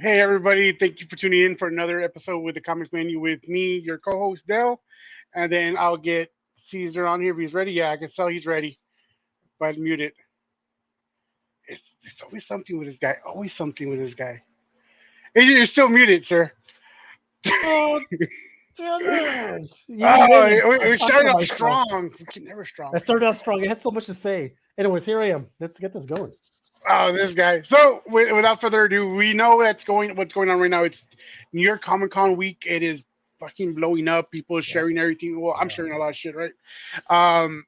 Hey everybody, thank you for tuning in for another episode with the Comics Menu with me, your co-host Dell, and then I'll get Caesar on here if he's ready. Yeah, I can tell he's ready, but mute it. It's always something with this guy. Always something with this guy. Hey, you're still muted, sir. Oh, damn it. You didn't Oh, let me we talk started about off myself. strong. We can never I strong. started out strong. I had so much to say. Anyways, here I am. Let's get this going. Oh, this guy. So, without further ado, we know what's going on right now. It's New York Comic Con week. It is fucking blowing up. People are Yeah, sharing everything. Well, I'm yeah. sharing a lot of shit, right? Um,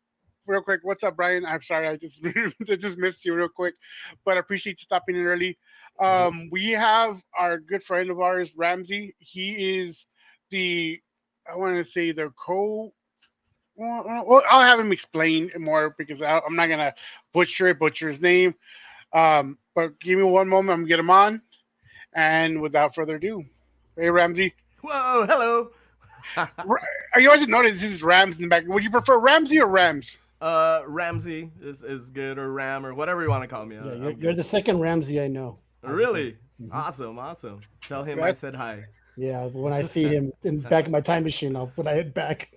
real quick, what's up, Brian? I'm sorry, I just I just missed you real quick, but I appreciate you stopping in early. Mhm. We have our good friend of ours, Ramsey. He is the I want to say the co. Well, I'll have him explain more because I'm not gonna butcher his name. But give me one moment. I'm gonna get him on. And without further ado, hey Ramsey. Whoa, hello. You always notice this is Rams in the back. Would you prefer Ramsey or Rams? Ramsey is good, or Ram, or whatever you want to call me. Yeah, you're, I'm you're good. the second Ramsey I know. Really? Mhm. Awesome. Tell him I That, said hi. Yeah, when I see him in back in my time machine, when I head back.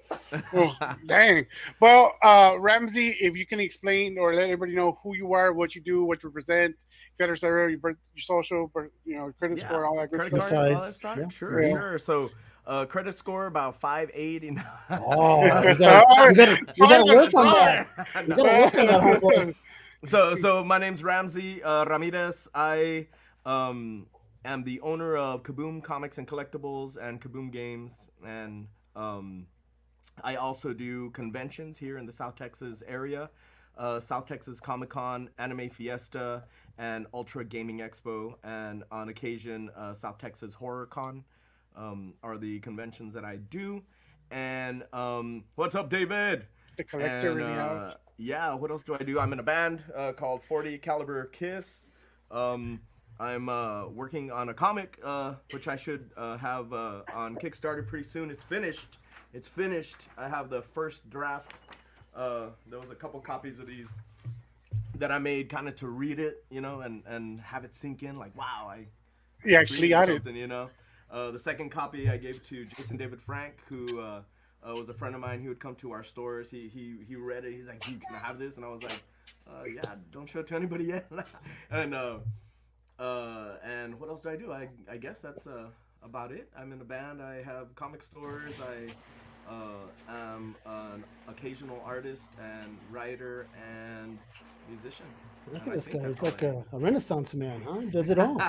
oh, dang. Well, Ramsey, if you can explain or let everybody know who you are, what you do, what you represent, et cetera, your social, credit Yeah, score, all that good credit stuff. card, all that Exercise. stuff. Yeah, Sure, yeah. sure. So, credit score about 580. Oh, you gotta, Oh, you gotta, you gotta finally, work It's on on that. there. You No. gotta work on that, homeboy. So my name's Ramsey Ramirez. I am the owner of KaBoom Comics and Collectibles and KaBoom Games, and um, I also do conventions here in the South Texas area. South Texas Comic Con, Anime Fiesta, and Ultra Gaming Expo, and on occasion, South Texas Horror Con are the conventions that I do. And what's up, David? the collector And in the house. yeah, what else do I do? I'm in a band called 40 Caliber Kiss. Um, I'm working on a comic, which I should have on Kickstarter pretty soon. It's finished. It's finished. I have the first draft. There was a couple copies of these that I made kind of to read it, and have it sink in. Like, wow, I He actually created got it. something. The second copy I gave to Jason David Frank, who was a friend of mine. He would come to our stores. He read it. He's like, dude, can I have this? And I was like, yeah, don't show it to anybody yet. and and what else do I do? I guess that's about it. I'm in a band. I have comic stores. I am an occasional artist and writer and musician. Look And at I this think guy. that's He's all like a Renaissance man, huh? He does it all.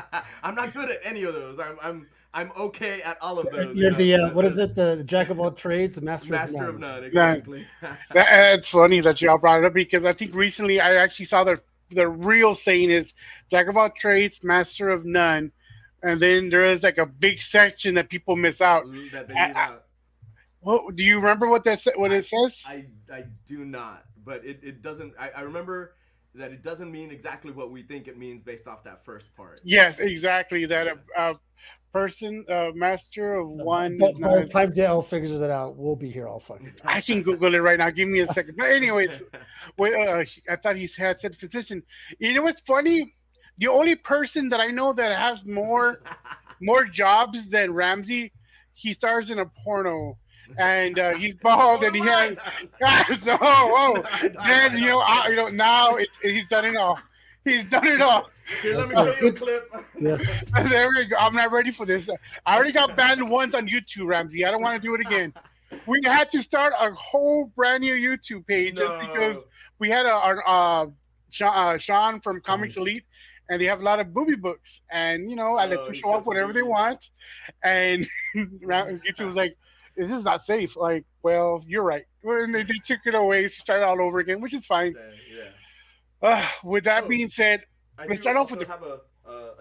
I'm not good at any of those. I'm okay at all of those. You're the what is it? The jack of all trades, the master of Master of none. none, Nah, exactly. it's funny that you all brought it up because I think recently I actually saw the real saying is jack of all trades, master of none, and then there is like a big section that people miss out. That they I, leave I, out. what, do you remember what I it says? I do not, but it doesn't. I remember that it doesn't mean exactly what we think it means based off that first part. Yes, exactly. That Yeah. a person, a master of one By is by the not. time Dale figures it out, we'll be here all fucking time. I can Google it right now. Give me a second. But anyways, wait, I thought he had said physician. You know what's funny? The only person that I know that has Physician. more jobs than Ramsey, he stars in a porno, and he's bald, So and do he has I. no, whoa. No, Then I don't. I don't. now he's done it all. He's done it all. Here, let That's me show you a good. clip. Yeah. There we go. I'm not ready for this. I already got banned once on YouTube, Ramsey. I don't want to do it again. We had to start a whole brand new YouTube page just because No. we had Sean from Fine. Comics Elite, and they have a lot of booby books, and I let Oh, them he show off showed some whatever they boobies. want, and YouTube was like, "This is not safe." Like, well, you're right. Well, and they took it away, so started all over again, which is fine. Yeah. With that Oh, being said, I let's do start off with also the. have a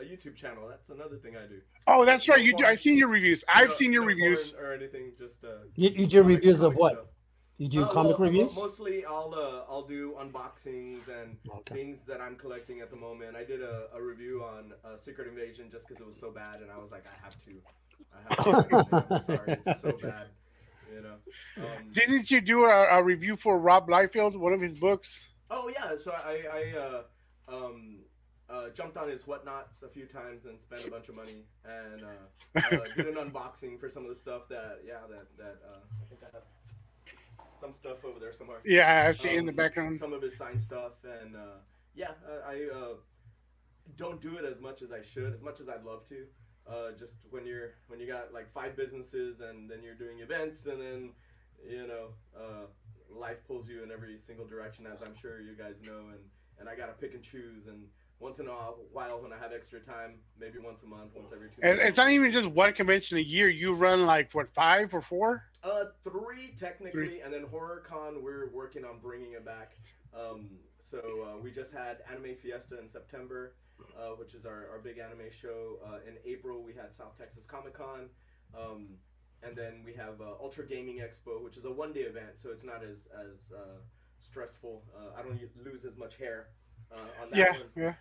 YouTube channel. That's another thing I do. Oh, that's right. No You do. I've porn, seen your reviews. I've seen your no porn reviews. or anything. Just You do comic reviews of comic what? stuff. You do comic reviews? Mostly I'll do unboxings and Okay. things that I'm collecting at the moment. I did a review on Secret Invasion just because it was so bad, and I was like, I have to do this thing. I'm sorry, it's so bad, you know. Um, Didn't you do a review for Rob Liefeld, one of his books? oh yeah, so I jumped on his whatnots a few times and spent a bunch of money and did an unboxing for some of the stuff that I think I have some stuff over there somewhere. Yeah, I see in the background. Some of his signed stuff and I don't do it as much as I should, as much as I'd love to. Just when you got like 5 businesses and then you're doing events and then you know life pulls you in every single direction, as I'm sure you guys know, and I gotta pick and choose. And once in a while, when I have extra time, maybe once a month, once every 2 And months. it's not even just one convention a year. You run like what, 5 or 4? Three Three. technically, and then HorrorCon we're working on bringing it back. We just had Anime Fiesta in September, which is our big anime show. In April we had South Texas Comic Con, and then we have Ultra Gaming Expo, which is a 1-day event, so it's not as stressful. I don't lose as much hair on that Yeah, one.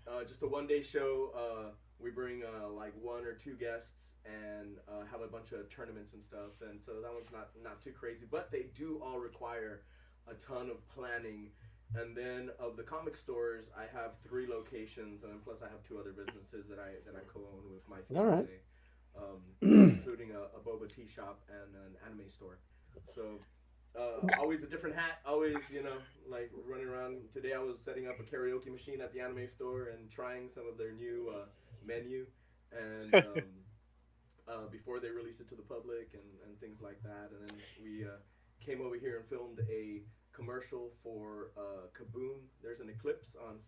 yeah. Just a 1-day show. We bring like 1 or 2 guests and have a bunch of tournaments and stuff, and so that one's not too crazy, but they do all require a ton of planning. And then of the comic stores, I have 3 locations, and then plus I have 2 other businesses that I co-own with my All right. fiance, including a boba tea shop and an anime store. So always a different hat, always, like running around. Today I was setting up a karaoke machine at the anime store and trying some of their new menu, and before they release it to the public and things like that. And then we came over here and filmed a commercial for KaBoom. There's an eclipse on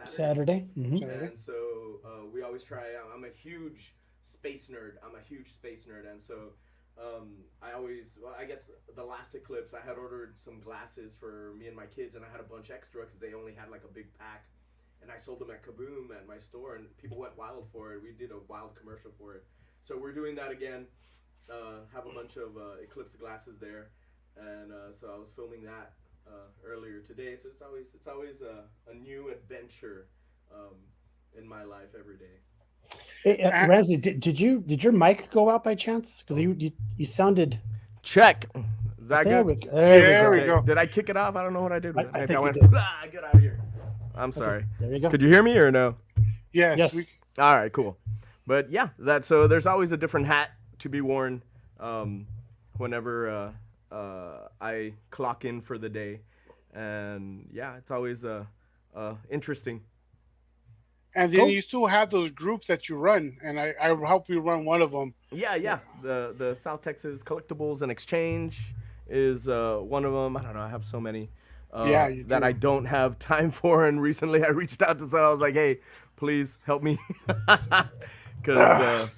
Saturday. Saturday. And so we always try. I'm a huge space nerd. And so I guess the last eclipse, I had ordered some glasses for me and my kids, and I had a bunch extra because they only had like a big pack, and I sold them at KaBoom at my store, and people went wild for it. We did a wild commercial for it, so we're doing that again. Have a bunch of eclipse glasses there, and so I was filming that earlier today. So it's always a new adventure in my life every day. Hey, Ramsey, did your mic go out by chance? Because you sounded. Check. Is that There good? There we Okay. go. Did I kick it off? I don't know what I did with it. I Maybe think I you went, did. get out of here. I'm sorry. There you go. Could you hear me or no? Yes. Yes. All right, cool. But yeah, so there's always a different hat to be worn whenever I clock in for the day, and yeah, it's always interesting. And then Cool. you still have those groups that you run, and I help you run one of them. Yeah. The South Texas Collectibles and Exchange is one of them. I don't know. I have so many Yeah, you that do. I don't have time for. And recently, I reached out to someone. I was like, "Hey, please help me," because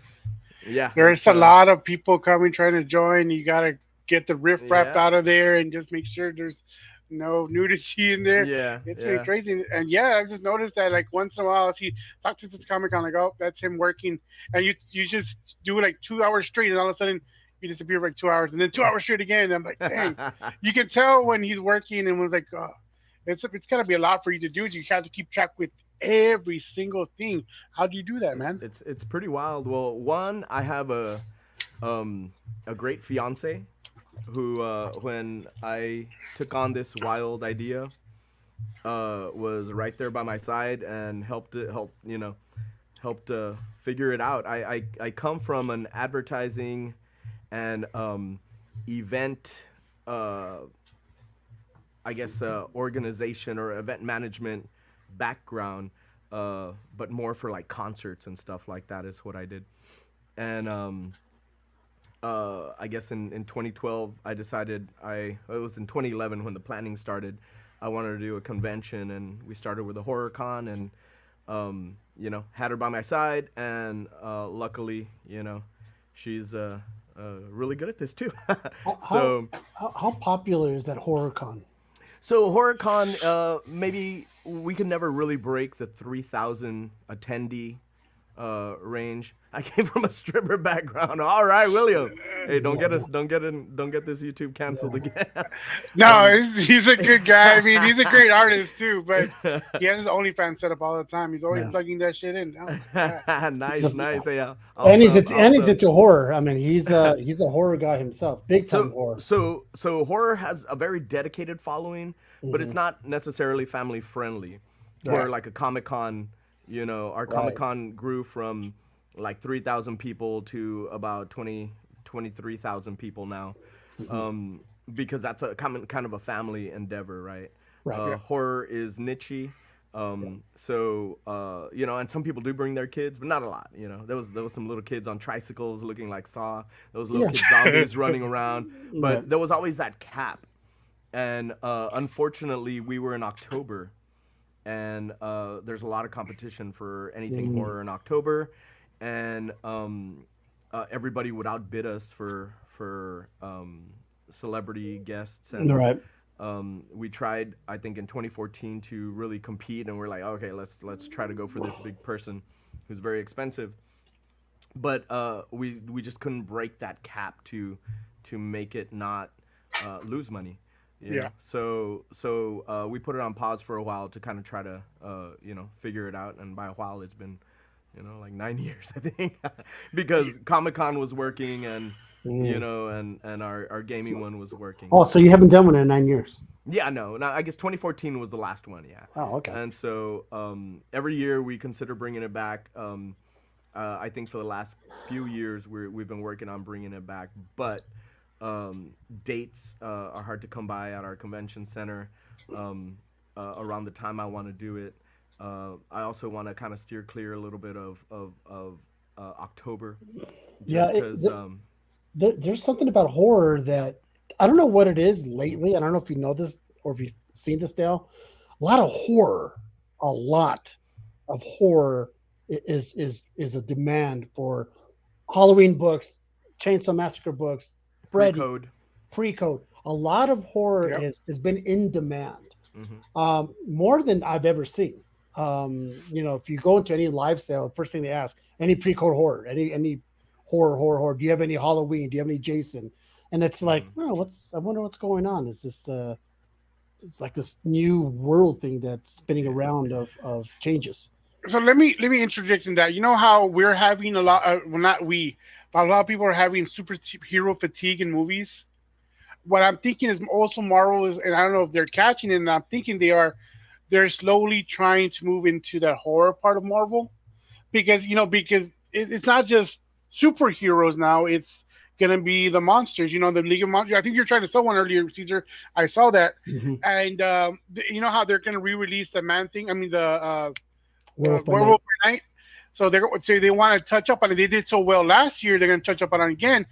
yeah, There's it's, a lot of people coming trying to join. You gotta get the riffraff Yeah. out of there and just make sure there's no nudity in there. Yeah, It's been yeah. crazy. And yeah, I've just noticed that like once in a while I see talk to this comic on like, oh, that's him working, and you just do like 2 hours straight, and all of a sudden you disappear for like 2 hours, and then 2 hours straight again. And I'm like, dang, you can tell when he's working, and was like, oh, it's gotta be a lot for you to do. You have to keep track with every single thing. How do you do that, man? It's pretty wild. Well, one, I have a great fiance who when I took on this wild idea was right there by my side and helped figure it out. I come from an advertising and event I guess organization or event management background, but more for like concerts and stuff like that is what I did. And I guess in 2012 I decided it was in 2011 when the planning started. I wanted to do a convention, and we started with a horror con, and had her by my side, and luckily she's really good at this too. So How popular is that horror con? so HorrorCon, maybe we could never really break the 3,000 attendee range. I came from a stripper background. All right, William. Hey, don't get this YouTube canceled again. No, he's a good guy. I mean, he's a great artist too, but he has his OnlyFans set up all the time. He's always Yeah. plugging that shit in. Oh, yeah. nice. Yeah. And he's into horror. I mean, he's a horror guy himself, big time horror. So horror has a very dedicated following, but it's Mhm. not necessarily family friendly. We're like a Comic Con. Our Comic Right. Con grew from like 3,000 people to about 23,000 people now, Mhm. because that's a kind of a family endeavor, right? Right. Yeah. Horror is nichey. So and some people do bring their kids, but not a lot. There was some little kids on tricycles looking like Saw. Those little Yeah. kid zombies running around, Right. but there was always that cap. And unfortunately, we were in October, and there's a lot of competition for anything Mm. horror in October, and everybody would outbid us for celebrity guests, and Right. we tried, I think, in 2014 to really compete, and we're like, okay, let's try to go for this big person who's very expensive, but we just couldn't break that cap to make it not lose money. Yeah. So we put it on pause for a while to kind of try to figure it out, and by a while it's been like 9 years, I think, because Comic Con was working, and Mm. and our gaming one was working. Oh, so you haven't done one in 9 years? Yeah, no, I guess 2014 was the last one, yeah. Oh, okay. And so every year we consider bringing it back. I think for the last few years we've been working on bringing it back, but dates are hard to come by at our convention center around the time I want to do it. I also want to kind of steer clear a little bit of October, Yeah. just because. There's something about horror that I don't know what it is lately. I don't know if you know this or if you've seen this, Dale. A lot of horror, a lot of horror is a demand for Halloween books, Chainsaw Massacre books, Free Freddy, code. pre-code. A lot of horror Yep. has been in demand, Hmm. more than I've ever seen. If you go into any live sale, the first thing they ask, any pre-code horror, any horror. Do you have any Halloween? Do you have any Jason? And it's like, Hmm. oh, I wonder what's going on. Is this it's like this new world thing that's spinning Yeah. around of changes. So let me interject in that. You know how we're having a lot. Well, not we, but a lot of people are having superhero fatigue in movies. What I'm thinking is also Marvel is, and I don't know if they're catching it. And I'm thinking they're slowly trying to move into that horror part of Marvel, because it's not just superheroes now. It's gonna be the monsters. The League of Monsters. I think you're trying to sell one earlier, Caesar. I saw that, Mm-hmm. and you know how they're gonna re-release the Man Thing. I mean the Werewolf by Night. Werewolf by Night. So they want to touch up on it. They did so well last year. They're going to touch up on it again.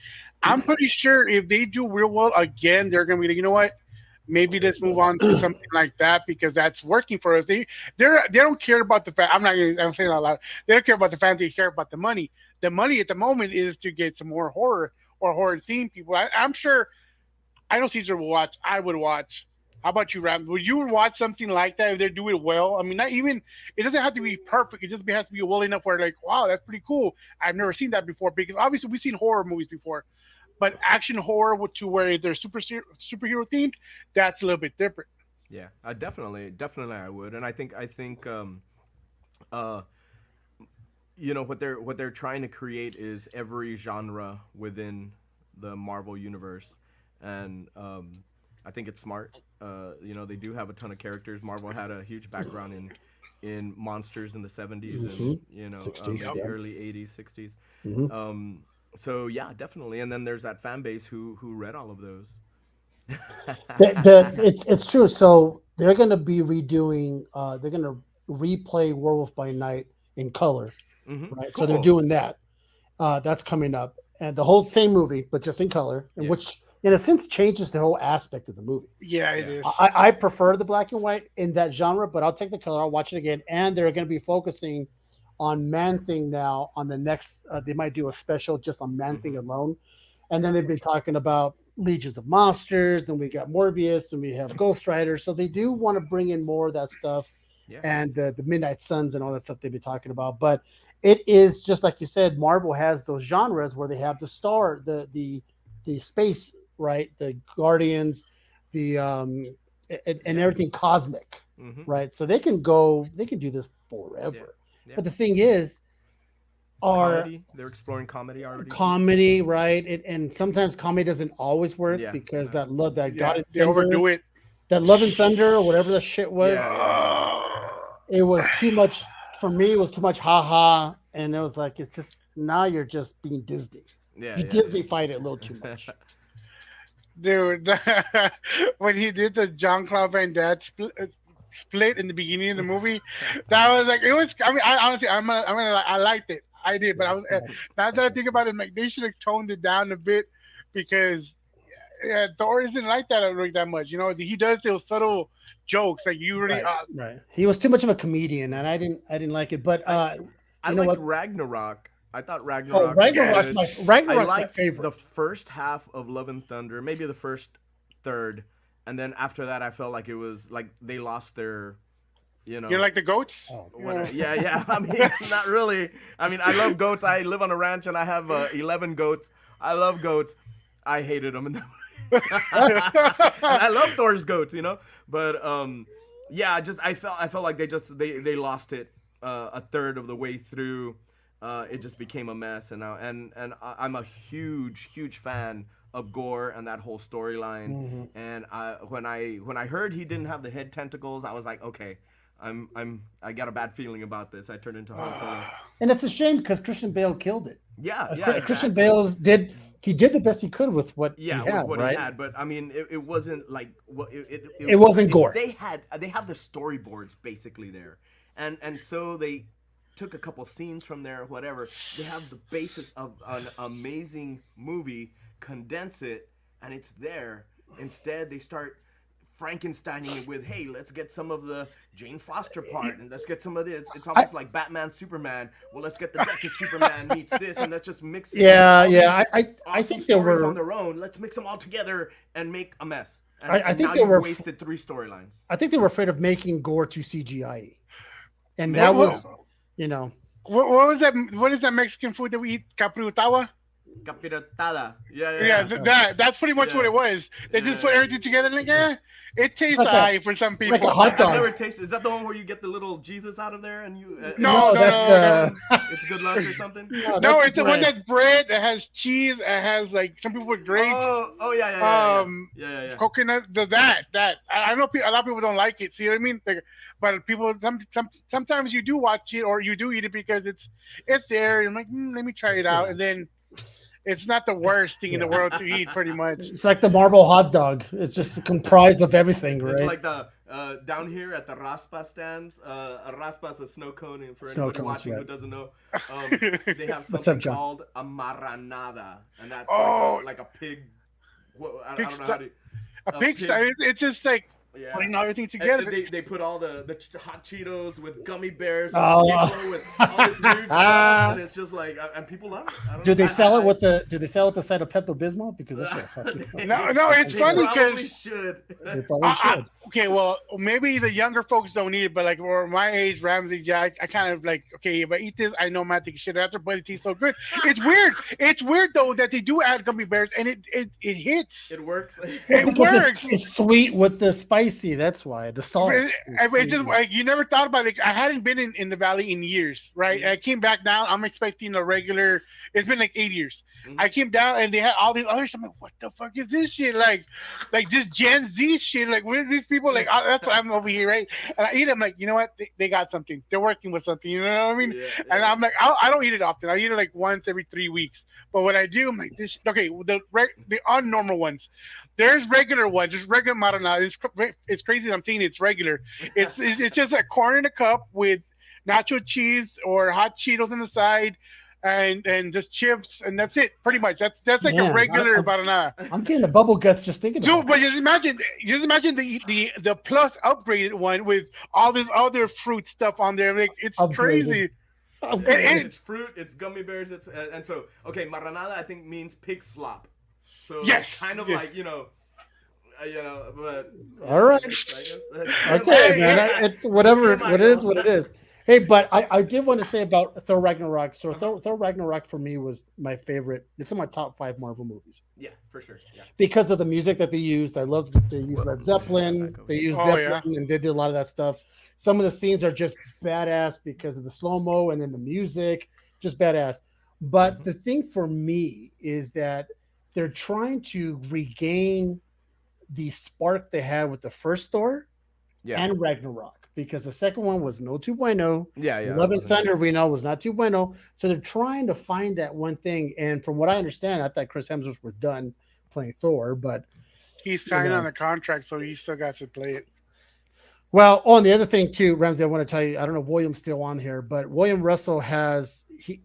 I'm pretty sure if they do real well again, they're going to be like, you know what? Maybe let's move on to something like that because that's working for us. They don't care about the fan. I'm saying it out loud. They don't care about the fans. They care about the money. The money at the moment is to get some more horror or horror themed people. I'm sure. I know Caesar will watch. I would watch. How about you, Ram? Would you watch something like that if they do it well? I mean, not even. It doesn't have to be perfect. It just has to be well enough where, like, wow, that's pretty cool. I've never seen that before because obviously we've seen horror movies before, but action horror to where they're superhero themed, that's a little bit different. Yeah, I definitely I would, and I think uh what they're trying to create is every genre within the Marvel universe, and I think it's smart. They do have a ton of characters. Marvel had a huge background in monsters in the 70s Mm-hmm. and 60s, maybe yeah. early 80s, 60s. Mm-hmm. So yeah, definitely. And then there's that fan base who read all of those. It's true. So they're going to be redoing. They're going to replay Werewolf by Night in color, Hmm. right? So they're Cool. doing that. That's coming up, and the whole same movie, but just in color, and Yeah. which in a sense changes the whole aspect of the movie. Yeah, it Yeah. is. I prefer the black and white in that genre, but I'll take the color. I'll watch it again, and they're going to be focusing on Man Thing now. On the next, they might do a special just on Man Thing Hmm. alone, and then they've been talking about Legions of Monsters, and we got Morbius, and we have Ghost Rider. So they do want to bring in more of that stuff, Yeah. and the Midnight Suns and all that stuff they've been talking about. But it is just like you said, Marvel has those genres where they have the space, right, the Guardians, the and Yeah. everything cosmic, Hmm. right? So they can do this forever. Yeah. Yeah. But the thing is, our Comedy. They're exploring comedy already too. comedy, right? And sometimes comedy doesn't always work Yeah. because No. that God Yeah, and they Thunder, overdo it. that Love and Thunder or whatever the shit was, Yeah. Yeah. Yeah. it was too much for me. It was too much haha, and it was like it's just now you're just being Disney. Yeah, You yeah, Disney-fied it a little too much. Dude, when he did the John Claude Van Damme split in the beginning of the movie, that was like it was. I mean, I honestly, I liked it. I did, but I Yeah, was so now that I fucking think stupid. about it, like they should have toned it down a bit because yeah, Thor isn't like that like that much. You know, he does those subtle jokes like you really. Right, right. He was too much of a comedian, and I didn't like it. But I I you know liked what? Ragnarok. I thought Oh, Ragnarok was Yes. good. I Ragnarok's my liked favorite. the first half of Love and Thunder, maybe the first third, and then after that, I felt like it was like they lost their, you You know, like the goats? Oh, Yeah. what? Yeah, yeah. I mean, not really. I mean, I love goats. I live on a ranch and I have 11 goats. I love goats. I hated them, and I love Thor's goats, you know. But yeah, I felt like they lost it a third of the way through. It just became a mess, and now I'm a huge fan of Gore and that whole storyline. hmm And when I heard he didn't have the head tentacles, I was like, okay, I got a bad feeling about this. I turned into Han Solo. and it's a shame because Christian Bale killed it. Yeah, yeah, Christian exactly. Bale's did he did the best he could with what he Yeah, with had, what he right? had, but I mean, it wasn't like what It wasn't it, Gore. they have the storyboards basically there, and so they took a couple scenes from there, whatever. They have the basis of an amazing movie, condense it, and it's there. Instead, they start Frankensteining it with, hey, let's get some of the Jane Foster part, and let's get some of this. It's I, almost like Batman, Superman. Well, let's get the death of Superman meets this, and let's just mix yeah, all yeah. these I awesome think they stories on were. their own. Let's mix them all together and make a mess. I And think now they you've were. wasted three storylines. I think they were afraid of making Gore too CGI, and What that Maybe, what yeah. was, you know, what was that? What is that Mexican food that we eat? Caprutawa? Capirotada. Yeah, yeah, Yeah, yeah. that's pretty much what Yeah. it was. They just put Yeah. everything together and like, it it's tastes like a alright for some like a people. hot I've dog. never tasted. Is that the one where you get the little Jesus out of there and you No, No, no, that's no, no, the no. it's good luck or something? no, that's No, the it's the one bread. that's bread. It has cheese. It has like some people with grapes, Oh, yeah, yeah, yeah, yeah, um, yeah, yeah, yeah. coconut. That. I know a lot of people don't like it. See what I mean? Like, but people sometimes you do watch it or you do eat it because it's there. And I'm like, let me try it out, Yeah, and then it's not the worst thing in the yeah. world to eat. Pretty much. It's like the Marvel hot dog. It's just comprised of everything, It's right? like the down here at the raspa stands. A raspa is a snow cone, and for Snow anybody cones, watching who right? doesn't know, they have What's up, something John? called a maranada, and that's Oh, like a pig. I pig don't know stu- how to a a pig pig. style. It's just like Yeah. putting everything And together. they put all the hot Cheetos with gummy bears with Oh, pickle with all this weird stuff, and it's just like, and people love it. I don't do know. they sell it with the? Do they sell it the side of Pepto Bismol? Because that shit fucking No, no, it's they funny probably because should. they probably should. okay, well, maybe the younger folks don't need it, but like for my age, Ramsey, yeah, I kind of like, okay, if I eat this, I know I'm not taking shit after, but it tastes so good. It's weird. It's weird though that they do add gummy bears, and it hits. It works. Well, It because works. it's sweet with the spicy. That's why the salt. It's just like you never thought about it. I hadn't been in the valley in years, right? And I came back down. I'm expecting a regular. It's been like 8 years. Mhm. I came down and they had all these other stuff. I'm like, what the fuck is this shit? Like this Gen Z shit. Like, what is these people? Like, that's what I'm over here, right? And I eat. I'm like, you know what? They got something. They're working with something. You know what I mean? Yeah, And yeah. I'm like, I don't eat it often. I eat it like once every 3 weeks. But what I do, I'm like, this. Okay, the unnormal ones. There's regular ones. There's regular marinara. It's crazy. I'm saying it's regular. It's just a corn in a cup with nacho cheese or hot Cheetos on the side, and just chips, and that's it. Pretty much. That's like a Man, regular marinara. I'm getting the bubble guts just thinking So, about but it. just imagine the plus upgraded one with all this other fruit stuff on there. Like it's Upgraded. crazy. Upgraded. It's fruit, it's gummy bears, it's and so okay, maranada I think means pig slop, so it's Yes. kind of Yes. like but All right. I guess that's kind of Okay, like Hey, man. hey, It's whatever. TMI, What it is, bro. what it is. Hey, but I did want to say about Thor Ragnarok. So Thor Ragnarok for me was my favorite. It's in my top 5 Marvel movies Yeah, for sure. Yeah. because of the music that they used. I love that they used Led Zeppelin. Back over They here. used Oh Zeppelin yeah. and they did a lot of that stuff. Some of the scenes are just badass because of the slow mo and then the music, just badass. But Mhm. the thing for me is that they're trying to regain the spark they had with the first Thor Yeah. and Ragnarok. because the second one was no too bueno. Yeah, yeah, that Love and wasn't good. Thunder we know was not too bueno. So they're trying to find that one thing. And from what I understand, I thought Chris Hemsworth was done playing Thor, but He's you signed on know. a contract, so he still got to play it. Well, oh, and the other thing too, Ramsey, I want to tell you, I don't know if William's still on here, but William Russell has he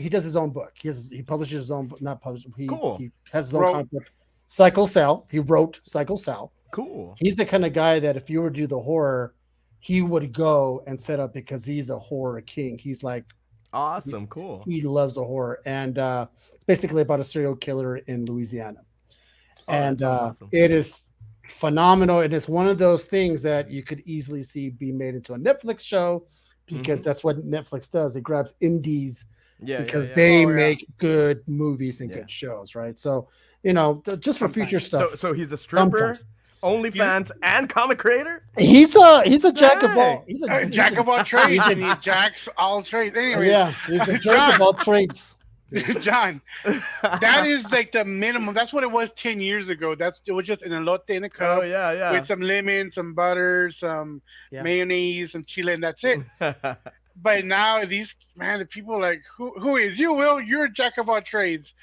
does his own book. He publishes his own book, not published. Cool, He has his own Wrote comic book. Cycle Cell. He wrote Cycle Cell. cool, He's the kind of guy that if you were to do the horror, he would go and set up because he's a horror king. He's like awesome, cool. he loves a horror, and it's basically about a serial killer in Louisiana, Oh, that and sounds awesome. it is phenomenal. And it's one of those things that you could easily see be made into a Netflix show because Mhm. that's what Netflix does. It grabs indies Yeah, yeah, because yeah, they Oh yeah. make good movies and yeah. good shows, right? So just for future Sometimes stuff. So he's a stripper, Sometimes OnlyFans, and comic creator. he's a jack of all. Dang. Jack of all trades, he's and he jacks all trades. Anyways, yeah, he's a jack of John, all trades. John, that is like the minimum. That's what it was 10 years ago. It was just an elote in a Oh cup yeah, with yeah. some lemon, some butter, some Yeah. mayonnaise, some chile, and that's it. But now these man, the people like who is you? Will you're a jack of all trades.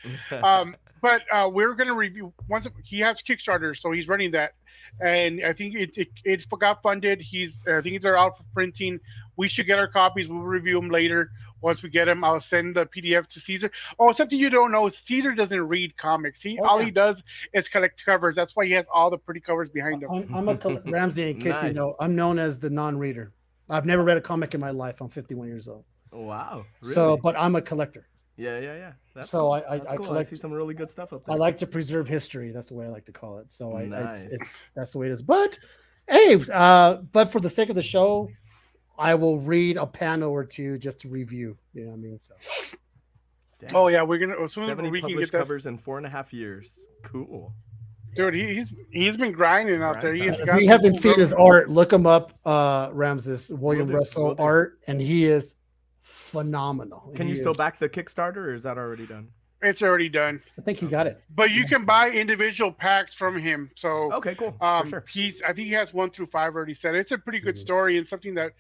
But we're gonna review once he has Kickstarter, so he's running that, and I think it got funded. I think they're out for printing. We should get our copies. We'll review them later. Once we get them, I'll send the PDF to Caesar. Oh, something you don't know: Caesar doesn't read comics. Oh All yeah. he does is collect covers. That's why he has all the pretty covers behind him. I'm a Ramsey. In case you Nice. know, I'm known as the non-reader. I've never read a comic in my life. I'm 51 years old. Wow, So, really? but I'm a collector. Yeah, yeah, yeah. That's So cool. That's I cool. I see collect. some really good stuff up I there. like to preserve history. That's the way I like to call it. So Nice. it's that's the way it is. But hey, but for the sake of the show, I will read a panel or two just to review. You know what I mean? So Oh Dang. yeah, we're gonna as soon as 70 we can get published that. covers in 4.5 years. Cool. Dude, he's been grinding out there. Grind He's time. if got you some haven't cool seen his covers. art, look him up. Ramses William Will do. Will Russell do. art, and he is phenomenal. Can He you still is. back the Kickstarter, or is that already done? It's already done. I think he got Okay. it. But you can buy individual packs from him. So Okay, cool. For sure. I think he has 1 through 5 already said. It's a pretty good Mhm. story and something that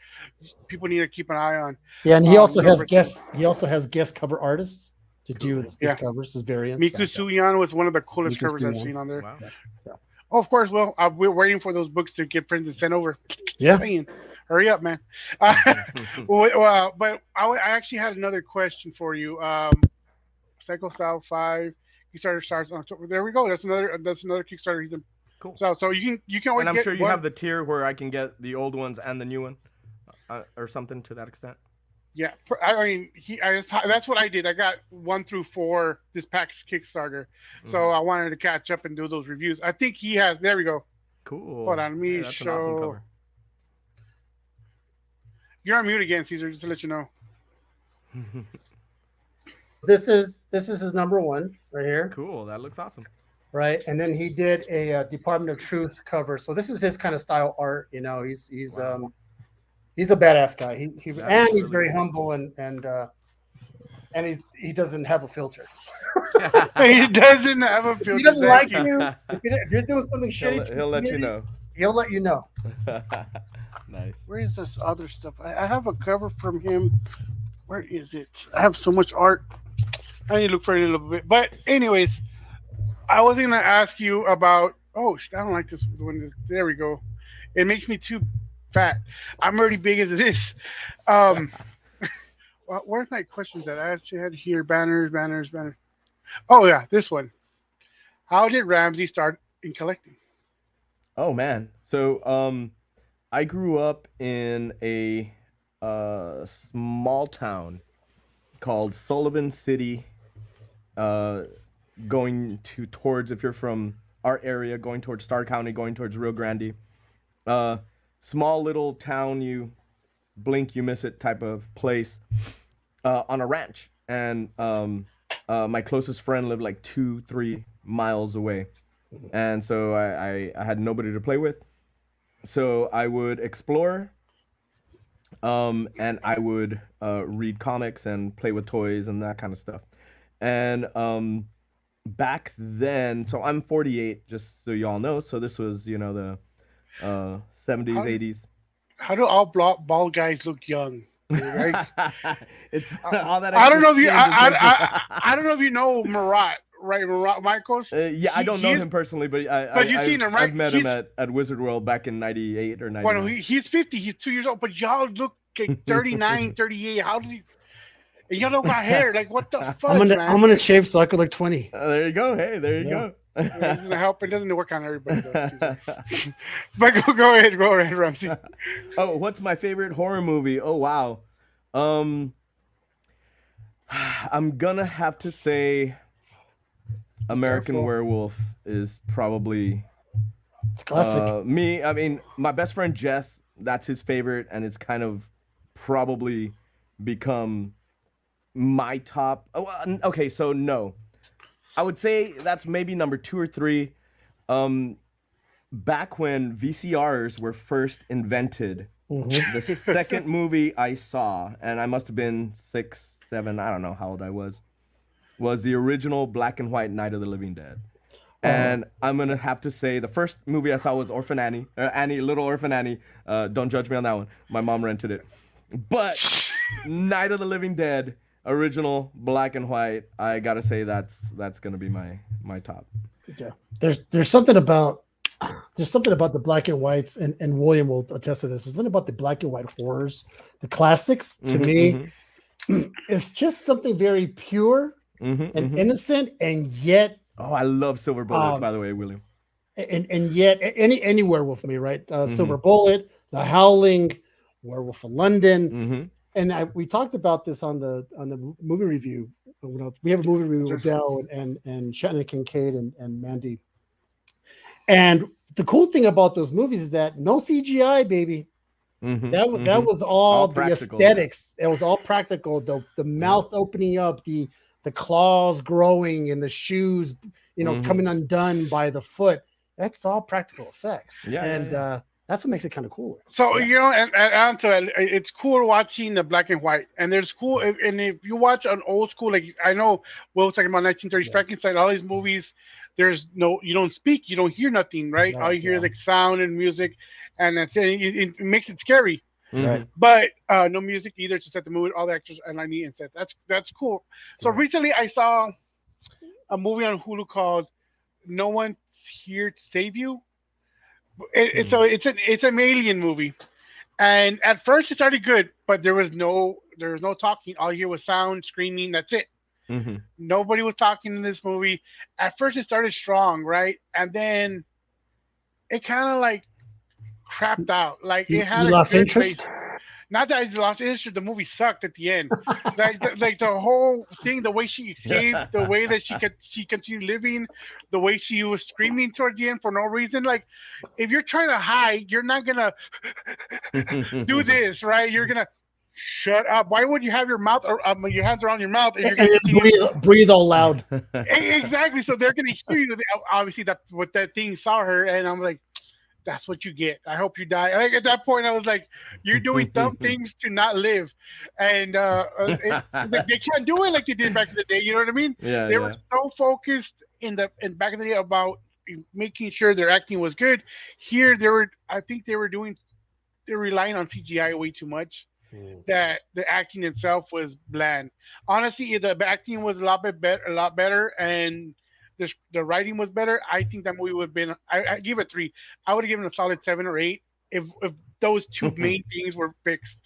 people need to keep an eye on. Yeah, and he also has Number 2, guests. He also has guest cover artists to do Cool. his yeah, covers, his variants. Miku Suyan was one of the coolest Miku covers I've Suyan. seen on there. Wow. Yeah, yeah. Oh, of course. Well, we're waiting for those books to get printed and sent over. Yeah. Saying, hurry up, man. But I actually had another question for you. Cycle South 5 Kickstarter starts on October. There we go. That's another Kickstarter. He's in. Cool. So you can always And I'm get sure you one. have the tier where I can get the old ones and the new one, or something to that extent. Yeah, I mean, that's what I did. I got 1 through 4 this pack's Kickstarter, so Mhm. I wanted to catch up and do those reviews. I think he has. There we go. Cool. Hold on, let me Hey, that's an awesome show. cover. You're on mute again, Caesar. Just to let you know. This is his number one right here, Cool. That looks awesome. right? And then he did a Department of Truth cover. So this is his kind of style art. You know, Wow. he's a badass guy. That And looks he's really very cool. humble and he doesn't have a filter. He doesn't have a If filter. he doesn't Thank like you. you, if you're doing something shitty, He'll let you know. He'll let you know. Nice. Where is this other stuff? I have a cover from him. Where is it? I have so much art. I need to look for it a little bit. But anyways, I was gonna ask you about. Oh, I don't like this one. There we go. It makes me too fat. I'm already big as it is. Um, where's my questions that I actually had here? Banners. Oh yeah, this one. How did Ramsey start in collecting? Oh man. So I grew up in a small town called Sullivan City, uh, going towards, if you're from our area, going towards Starr County, going towards Rio Grande. Uh, Small little town, you blink, you miss it type of place, on a ranch. And my closest friend lived like 2-3 miles away. And so I had nobody to play with. So I would explore, and I would read comics and play with toys and that kind of stuff. And back then, so I'm 48, just so y'all know. So this was, the 70s, How 80s. how do all bald guys look young? Dude, It's I, all that I don't extra know if you skin just makes it. I don't know if you know Marat, right? Marat Michaels. Yeah, I don't know He's him personally, but but you've seen him, I've right? met him at Wizard World back in '98 or Well, '99. he's 50. He's 2 years old, but y'all look like 39, 38. How do you? And y'all don't got hair. Like what the fudge, I'm man? gonna shave so I could look 20. There you go. Hey, there you Yeah. go. It doesn't help. It doesn't work on everybody though. But go ahead, Ramsey. Oh, what's my favorite horror movie? Oh wow. Um, I'm gonna have to say American Careful. Werewolf is probably It's classic. me. I mean, my best friend Jess, that's his favorite, and it's kind of probably become my top. Oh, okay, so no, I would say that's maybe number two or three. Um, Back when VCRs were first invented, the second movie I saw, and I must have been 6, 7, I don't know how old I was the original black and white Night of the Living Dead. And I'm gonna have to say the first movie I saw was Orphan Annie, Little Orphan Annie. Don't judge me on that one. My mom rented it. But Night of the Living Dead, original black and white. I gotta say that's gonna be my top. Yeah. There's something about the black and whites, and William will attest to this. There's something about the black and white horrors, the classics. To me, it's just something very pure and innocent, and yet, Oh, I love Silver Bullet, by the way, William. and yet, any werewolf for me, right? Silver Bullet, The Howling, Werewolf of London, and we talked about this on the movie review. We have a movie review with Dell and Shannon Kincaid and Mandy. And the cool thing about those movies is that no CGI, baby. That was all the practical. aesthetics. It was all practical. The mouth opening up, the claws growing, and the shoes, coming undone by the foot. That's all practical effects. Yeah. That's what makes it kind of cool. So and on to that, it's cool watching the black and white, and there's cool. And if you watch an old school, like I know Will was talking about 1930s Frankenstein, all these movies, you don't speak, you don't hear nothing, right? All you hear is like sound and music, and that's it. It makes it scary. Right. But no music either to set the mood. All the actors and I need and set. That's cool. So recently I saw a movie on Hulu called "No One's Here to Save You." It's an alien movie, and at first it started good, but there was no talking. All you hear was sound, screaming. That's it. Nobody was talking in this movie. At first it started strong, right, and then it kind of like crapped out. Like it had You a lost good interest. base. Not that I lost interest. The movie sucked at the end. like the whole thing, the way she escaped, the way that she continued living, the way she was screaming towards the end for no reason. Like, if you're trying to hide, you're not gonna do this, right? You're gonna shut up. Why would you have your mouth or your hands around your mouth if you're gonna continue? Breathe all loud. Exactly. So they're gonna hear you. Obviously, that's what that thing saw her, and I'm like, that's what you get. I hope you die. Like at that point, I was like, "You're doing dumb things to not live," and they can't do it like they did back in the day. You know what I mean? Yeah. They were so focused in back in the day about making sure their acting was good. Here, I think they're relying on CGI way too much. That the acting itself was bland. Honestly, if the acting was a lot better, and the writing was better, I think that movie would have been. I give it 3. I would have given a solid 7 or 8 if those two main things were fixed.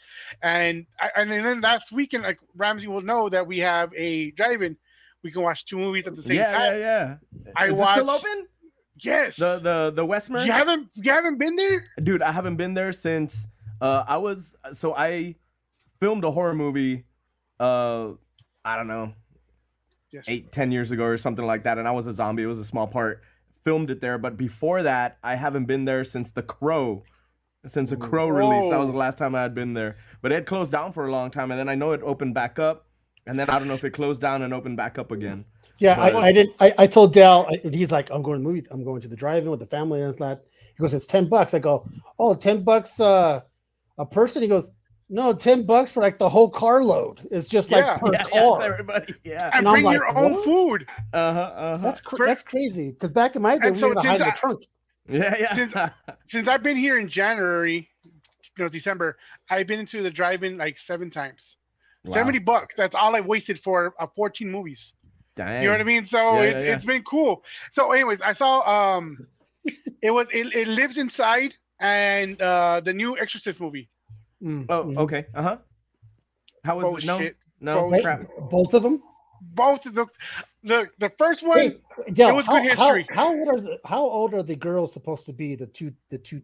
And then last weekend, like Ramsey will know that we have a drive-in. We can watch 2 movies at the same time. Yeah. Is it still open? Yes. The Westmer. You haven't been there, dude. I haven't been there since I filmed a horror movie. I don't know. 8-10 years ago or something like that, and I was a zombie. It was a small part. Filmed it there, but before that, I haven't been there since The Crow. Since The Crow released, that was the last time I had been there. But it had closed down for a long time, and then I know it opened back up, and then I don't know if it closed down and opened back up again. Yeah, but I didn't. I told Dal. He's like, I'm going to the movie. I'm going to the drive-in with the family, and it's not. He goes, it's $10. I go, oh, $10 a person. He goes, no, $10 for like the whole carload. It's just like per car. It's everybody. Yeah, and bring your own food. That's crazy. Because back in my day, we had to hide in the trunk. Yeah. Since I've been here in January, December, I've been into the drive-in like 7 times. Wow. $70. That's all I wasted for 14 movies. You know what I Dang. mean? So Yeah, yeah, yeah. it's been cool. So, anyways, I saw it lives inside and the new Exorcist movie. Oh, Mm. okay. Uh huh. How was it? No, Bullshit. no, Both, crap. both of them. Both of the first one, Wait, it Dell, was good history. how old are the girls supposed to be? The two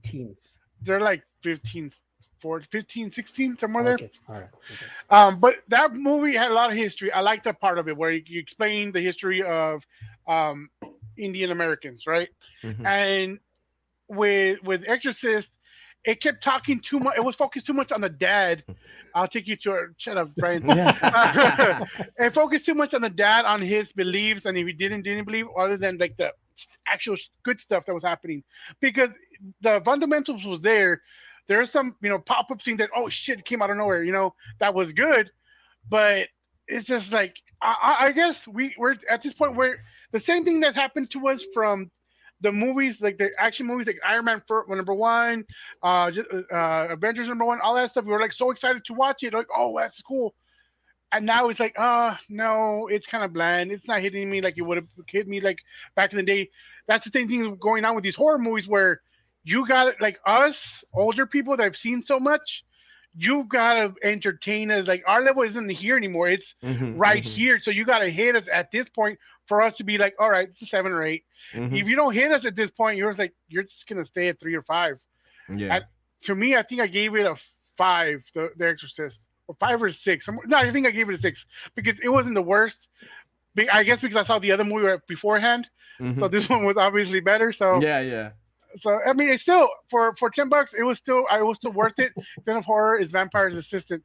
teens. They're like 15, 14, 15, 16, somewhere there. Okay, all right. Okay. But that movie had a lot of history. I liked that part of it where you explain the history of um, Indian Americans, right? Hmm. And with Exorcist, it kept talking too much. It was focused too much on the dad. I'll take you to a shut up, Brian. Yeah. It focused too much on the dad, on his beliefs, and if he didn't believe, other than like the actual good stuff that was happening, because the fundamentals was there. There's some pop up scene that oh shit came out of nowhere. That was good, but it's just like I guess we're at this point where the same thing that happened to us from the movies, like the action movies, like Iron Man number one, Avengers number one, all that stuff. We were like so excited to watch it, like oh that's cool. And now it's like, no, it's kind of bland. It's not hitting me like it would have hit me like back in the day. That's the same thing going on with these horror movies where you got like us older people that have seen so much. You gotta entertain us. Like our level isn't here anymore. It's Hmm. right Hmm. here. So you gotta hit us at this point for us to be like, all right, it's a 7 or 8. Hmm. If you don't hit us at this point, you're like you're just gonna stay at 3 or 5. Yeah. At, to me, I think I gave it a 5. The Exorcist, or 5 or 6. No, I think I gave it a 6 because it wasn't the worst. I guess because I saw the other movie beforehand, so Hmm. this one was obviously better. So Yeah, yeah. I mean, it's still for $10. It was still worth it. Instead of horror is Vampire's Assistant.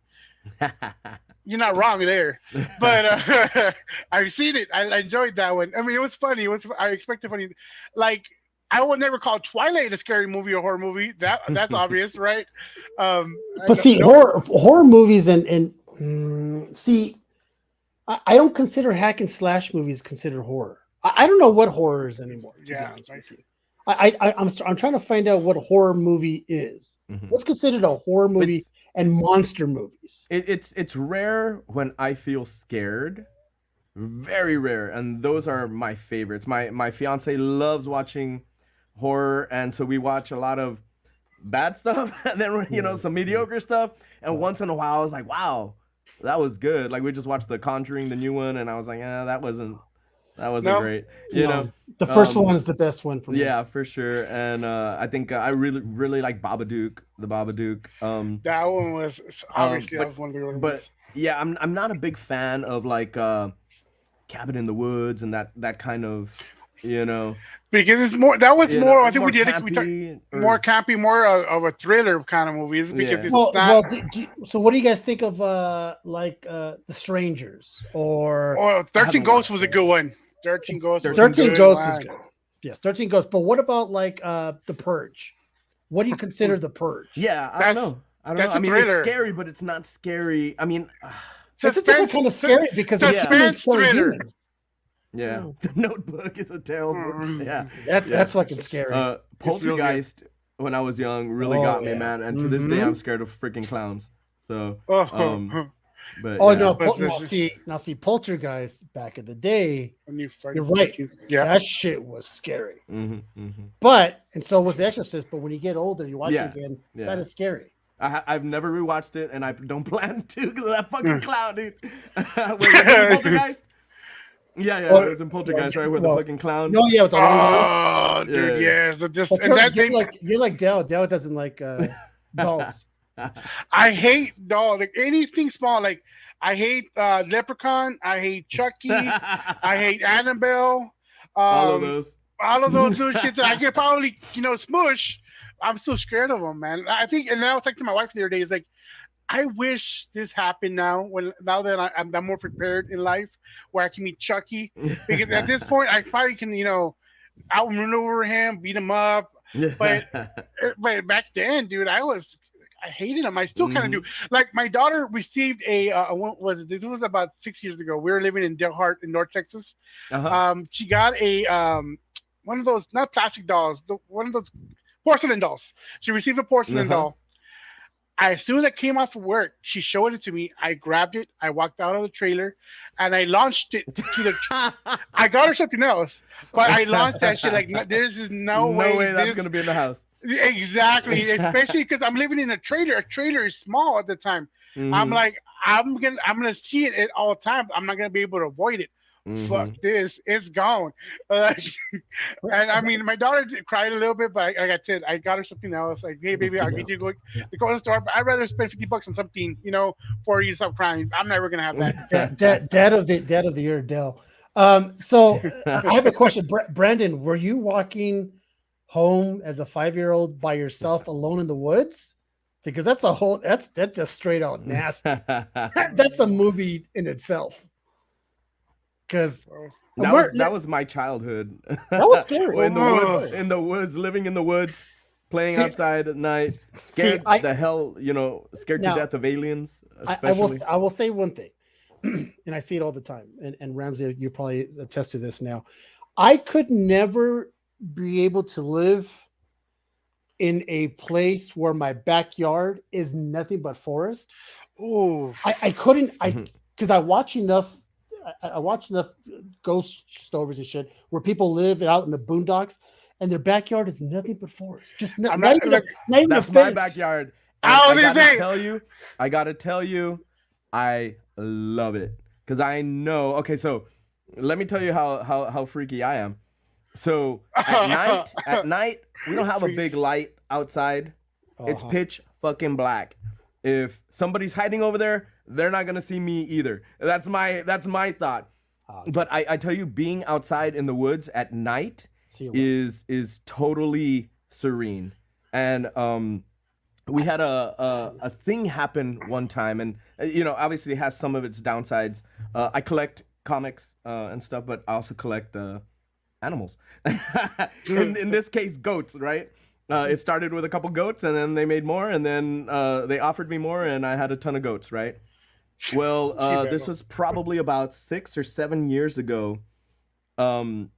You're not wrong there, but I've seen it. I enjoyed that one. I mean, it was funny. I expected funny. Like I would never call Twilight a scary movie or horror movie. That's obvious, right? But see, No, horror movies and see, I don't consider hack and slash movies considered horror. I don't know what horror is anymore. To be yeah, honest right. with you, I'm trying to find out what a horror movie is. Hmm. What's considered a horror movie It's and monster movies? it's rare when I feel scared. Very rare, and those are my favorites. My fiance loves watching horror, and so we watch a lot of bad stuff, and then Yeah, some yeah, mediocre stuff. And yeah. once in a while, I was like, wow, that was good. Like we just watched The Conjuring, the new one, and I was like, yeah, that wasn't No, great. You know, No, the first um, one is the best one for me. yeah, for sure. And I think I really really like Babadook, the Babadook. that one was obviously that But was one of the other but ones. yeah, I'm not a big fan of like Cabin in the Woods and that kind of you know Because it's more. That was more. I think we more did it. We talked campy more or campy, more of a thriller kind of movies because yeah. it's not. So what do you guys think of like The Strangers or Oh, I 13 haven't Ghosts watched was a good those. one. 13 Ghosts was a 13 13 good Ghosts. Ghosts is one. good. Yes, 13 Ghosts. But what about like The Purge? What do you consider The Purge? Yeah, I don't That's know. I don't know. that's I a mean, it's thriller. scary, but it's not scary. I mean, It's a different Suspense. kind of scary because it's Yeah. humans Suspense killing thriller. humans. yeah. Oh, The Notebook is a terrible book. Yeah, yeah. that's fucking scary. It's real good. Poltergeist when I was young really Oh got me, yeah. man. And to this day, I'm Hmm. scared of freaking clowns. So, Oh, but Oh yeah. no, but now see, Poltergeist back in the day. when you fight You're right. 14. Yeah. That shit was scary. Hmm. Hmm. But and so was The Exorcist. But when you get older, you watch Yeah, it again. It's yeah. not as scary. I've never rewatched it, and I don't plan to because of that fucking Mm. clown, dude. Wait, was it in Poltergeist? Yeah, yeah, Well, it was in Poltergeist, right? Where well, the fucking clown. No, yeah, with the long nose. Oh, dude, Yeah. yeah. So just But and that you're like Dell. Dell doesn't like dolls. I hate dolls. Like anything small. Like I hate Leprechaun. I hate Chucky. I hate Annabelle. All of Um, those. all of those little shits that I could probably smush. I'm so scared of them, man. I think, and I was talking to my wife the other day. It's like I wish this happened now that I'm more prepared in life, where I can meet Chucky. Because at this point, I probably can outmaneuver him, beat him up. But but back then, dude, I hated him. I still kind of Mhm. do. Like my daughter received what was it? This was about 6 years ago. We were living in Del Hart in North Texas. Uh-huh. She got a one of those, not plastic dolls, one of those porcelain dolls. She received a porcelain Uh-huh. doll. As soon as I came off of work, she showed it to me. I grabbed it. I walked out of the trailer, and I launched it to the. I got her something else, but I launched that shit like there's is no No way way that's this gonna be in the house. exactly, especially because I'm living in a trailer. A trailer is small at the time. I'm Mm-hmm. like I'm gonna see it at all times. I'm not gonna be able to avoid it. Fuck Mm-hmm. this, it's gone. Uh, and I mean, my daughter cried a little bit, but like I said, I got her something else. Like, hey, baby, I'll Yeah. get you go Yeah. to go to the store. But I'd rather spend $50 on something, for you to stop crying. I'm never gonna have that. Dad of the year, Dell. So I have a question, Brandon. Were you walking home as a 5-year-old by yourself alone in the woods? Because that's just straight out nasty. That's a movie in itself. Because Oh, we're That was my childhood. that was scary. Well, That was scary. in the woods, living in the woods, playing See, outside at night, see, scared the hell, scared to now death of aliens, I will especially. I will say one thing, and I see it all the time. And Ramsey, you probably attest to this now. I could never be able to live in a place where my backyard is nothing but forest. ooh, I couldn't Mhm. because I watch enough ghost stories and shit where people live out in the boondocks and their backyard is nothing but forest. Just I'm not not even look. not even a That's my fence. backyard, and I was gonna say, I gotta tell you, I love it because I know. Okay, so let me tell you how freaky I am. So at night, we don't have a Freeze. big light outside. It's Uh-huh. pitch fucking black. If somebody's hiding over there, they're not gonna see me either. That's my thought. But I tell you, being outside in the woods at night See you is totally serene. And we had a thing happen one time, and obviously it has some of its downsides. I collect comics and stuff, but I also collect animals. in this case, goats, right? It started with a couple goats, and then they made more, and then they offered me more, and I had a ton of goats, right? Well, this was probably about 6 or 7 years ago. Um,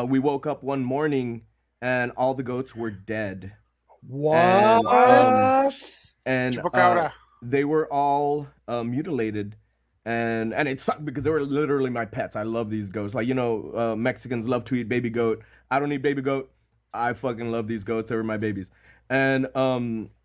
we woke up one morning, and all the goats were dead, What? and What? and Chupacabra. they were all mutilated. And it sucked because they were literally my pets. I love these goats. Like, Mexicans love to eat baby goat. I don't eat baby goat. I fucking love these goats. They were my babies. And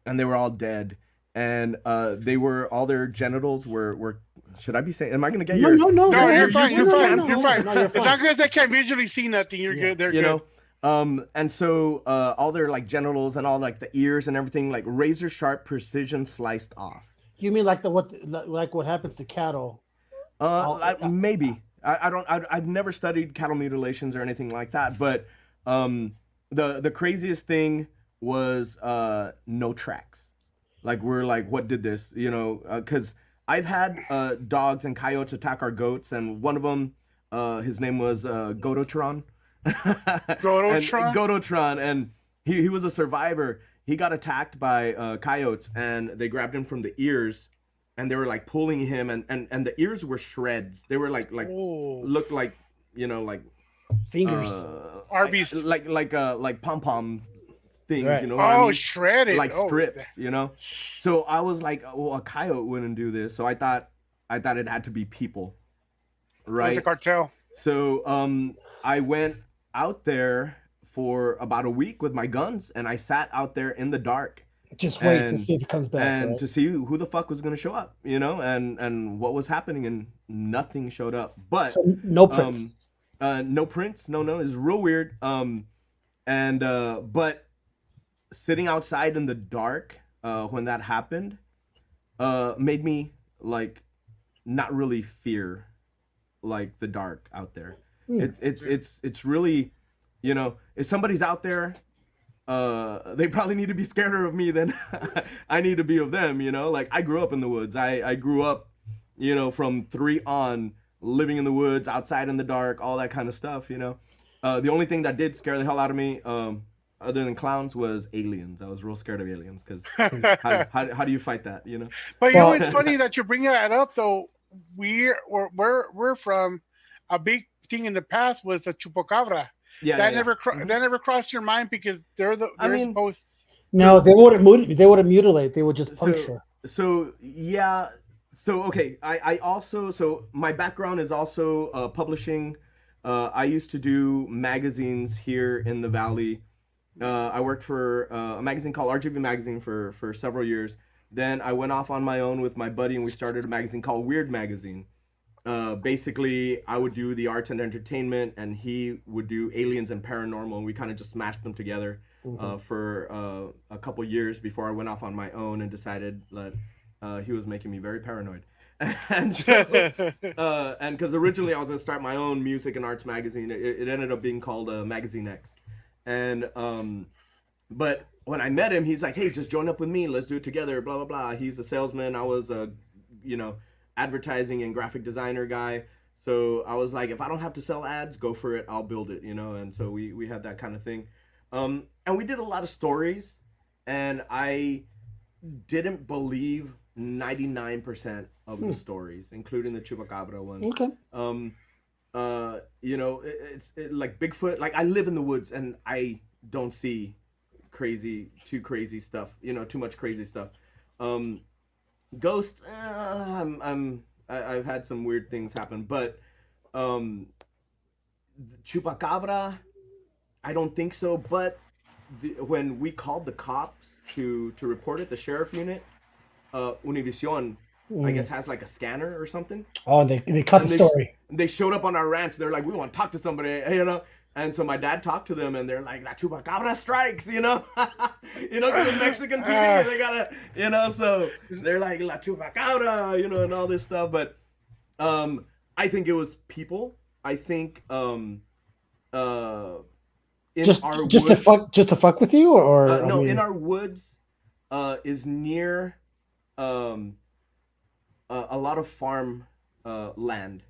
they were all dead. And they were all their genitals were should I be saying, am I gonna get No, your no, no, No, no, you're your fine. You're YouTube fine. canceled? You're fine. No, you're As fine. long as they can't visually see nothing, you're good. They're you good. know and so all their like genitals and all like the ears and everything, like razor sharp precision sliced off. You mean like what happens to cattle? Maybe I've never studied cattle mutilations or anything like that, but the craziest thing was no tracks. Like, we're like, what did this, because I've had dogs and coyotes attack our goats, and one of them, his name was Gototron. And Gototron? Gototron, and he was a survivor. He got attacked by coyotes, and they grabbed him from the ears, and they were like pulling him, and the ears were shreds. They were like Oh, looked like like Fingers. Arby's. like pom pom things, Right. you know what I Oh, mean? shredded. Like Oh, strips, So I was like, well, a coyote wouldn't do this. So I thought it had to be people, It's a right? cartel. So I went out there for about a week with my guns, and I sat out there in the dark Just wait to and see if it comes back. and Right? to see who the fuck was gonna show up, and what was happening, and nothing showed up. But So no prints. no prints, no, it's real weird. And but sitting outside in the dark when that happened made me like not really fear like the dark out there. It's really, if somebody's out there, they probably need to be scarier of me than I need to be of them. Like, I grew up in the woods. I grew up, from 3 on, living in the woods, outside in the dark, all that kind of stuff. The only thing that did scare the hell out of me, other than clowns, was aliens. I was real scared of aliens because how do you fight that? But it's funny that you bring that up though. We're from a big thing in the past was the chupacabra. Yeah, That yeah, never yeah. that never crossed your mind because they're I mean, supposed. No, So they wouldn't mutilate. They would just so puncture. yeah. So okay, I also, so my background is also publishing. I used to do magazines here in the valley. I worked for a magazine called RGV Magazine for several years. Then I went off on my own with my buddy, and we started a magazine called Weird Magazine. Basically, I would do the arts and entertainment, and he would do aliens and paranormal, and we kind of just smashed them together Mhm. for a couple years before I went off on my own and decided that he was making me very paranoid. And so, and because originally I was gonna start my own music and arts magazine, it ended up being called Magazine X, and but when I met him, he's like, "Hey, just join up with me. Let's do it together." Blah blah blah. He's a salesman. I was a, you know, advertising and graphic designer guy. So I was like, if I don't have to sell ads, go for it. I'll build it, you know. And so we had that kind of thing, and we did a lot of stories, and I didn't believe 99% of the Hmm. stories, including the chupacabra ones. Okay. Um, it's like Bigfoot. Like I live in the woods, and I don't see too crazy stuff. You know, too much crazy stuff. Um, Ghosts. I've had some weird things happen, but um, chupacabra. I don't think so. But when we called the cops to report it, the sheriff unit, Univision, I Mm. guess has like a scanner or something, Oh, and they cut the and story. they showed up on our ranch. They're like, we want to talk to somebody, you know. And so my dad talked to them, and they're like, "La chupacabra strikes," you know, you know, because Mexican TV, they gotta, you know. So they're like, "La chupacabra," you know, and all this stuff. But I think it was people. I think uh, in Just our just to woods, fuck with you, or I no, in mean, our woods, is near um a lot of farm land,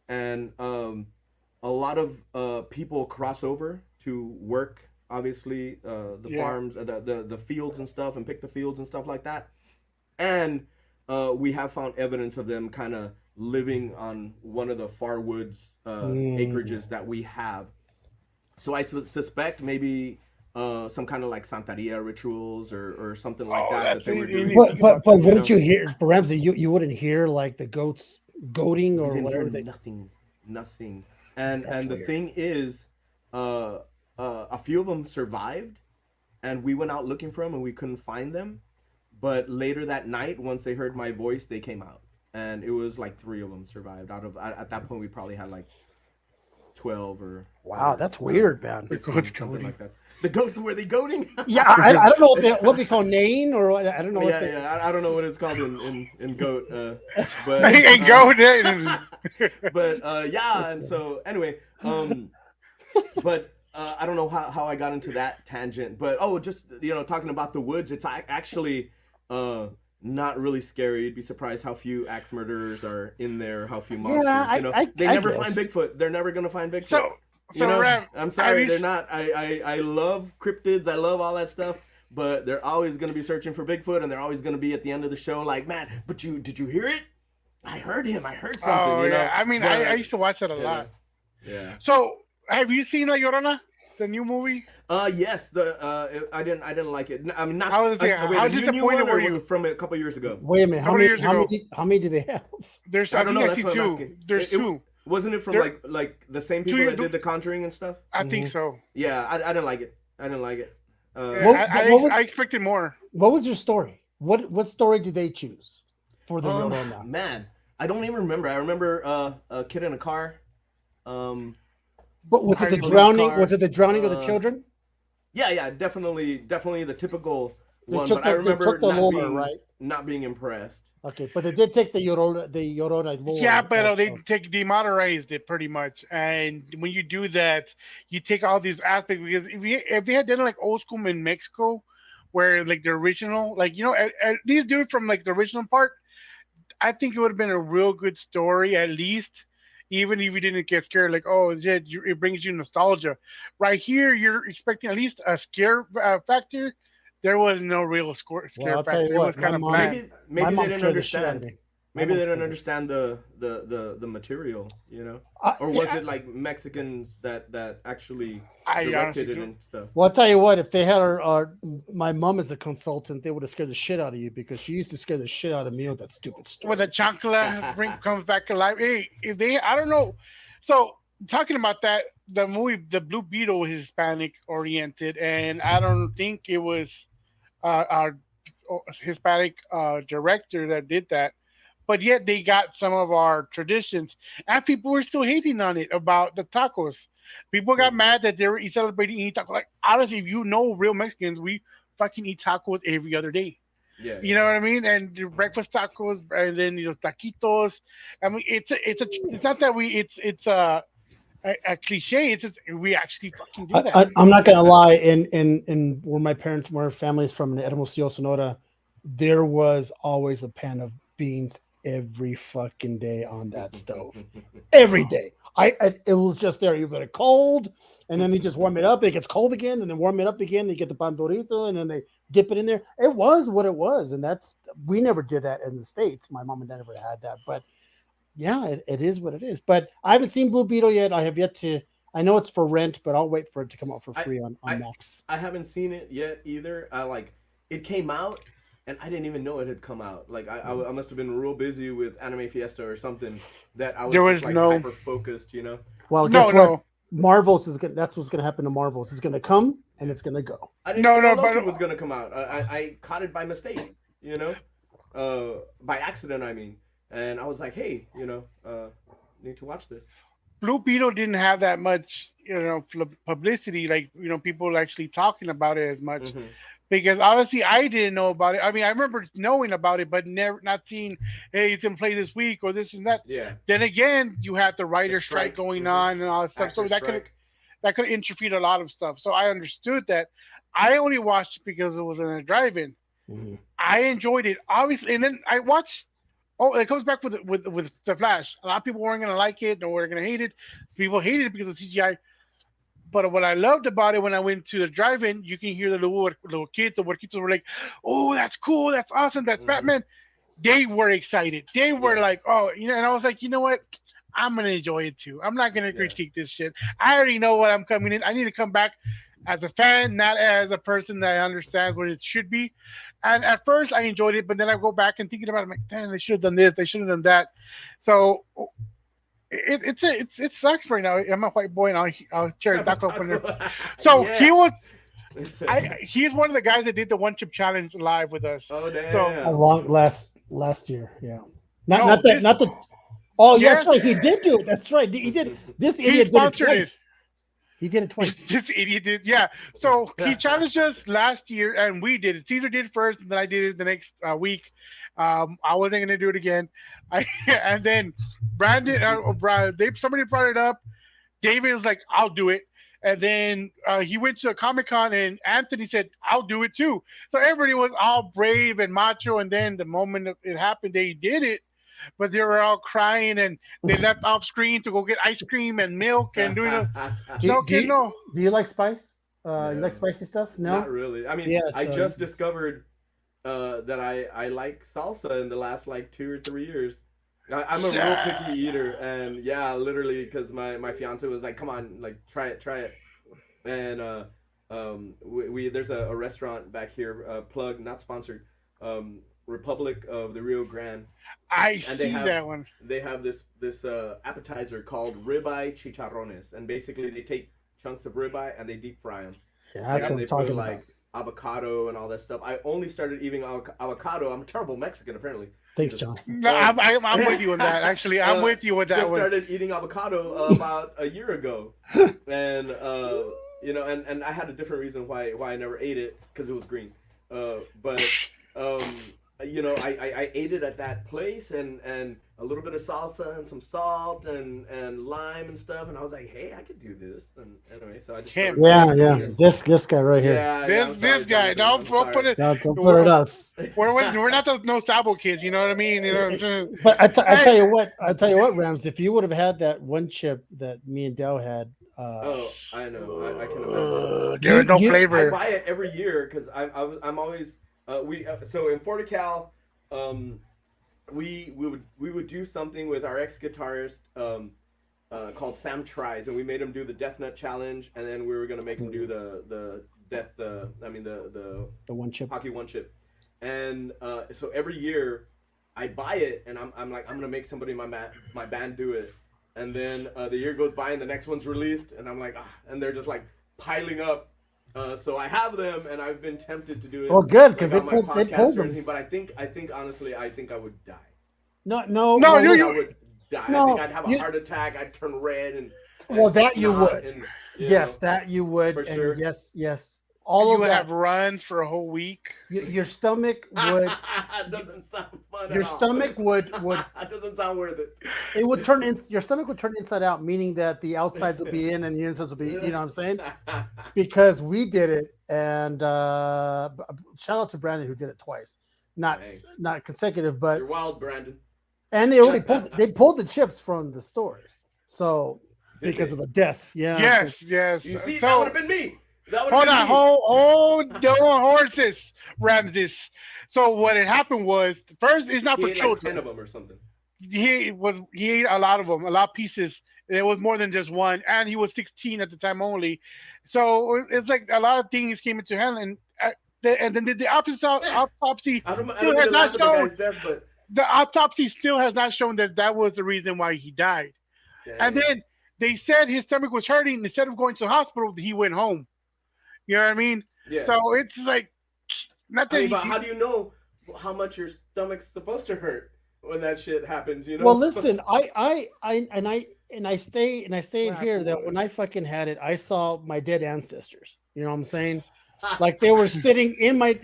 and a lot of people cross over to work. Obviously, the Yeah. farms, the fields and stuff, and pick the fields and stuff like that. And we have found evidence of them kind of living on one of the far woods mm. acreages that we have. So I suspect maybe some kind of like Santeria rituals or something like Oh, that that's they were doing. anything about that. You Wouldn't know, you hear, Ramsey? You wouldn't hear like the goats goading we or didn't hear whatever they. nothing, nothing. And That's the weird. thing is, a few of them survived, and we went out looking for them, and we couldn't find them. But later that night, once they heard my voice, they came out, and it was like three of them survived. Out of at that point, we probably had like 12 Wow, or that's weird, man. The goat's 15, something coding. like that. The goats, were they goading? Yeah, I don't know what they call neighing, or I don't know what Yeah, they. yeah. I don't know what it's called in goat, but And go there. but yeah. That's And funny. so anyway, but I don't know how I got into that tangent. But oh, just talking about the woods, it's actually uh not really scary. You'd be surprised how few axe murderers are in there, how few Yeah, monsters. They I never find guess. Bigfoot. They're never gonna find Bigfoot. so, so Ram, I'm have sorry, you? they're not. I love cryptids. I love all that stuff. But they're always gonna be searching for Bigfoot, and they're always gonna be at the end of the show like, man, but did you hear it? I heard him. I heard something. Oh yeah, I mean, I But used to watch that a you know, lot. yeah. So, have you seen La Llorona, the new movie? Yes. I didn't like it. I mean, not. How was it? Wait, How a new one disappointed were or you? from a couple years ago? Wait a minute. A couple of years ago, How many do they have? I I don't think know. I That's see what I'm two. asking. There's two. Wasn't it from There, like the same two people years. that did The Conjuring and stuff? I think Hmm. so. Yeah, I didn't like it. I didn't like it. Yeah, I What expected more. was your story? What story did they choose for the Llorona? Man, I don't even remember. I remember a kid in a car. Um, But was it the Police drowning? car. Was it the drowning of the Uh, children? yeah, definitely the typical They one. took But I they remember took the not lore, being right? not being impressed. Okay, but they did take the Llorona Yeah, lore but they also. demotorized it pretty much, and when you do that, you take all these aspects because if they had done it like old school in Mexico, where like the original, like at least do it from like the original part, I think it would have been a real good story at least, even if you didn't get scared. Like, oh yeah, it brings you nostalgia. Right here, you're expecting at least a scare factor. There was no real Well, scare I'll tell you factor. It was what, kind of bland. Maybe my they mom didn't scared the shit out of understand. me. Maybe they almost don't forgot. understand the material, you know, or was Yeah, it like Mexicans that actually I honestly directed it do. and stuff? Well, I'll tell you what. If they had my mom as a consultant, they would have scared the shit out of you because she used to scare the shit out of me with that stupid When the story. chancla bring comes back alive. Hey, if they, I don't know. So talking about that, the movie, the Blue Beetle was Hispanic oriented, and I don't think it was our Hispanic director that did that. But yet they got some of our traditions, and people were still hating on it about the tacos. People got Hmm. mad that they were celebrating eating tacos. Like honestly, if you know real Mexicans, we fucking eat tacos every other day. Yeah, You yeah, know yeah. what I mean? And the breakfast tacos, and then taquitos. I mean, it's not that it's a cliche. It's just we actually fucking do that. I'm not gonna lie. In where my parents were, families from in Hermosillo, Sonora, there was always a pan of beans every fucking day on that stove. Every day. It was just there. You get it cold, and then they just warm it up. It gets cold again, and then warm it up again. They get the pan dorito, and then they dip it in there. It was what it was, and that's we never did that in the states. My mom and dad never had that, but yeah, it is what it is. But I haven't seen Blue Beetle yet. I have yet to. I know it's for rent, but I'll wait for it to come out for I free on I Max. I haven't seen it yet either. I like it came out and I didn't even know it had come out. Like I must have been real busy with Anime Fiesta or something that I There was just was like no, hyper focused, you know. Well, guess no, what? no, Marvels is gonna. That's what's gonna happen to Marvels. It's gonna come and Yeah. it's gonna go. I didn't no, even know no. Loki But was gonna come out. I caught it by mistake, you know, by accident. I mean, and I was like, hey, need to watch this. Blue Beetle didn't have that much, publicity. Like people actually talking about it as much. Mm-hmm. Because honestly, I didn't know about it. I mean, I remember knowing about it, but never not seeing, hey, it's in play this week or this and that. Yeah, Then again, you had the the writer strike strike. going Mm-hmm. on and all that stuff, Actor so strike. that could interfere a lot of stuff. So I understood that. I only watched it because it was in a drive-in. Mhm. I enjoyed it, obviously, and then I watched. Oh, it comes back with the Flash. A lot of people weren't gonna like it, or were gonna hate it. People hated it because of CGI. But what I loved about it when I went to the drive-in, you can hear the little kids, the kids were like, "Oh, that's cool, that's awesome, that's Mm-hmm. Batman." They were excited. They were Yeah, like, "Oh, and I was like, you know what? I'm gonna enjoy it too. I'm not gonna yeah. critique this shit. I already know what I'm coming in. I need to come back as a fan, not as a person that understands what it should be." And at first, I enjoyed it, but then I go back and thinking about it, I'm like, "Damn, they should have done this. They should have done that." So it sucks right now. I'm a white boy and I'll tear a Trevor taco open there. Taco. So Yeah. he's one of the guys that did the one chip challenge live with us. Oh So A damn. long last year, yeah. no, this Not that. Oh, yeah, that's yes, right. He did do it. That's right. He did. This he idiot did it sponsored it. twice. He did it twice. This idiot did, yeah. So he challenged us last year, and we did it. Caesar did it first, and then I did it the next week. I wasn't gonna do it again. I and then somebody brought it up. David was like, "I'll do it." And then he went to a Comic Con, and Anthony said, "I'll do it too." So everybody was all brave and macho. And then the moment it happened, they did it, but they were all crying, and they left off screen to go get ice cream and milk and doing a Do you, no do kid, you, no. do you like spice? You like No, spicy stuff? not No. really. I mean, Yeah. I So just discovered that I like salsa in the last like 2 or 3 years. I'm a real picky eater, and yeah, literally, because my fiance was like, "Come on, like try it," and we there's a restaurant back here, plug not sponsored, Republic of the Rio Grande, I and seen that one. they have this appetizer called ribeye chicharrones, and basically they take chunks of ribeye and they deep fry them, yeah, that's what and I'm they put talking about. like avocado and all that stuff. I only started eating avocado. I'm a terrible Mexican apparently. Thanks, Jesus. John. No, Um, I'm with you on that. Actually, I'm with you with that just one. started eating avocado about a year ago, and and I had a different reason why I never ate it because it was green. But um, I ate it at that place, and a little bit of salsa and some salt and lime and stuff, and I was like, hey, I could do this. And anyway, so I just Him, started Yeah, practicing yeah. this. This guy right here. Yeah, I'm this sorry, guy. Jonathan. No, I'm we'll put sorry. it. Don't put it We're us. we're not the no sabo kids. You know what I mean? You know what I'm saying? But I Hey, tell you what, Rams. If you would have had that one chip that me and Dell had, Oh, I know. I can imagine. there is no I flavor. buy it every year because I'm always we so in Fort Cal, um we would do something with our ex guitarist called Sam Tries, and we made him do the Death Nut challenge, and then we were gonna make him do the The one chip. hockey one chip, and so every year I buy it, and I'm like I'm gonna make somebody in my band do it, and then the year goes by and the next one's released, and I'm like and they're just like piling up. So I have them, and I've been tempted to do it. Well, good, because like, they pulled or them. anything, but I think honestly, I think I would die. No, No, I you- think you- I would die. No, I think I'd have a you- heart attack. I'd turn red and Well, that you snot would. and, Yes, know. that you would. For And sure. yes. All you of would that. have runs for a whole week. Your stomach would. Doesn't sound fun Your at all. stomach would. Doesn't sound worth it. It would turn in. Your stomach would turn inside out, meaning that the outsides would be in and the insides would be. You know what I'm saying? Because we did it, and shout out to Brandon who did it twice, not consecutive, but You're wild, Brandon. and they pulled the chips from the stores, so because of a death, yeah. Yes. You see, So- that would have been me. That would Hold have on, been me. hold on, horses, Ramses. So what had happened was first, it's not He for ate like children. 10 of them or something. He ate a lot of them, a lot of pieces. It was more than just one, and he was 16 at the time only. So it's like a lot of things came into hand, and then the autopsy I don't still mean has to not laugh at the shown. guy's death, but The autopsy still has not shown that was the reason why he died. And dang. then they said his stomach was hurting. Instead of going to the hospital, he went home. You know what I mean? Yeah. So it's like not that. I mean, but how do you know how much your stomach's supposed to hurt when that shit happens? You know. Well, listen, I say it What here happened that was- when I fucking had it, I saw my dead ancestors. You know what I'm saying? Like they were sitting right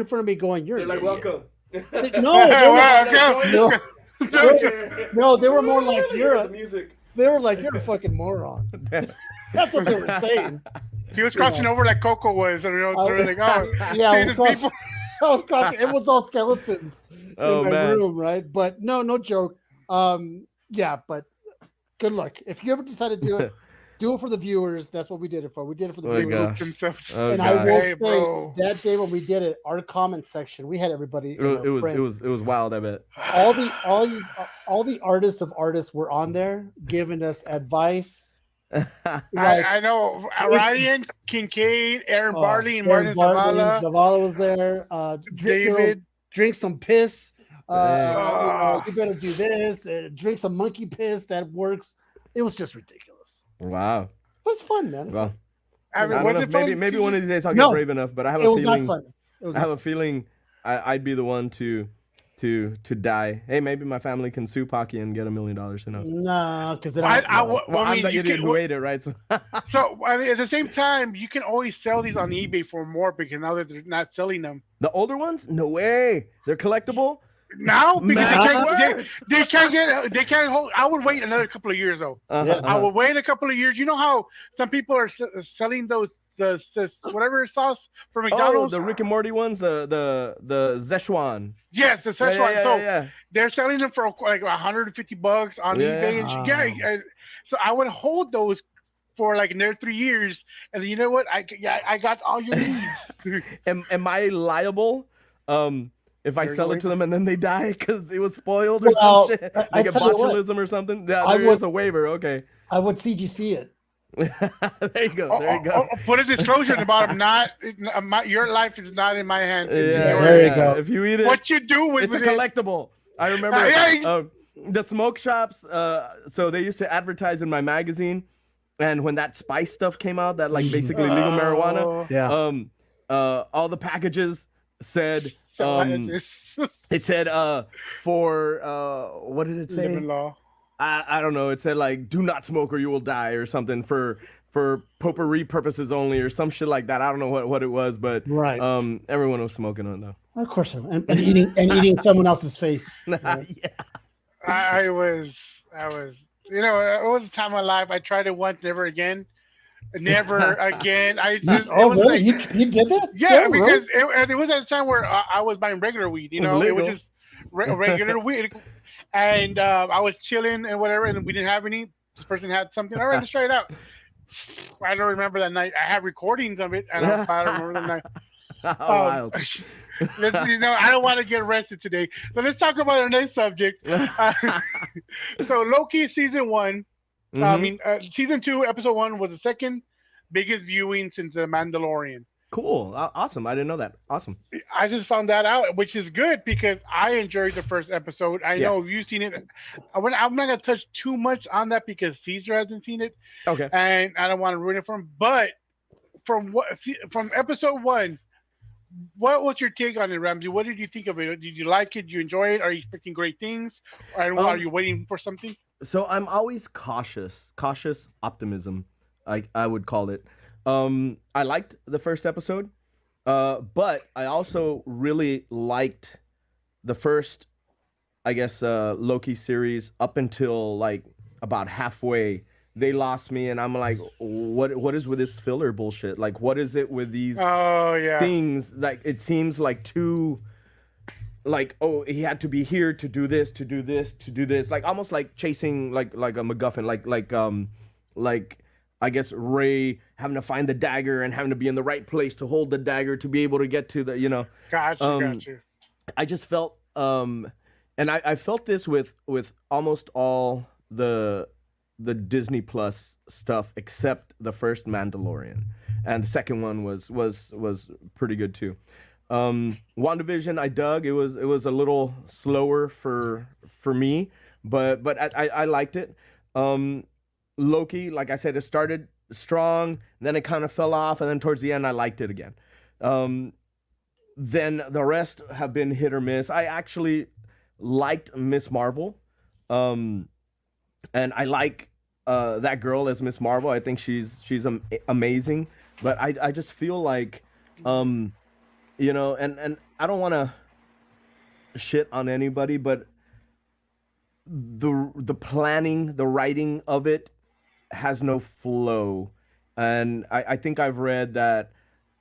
in front of me, going, "You're They're an like, idiot." welcome. No, they Well, were, okay. no, they were more like the you're music. a fucking moron. That's what they were saying. He was crossing over like Coco was. And, they were like, oh, Yeah, seeing I his was people. I was crossing. It was all skeletons Oh, in my man. room, right? But no joke. Yeah, but good luck. If you ever decide to do it, do it for the viewers. That's what we did it for. We did it for the Oh, viewers. gosh. Themselves. Oh, And I God. will Hey, say bro. that day when we did it, our comment section, we had everybody. It was wild. I bet. all the artists of artists were on there giving us advice. I know Ryan, Kincaid, Aaron Barley, and Aaron Martin Bartley, Zavala. Zavala was there. David. Drink some piss. Dang. You better do this. Drink some monkey piss. That works. It was just ridiculous. Wow. But it's fun, man. It's Well, fun. I mean, I was don't it know. fun? Maybe one of these days I'll get No. brave enough. But I have It a was not feeling. fun. It was I not have a feeling I'd be the one to die. Hey, maybe my family can sue Pocky and get $1 million. Who knows? No, because Well, Well, I I'm mean, the you idiot can- who ate it, right? So So I mean, at the same time, you can always sell these on eBay for more because now that they're not selling them the older ones? No way. They're collectible. now because Man. they can't hold. I would wait another couple of years though. Uh-huh, I would wait a couple of years. You know how some people are selling those the whatever sauce from Oh, McDonald's. the Rick and Morty ones, the Szechuan. Yes, the Szechuan. Yeah, So yeah. they're selling them for like $150 on Yeah. eBay and so I would hold those for like another 3 years, and then you know what? I got all your needs. Am I liable? If I There's sell no it to waiver. them and then they die because it was spoiled or Well, some shit, I like a tell you what. botulism or something. Yeah, I there would- is a waiver. Okay. I would CGC it. There you go. There you go. Put a disclosure at the bottom. Your life is not in my hands. It's Yeah, yours. there you go. If you eat it, What you do with it's a it? collectible. I remember Yeah. the smoke shops. So they used to advertise in my magazine, and when that spice stuff came out, that like basically legal marijuana, Oh, Yeah. all the packages said, so what is this? it said for what did it say? Living law. I don't know. It said like do not smoke or you will die or something for potpourri purposes only or some shit like that. I don't know what it was, but Right. everyone was smoking on it though. Of course. And eating someone else's face. Right. Yeah. I was, you know, it was a time of my life. I tried it once, never again. Never again. I just, it Oh, was really? like, You did that? yeah, really? because it was at a time where I was buying regular weed, you It was know, it was legal. just regular weed. And I was chilling and whatever, and we didn't have any. This person had something. All right, let's try it out. I don't remember that night. I have recordings of it, and I don't remember the night. Um, Wild. I don't want to get arrested today. So let's talk about our next subject. Uh, so Loki season one. I Mm-hmm. mean, season two, episode one was the second biggest viewing since The Mandalorian. Cool. Awesome. I didn't know that. Awesome. I just found that out, which is good because I enjoyed the first episode. I Yeah. know you've seen it. I'm not gonna touch too much on that because Caesar hasn't seen it, Okay. and I don't want to ruin it for him. But from episode one, what was your take on it, Ramsey? What did you think of it? Did you like it? Did you enjoy it? Are you expecting great things, or are Um. you waiting for something? So I'm always cautious optimism. I would call it. I liked the first episode. But I also really liked the first, I guess, Loki series up until like about halfway. They lost me, and I'm like, what is with this filler bullshit? Like, what is it with these Oh yeah, things? Like, it seems like too, like, oh, he had to be here to do this, to do this, to do this, like almost like chasing like a MacGuffin, like I guess Ray having to find the dagger and having to be in the right place to hold the dagger to be able to get to the, got you, um got you. I just felt and I felt this with almost all the Disney Plus stuff except the first Mandalorian. And the second one was pretty good too. WandaVision I dug. It was a little slower for me, but I liked it. Loki, like I said, it started strong, then it kind of fell off, and then towards the end I liked it again. Um, then the rest have been hit or miss. I actually liked Miss Marvel, um, and I like that girl as Miss Marvel. I think she's amazing. But I just feel like, um, and I don't want to shit on anybody, but the planning, the writing of it has no flow, and I think I've read that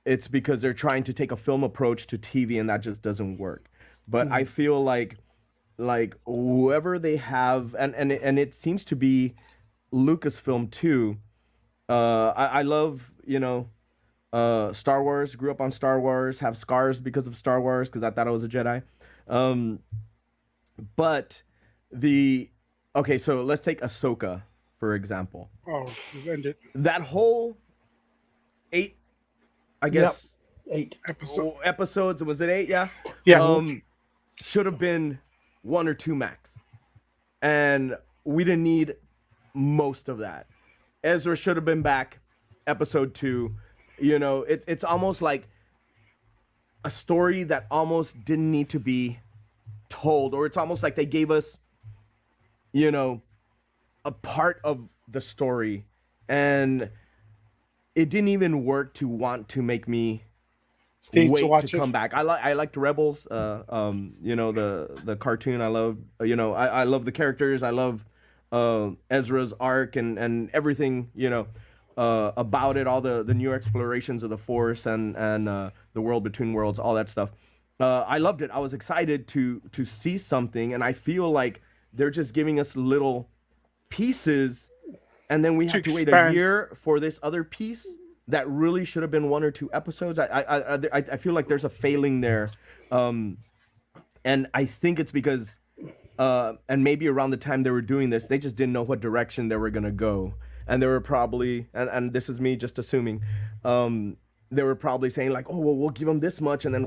it's because they're trying to take a film approach to TV, and that just doesn't work. But I Mhm. feel like whoever they have, and it seems to be Lucasfilm too. I love Star Wars. Grew up on Star Wars. Have scars because of Star Wars because I thought I was a Jedi. Um, but the okay, so let's take Ahsoka for example. Oh, just end it. That whole eight, I Yep. guess, 8. Episode. episodes. Was it eight? Yeah. Yeah. Um, should have been one or two max, and we didn't need most of that. Ezra should have been back, episode two. It's almost like a story that almost didn't need to be told, or it's almost like they gave us, you know, a part of the story, and it didn't even work to want to make me Stay to wait to watch it. come back. I liked Rebels, the cartoon. I love, I love the characters. I love Ezra's arc and everything, about it, all the new explorations of the Force and the world between worlds, all that stuff. I loved it. I was excited to see something, and I feel like they're just giving us little pieces, and then we To have to wait a expand. year for this other piece that really should have been one or two episodes. I feel like there's a failing there, um, and I think it's because and maybe around the time they were doing this, they just didn't know what direction they were gonna go, and they were probably, and this is me just assuming, they were probably saying like, oh well, we'll give him this much, and then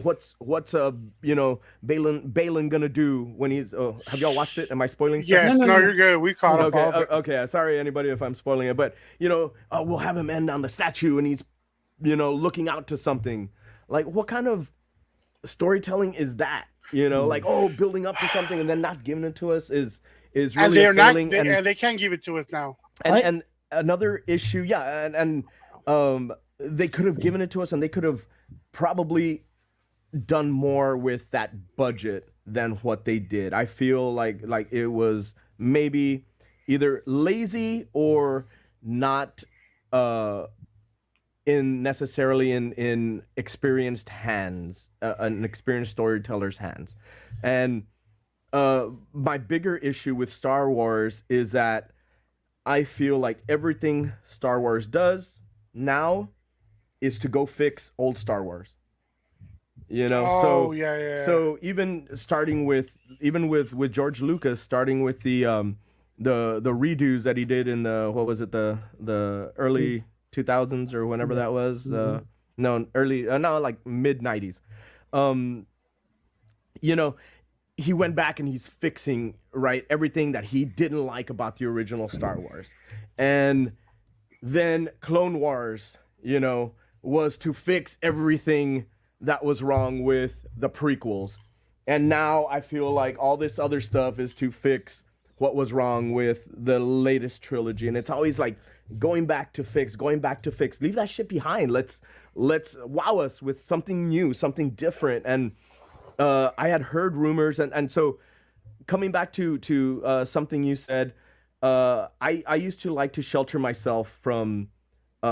Balin gonna do when he's? Oh, have y'all watched it? Am I spoiling stuff? Yes. No, No, no, you're no. good. We caught up. Okay, All good. okay. Sorry, anybody, if I'm spoiling it, but we'll have him end on the statue, and he's, looking out to something. Like, what kind of storytelling is that? Like, oh, building up to something and then not giving it to us is And really a they're not. failing. And they can't give it to us now. And I- and another issue, yeah, and they could have given it to us, and they could have probably done more with that budget than what they did. I feel like it was maybe either lazy or not in necessarily in experienced hands, an experienced storyteller's hands. And my bigger issue with Star Wars is that I feel like everything Star Wars does now is to go fix old Star Wars. Oh yeah, yeah. So even with George Lucas, starting with the redos that he did in the, what was it, the early 2000s or whenever Yeah. that was, Mhm. no, early, no, like mid 90s. um you know he went back and he's fixing, right, everything that he didn't like about the original Star Wars. And then Clone Wars, was to fix everything that was wrong with the prequels. And now I feel like all this other stuff is to fix what was wrong with the latest trilogy. And it's always like going back to fix, going back to fix. Leave that shit behind. Let's wow us with something new, something different. And I had heard rumors, and so coming back to something you said, I used to like to shelter myself from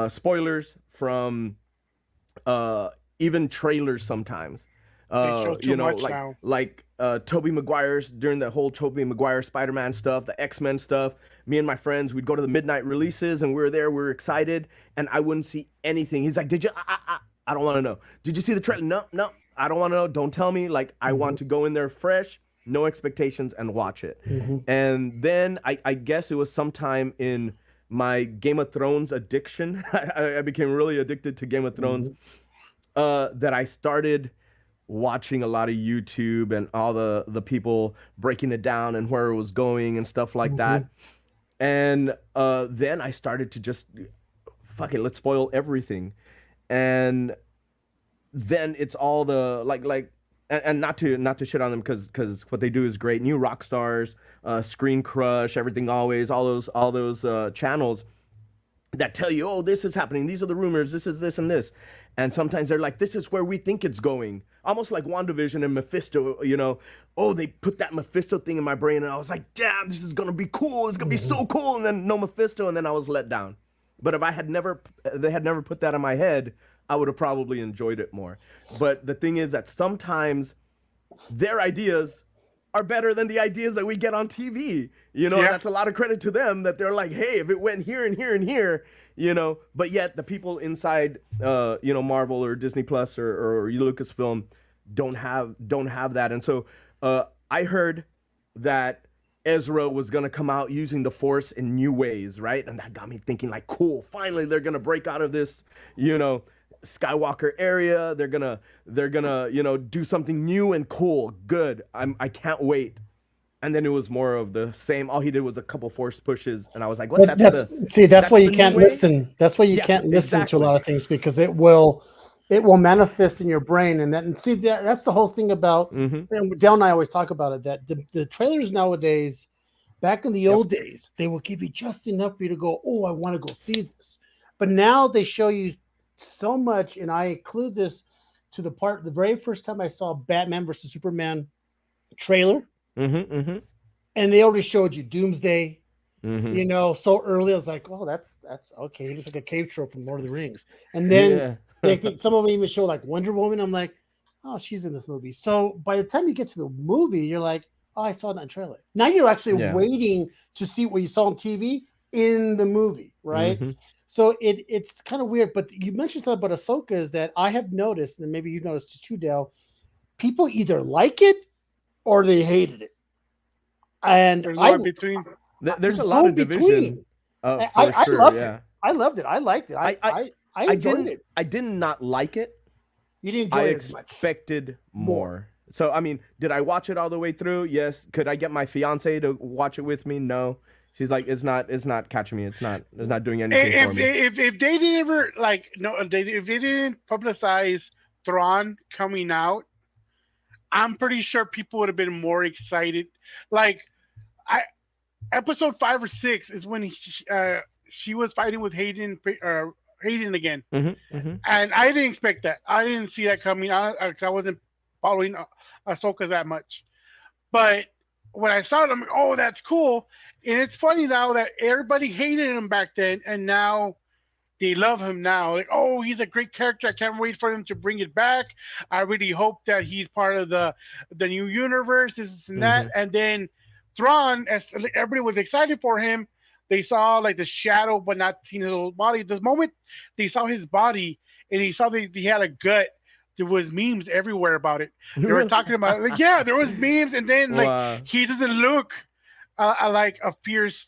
spoilers, from even trailers sometimes. They show too much Like now. Tobey Maguire's, during the whole Tobey Maguire Spider-Man stuff, the X-Men stuff. Me and my friends, we'd go to the midnight releases, and we were there, we were excited, and I wouldn't see anything. He's like, "Did you? I don't want to know. Did you see the trailer? No, no, I don't want to know. Don't tell me. Like, I want Mhm. to go in there fresh, no expectations, and watch it." Mhm. And then I guess it was sometime in my Game of Thrones addiction. I became really addicted to Game of Thrones, Mhm. that I started watching a lot of YouTube and all the people breaking it down and where it was going and stuff like that. Mhm. And then I started to just, fuck it, let's spoil everything. And then it's all the and not to shit on them, because what they do is great. New rock stars, Screen Crush, Everything Always, all those channels that tell you, oh, this is happening, these are the rumors, this is this and this. And sometimes they're like, this is where we think it's going. Almost like WandaVision and Mephisto, Oh, they put that Mephisto thing in my brain, and I was like, damn, this is gonna be cool. It's gonna be Mhm. so cool. And then no Mephisto, and then I was let down. But if they had never put that in my head, I would have probably enjoyed it more. But the thing is that sometimes their ideas are better than the ideas that we get on TV, and Yeah. that's a lot of credit to them, that they're like, hey, if it went here and here and here, but yet the people inside, Marvel or Disney Plus or Lucasfilm don't have that. And so I heard that Ezra was gonna come out using the Force in new ways, right? And that got me thinking, like, cool, finally they're gonna break out of this, Skywalker area. They're gonna do something new and cool. Good. I can't wait. And then it was more of the same. All he did was a couple Force pushes, and I was like, what? But That's the that's why that's you the new can't way? listen. That's why you Yeah, can't listen to a exactly. lot of things because it will manifest in your brain and see that's the whole thing about. Mm-hmm. And Dell and I always talk about it that the trailers nowadays, back in the Yep. old days, they will give you just enough for you to go, oh, I want to go see this. But now they show you so much, and I include this to the very first time I saw Batman versus Superman trailer, Mm-hmm. Mm-hmm. and they already showed you Doomsday, Mm-hmm. so early. I was like, oh, that's okay. He looks like a cave troll from Lord of the Rings. And then Yeah. some of them even show like Wonder Woman. I'm like, oh, she's in this movie. So by the time you get to the movie, you're like, oh, I saw that in trailer. Now you're actually Yeah. waiting to see what you saw on TV in the movie, right? Mm-hmm. So it's kind of weird. But you mentioned something about Ahsoka is that I have noticed, and maybe you noticed too, Dale. People either like it or they hated it, and There's no in between. There's a there's lot no of in division, between. I, for I sure. loved it. Yeah. I loved it. I liked it. I I, I I, I I enjoyed didn't it. I did not like it. You didn't I enjoy it as much. expected More. more. So I mean, did I watch it all the way through? Yes. Could I get my fiance to watch it with me? No. She's like, it's not catching me. It's not doing anything for If me. if they didn't ever like no, if they didn't publicize Thrawn coming out, I'm pretty sure people would have been more excited. Like I episode 5 or 6 is when she was fighting with Hayden again, Mm-hmm. Mm-hmm. and I didn't expect that. I didn't see that coming. I wasn't following Ahsoka that much, but when I saw it, I'm like, oh, that's cool. And it's funny now that everybody hated him back then, and now they love him now. Like, oh, he's a great character. I can't wait for them to bring it back. I really hope that he's part of the new universe, this and that. Mm-hmm. And then Thrawn, as everybody was excited for him, they saw like the shadow, but not seeing his whole body. The moment they saw his body and he saw that he had a gut, there was memes everywhere about it. They were Really? talking about like, yeah, there was memes, and then like Wow. he doesn't look like a fierce,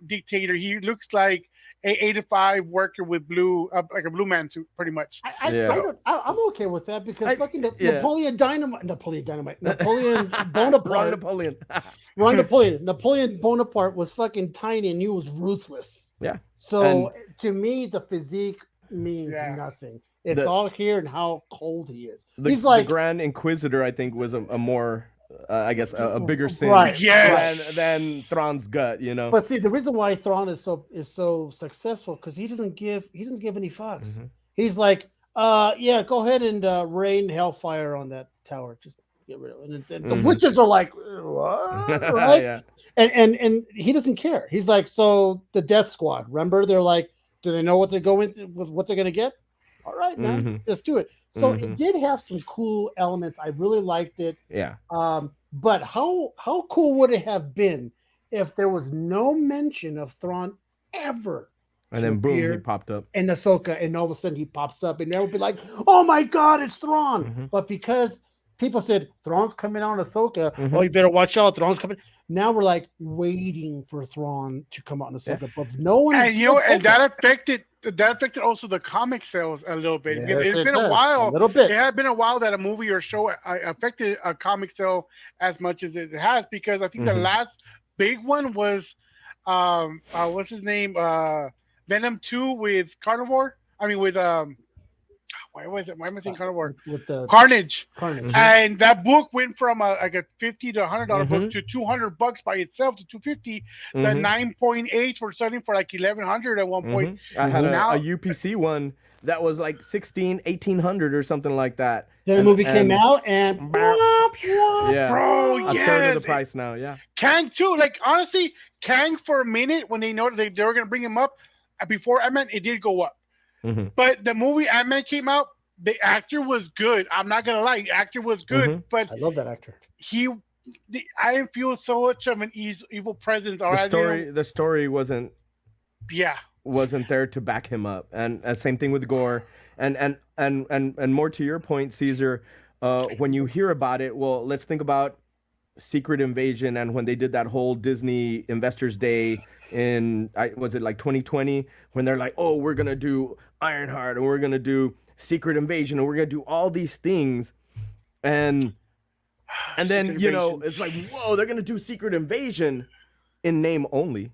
dictator. He looks like a 85 worker with blue, like a blue man suit, pretty much. Yeah. I'm okay with that because I, fucking yeah. Napoleon Wrong Bonaparte, Napoleon. Napoleon Bonaparte was fucking tiny and he was ruthless. Yeah. And So to me, the physique means Yeah. nothing. It's the all here and how cold he is. the He's the like, Grand Inquisitor, I think, was a more, I guess, a bigger sin right, Yes. right. than Thrawn's gut. But see, the reason why Thrawn is so successful because he doesn't give any fucks. Mhm. He's like, yeah, go ahead and rain hellfire on that tower. Just get rid of it. And the Mhm. witches are like, what? Right? Yeah. And he doesn't care. He's like, so the Death Squad. Remember, they're like, do they know what they're going with what they're gonna get? All right, man, Mhm. let's do it. So it Mhm. did have some cool elements. I really liked it. Yeah. But how cool would it have been if there was no mention of Thrawn ever And to then boom, he appear popped up. in Ahsoka, and all of a sudden he pops up, and everyone would be like, "Oh my God, it's Thrawn!" Mhm. But because people said Thrawn's coming out in Ahsoka, Mhm. oh, you better watch out, Thrawn's coming. Now we're like waiting for Thrawn to come out in Yeah. Ahsoka, but no one. And and that affected also the comic sales a little bit because Yes, it's it been a does. while. A little It bit. had been a while that a movie or show affected a comic sale as much as it has because I think the Mhm. last big one was what's his name, Venom 2 with Carnivore. I mean with why was it? Why am I saying Carnivore? With the Carnage. Carnage. Mhm. And that book went from like a $50 to $100 book Mhm. to $200 by itself to 250. The Mhm. 9.8 were selling for like 1100 at one point. Mhm. I had a Now, UPC one that was like 1800 or something like that. Then the movie came out, and Yeah. bro, A third of the yes, price now. Yeah. Kang too. Like honestly, Kang for a minute when they know that they were gonna bring him up before Ant-Man, it did go up. Mhm. But the movie Ant-Man came out, the actor was good. I'm not gonna lie, the actor was good, Mhm. but I love that actor. he, I didn't feel so much of an evil presence, or I didn't. The story Yeah, wasn't there to back him up, and same thing with Gore, and more to your point, Caesar. When you hear about it, well, let's think about Secret Invasion and when they did that whole Disney Investors Day in was it like 2020 when they're like, oh, we're gonna do Ironheart and we're gonna do Secret Invasion and we're gonna do all these things, and then Secret Invasion. it's like, whoa, they're gonna do Secret Invasion in name only.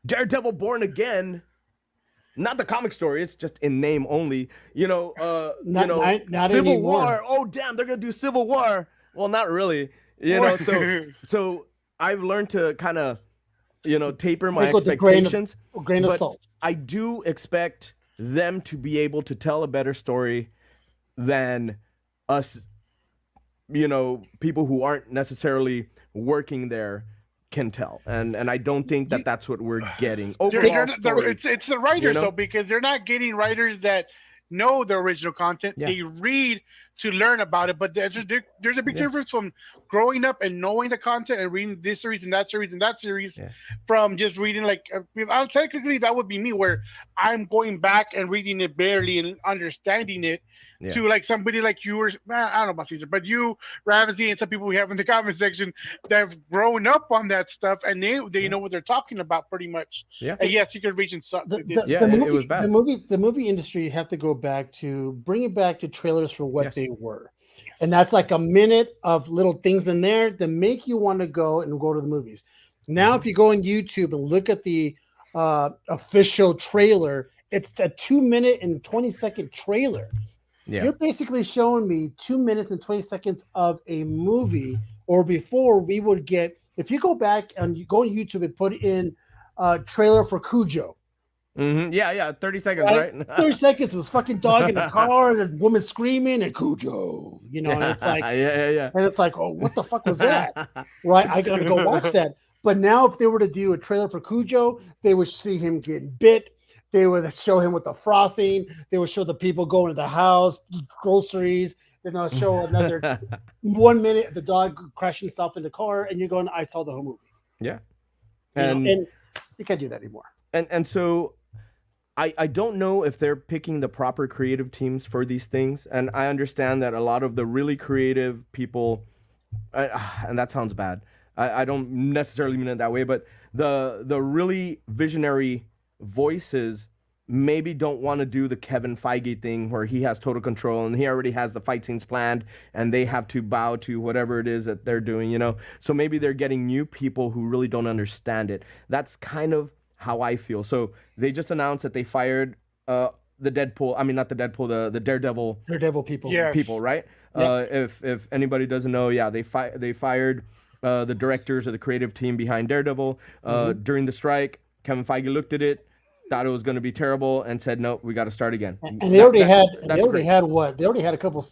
Daredevil Born Again, not the comic story, it's just in name only. Not Civil anymore. War. Oh damn, they're gonna do Civil War. Well, not really. So I've learned to kind of taper my Take with a grain expectations. of But salt. I do expect them to be able to tell a better story than us, people who aren't necessarily working there can tell, and I don't think that that's what we're getting overall story. It's the writers know? though, because they're not getting writers that know the original content. Yeah. They read to learn about it, but there's a big Yeah. difference from growing up and knowing the content and reading this series and that series and that series Yeah. from just reading technically that would be me, where I'm going back and reading it barely and understanding it. Yeah. To like somebody like you, or I don't know about Caesar, but you, Ramsey, and some people we have in the comment section that have grown up on that stuff and they know what they're talking about pretty much. Yeah. And yeah, Secret Invasion sucked. The, It did. the, Yeah, the it movie, was bad. the movie industry have to go back to bring it back to trailers for what Yes. they were, and that's like a minute of little things in there that make you want to go and go to the movies. Now, if you go on YouTube and look at the official trailer, it's a 2-minute and 20-second trailer. Yeah. You're basically showing me 2 minutes and 20 seconds of a movie, or before we would get, if you go back and you go on YouTube and put in trailer for Cujo. Mm-hmm. Yeah. 30 seconds, Right? right? 30 seconds, it was fucking dog in a car and a woman screaming and Cujo, and it's like, yeah. and it's like, oh, what the fuck was that? Right? I gotta go watch that. But now, if they were to do a trailer for Cujo, they would see him getting bit. They would show him with the frothing. They would show the people going to the house, groceries. Then they'll show another 1 minute the dog crashing himself in the car, and you're going, I saw the whole movie. Yeah. You know, And and you can't do that anymore. and so I don't know if they're picking the proper creative teams for these things, and I understand that a lot of the really creative people, and that sounds bad. I don't necessarily mean it that way, but the really visionary voices maybe don't want to do the Kevin Feige thing where he has total control and he already has the fight scenes planned and they have to bow to whatever it is that they're doing, you know? So maybe they're getting new people who really don't understand it. That's kind of how I feel. So they just announced that they fired the Deadpool, I mean, not the Deadpool, the Daredevil Daredevil people. Yes. people, right? Yep. If anybody doesn't know, yeah, they fired the directors or the creative team behind Daredevil during the strike. Kevin Feige looked at it, thought it was going to be terrible, and said, "No, we got to start again." And they already had great. they already had a couple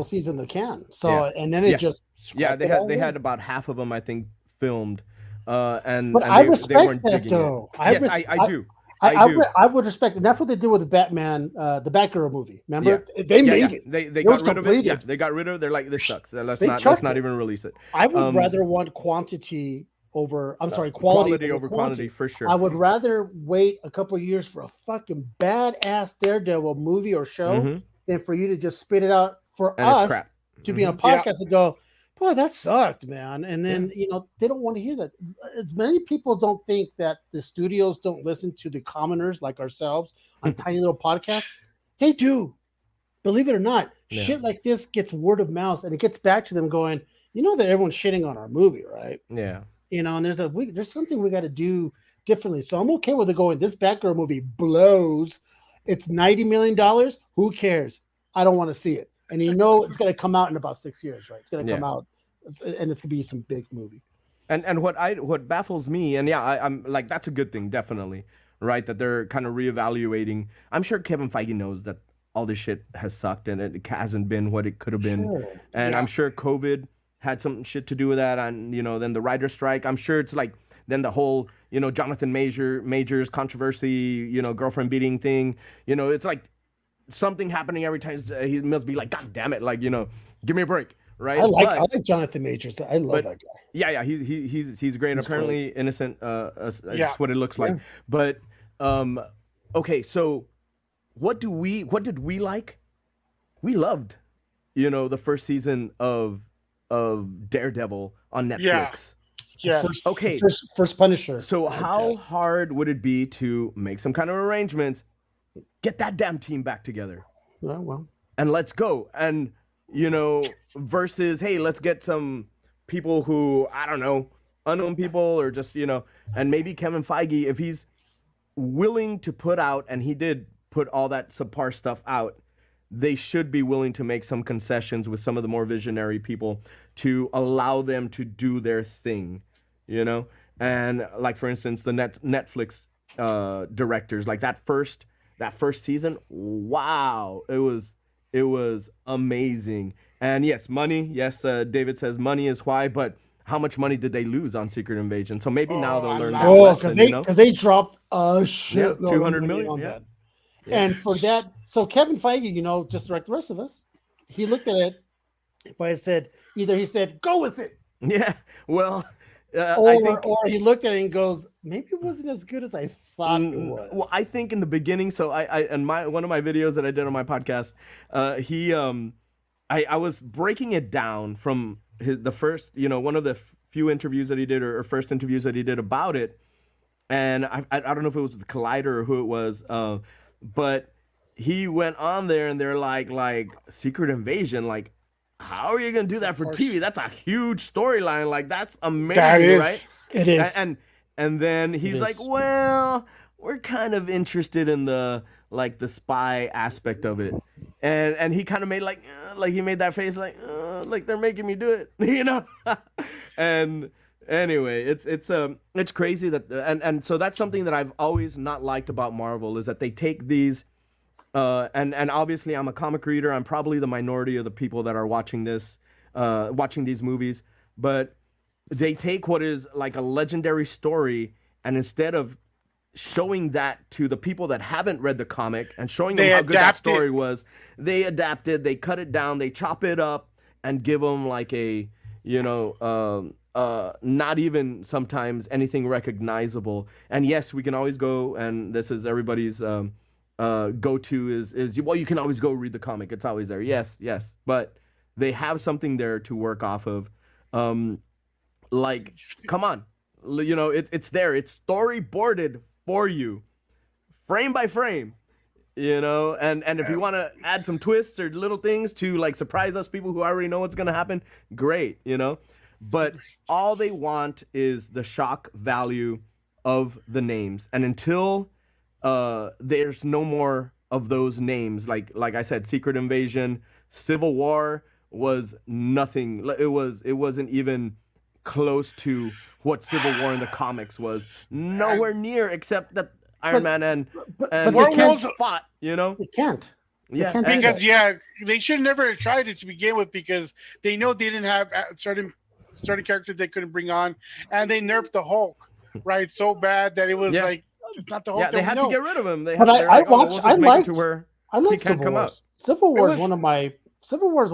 seasons in the can. So and then they just they had about half of them, I think, filmed, and but and I they respect weren't that digging though. it. Yes, I do. I do. I would respect, and that's what they did with the Batman, the Batgirl movie. Remember, they made it. They It got was rid of it. Yeah, completed. they got rid of it. They're like, this sucks. Let's They not chucked it. even release it. I would rather want quantity over. I'm sorry, quality over quantity for sure. I would rather wait a couple of years for a fucking badass Daredevil movie or show than for you to just spit it out for And it's us crap. to be on a podcast and go, boy, that sucked, man. And then they don't want to hear that. As many people don't think that the studios don't listen to the commoners like ourselves on tiny little podcasts. They do. Believe it or not, shit like this gets word of mouth and it gets back to them going, you know that everyone's shitting on our movie, right? Yeah. You know, and there's something we got to do differently. So I'm okay with it going, this Batgirl movie blows. It's $90 million. Who cares? I don't want to see it. And you know it's going to come out in about 6 years, right? It's going to come out, and it's going to be some big movie. And what baffles me, and I'm like, that's a good thing, definitely, right? That they're kind of reevaluating. I'm sure Kevin Feige knows that all this shit has sucked and it hasn't been what it could have been. Sure. And I'm sure COVID had some shit to do with that. And, then the writer's strike, I'm sure it's like, then the whole, Jonathan Majors controversy, girlfriend beating thing, it's like something happening every time. He must be like, God damn it. Like, give me a break. Right. I like Jonathan Majors. I love that guy. Yeah. He's great. He's apparently great. Innocent. That's what it looks like. But, okay. So what did we like? We loved, the first season of Daredevil on Netflix. Yeah. First Punisher. So how hard would it be to make some kind of arrangements, get that damn team back together? Well. And let's go. And, versus, hey, let's get some people who, I don't know, unknown people or just, and maybe Kevin Feige, if he's willing to put out, and he did put all that subpar stuff out, they should be willing to make some concessions with some of the more visionary people to allow them to do their thing, And like, for instance, the Netflix directors, like that first season, wow, it was amazing. And yes, money. Yes, David says money is why, but how much money did they lose on Secret Invasion? So maybe now they'll learn that lesson. Because they dropped a shit. Yeah, $200 million on that. Yeah. And for that, so Kevin Feige, just like the rest of us, he looked at it. But I said, either he said, go with it. Yeah. Well, or he looked at it and goes, maybe it wasn't as good as I thought it was. Well, I think in the beginning, so one of my videos that I did on my podcast, I was breaking it down from the first, one of the few interviews that he did or first interviews that he did about it. And I don't know if it was with Collider or who it was, but he went on there and they're like Secret Invasion, like, how are you going to do that for TV? That's a huge storyline. Like, that's amazing, right? It is. And then he's like, well, we're kind of interested in the spy aspect of it. And he kind of made like he made that face like they're making me do it, And anyway, it's crazy that and so that's something that I've always not liked about Marvel is that they take these and obviously I'm a comic reader. I'm probably the minority of the people that are watching these movies, but they take what is like a legendary story and instead of showing that to the people that haven't read the comic and showing them how good that story was, they adapt it, they cut it down, they chop it up and give them like a not even sometimes anything recognizable. And yes, we can always go, and this is everybody's go-to is well, you can always go read the comic. It's always there. Yes, yes, but they have something there to work off of. Like, come on, it's there. It's storyboarded for you, frame by frame. And if you want to add some twists or little things to like surprise us people who already know what's going to happen, great. But all they want is the shock value of the names. And until there's no more of those names, like I said, Secret Invasion, Civil War was nothing. It wasn't even close to what Civil War in the comics was. Nowhere near, except that Iron Man and Werewolves fought. They can't. Yeah, can't do because that. they should never have tried it to begin with, because they know they didn't have certain characters they couldn't bring on, and they nerfed the Hulk right so bad that it was like it's not the Hulk. Yeah, they had to get rid of him. But I liked Civil War. Civil War is one of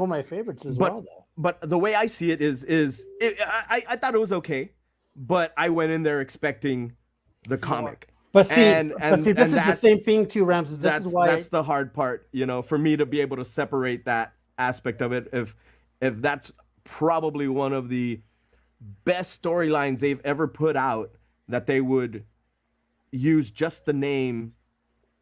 my favorites as well, though. But the way I see it is I thought it was okay, but I went in there expecting the comic. But see, this is the same thing too, Ramsey. That's the hard part, for me to be able to separate that aspect of it. If that's probably one of the best storylines they've ever put out, that they would use just the name.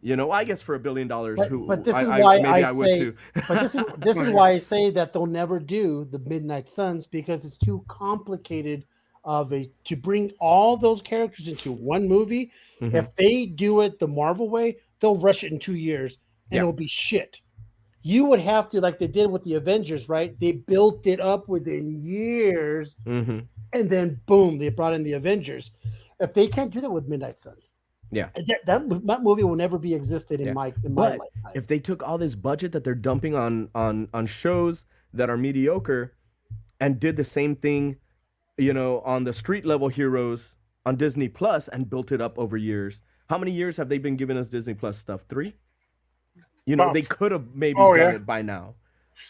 I guess for $1 billion, but this is why I would too. But this is why I say that they'll never do the Midnight Suns, because it's too complicated to bring all those characters into one movie. Mm-hmm. If they do it the Marvel way, they'll rush it in 2 years and it'll be shit. You would have to, like they did with the Avengers, right? They built it up within years, and then boom, they brought in the Avengers. If they can't do that with Midnight Suns, that movie will never be existed in my lifetime. If they took all this budget that they're dumping on shows that are mediocre and did the same thing, on the street level heroes on Disney Plus and built it up over years. How many years have they been giving us Disney Plus stuff? 3? They could have maybe done it by now.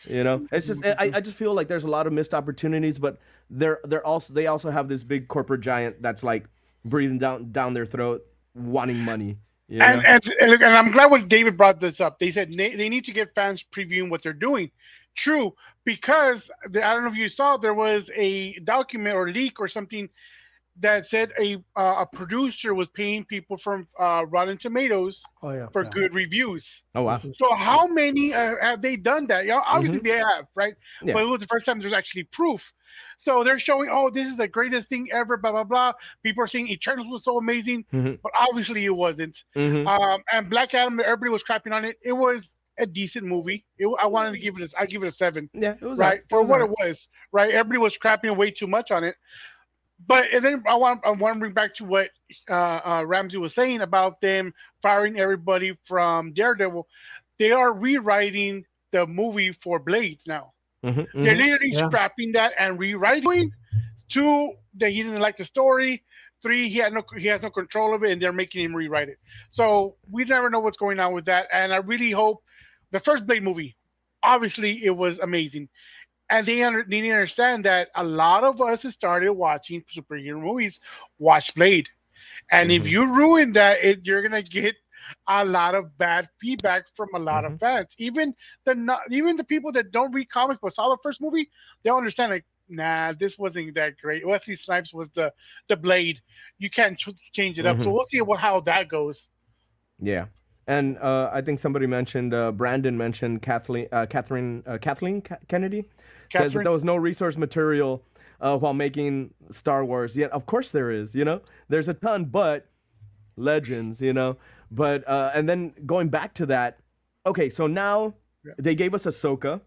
It's just I just feel like there's a lot of missed opportunities, but they also have this big corporate giant that's like breathing down their throat, wanting money. And I'm glad when David brought this up. They said they need to get fans previewing what they're doing. True, because I don't know if you saw, there was a document or leak or something that said a producer was paying people from Rotten Tomatoes for good reviews. Oh wow! So how many have they done that? Obviously they have, right? Yeah. But it was the first time there's actually proof. So they're showing, this is the greatest thing ever, blah blah blah. People are saying Eternals was so amazing, but obviously it wasn't. And Black Adam, everybody was crapping on it. It was a decent movie. I wanted to give it I give it a 7. Yeah, it was right for what it was. Right, everybody was crapping way too much on it. But and then I want to bring back to what Ramsey was saying about them firing everybody from Daredevil. They are rewriting the movie for Blade now. They're literally scrapping that and rewriting. 2, that he didn't like the story. 3, he has no control of it, and they're making him rewrite it. So we never know what's going on with that. And I really hope the first Blade movie, obviously, it was amazing. And they need to understand that a lot of us who started watching superhero movies watched Blade. And if you ruin that, you're going to get a lot of bad feedback from a lot of fans. Even the people that don't read comics but saw the first movie, they'll understand, like, nah, this wasn't that great. Wesley Snipes was the Blade. You can't change it up. So we'll see how that goes. Yeah. And I think somebody mentioned, Brandon mentioned Kathleen Kennedy. Says that there was no resource material while making Star Wars. Yet, of course there is, There's a ton, but legends, But, and then going back to that, okay, so now they gave us Ahsoka.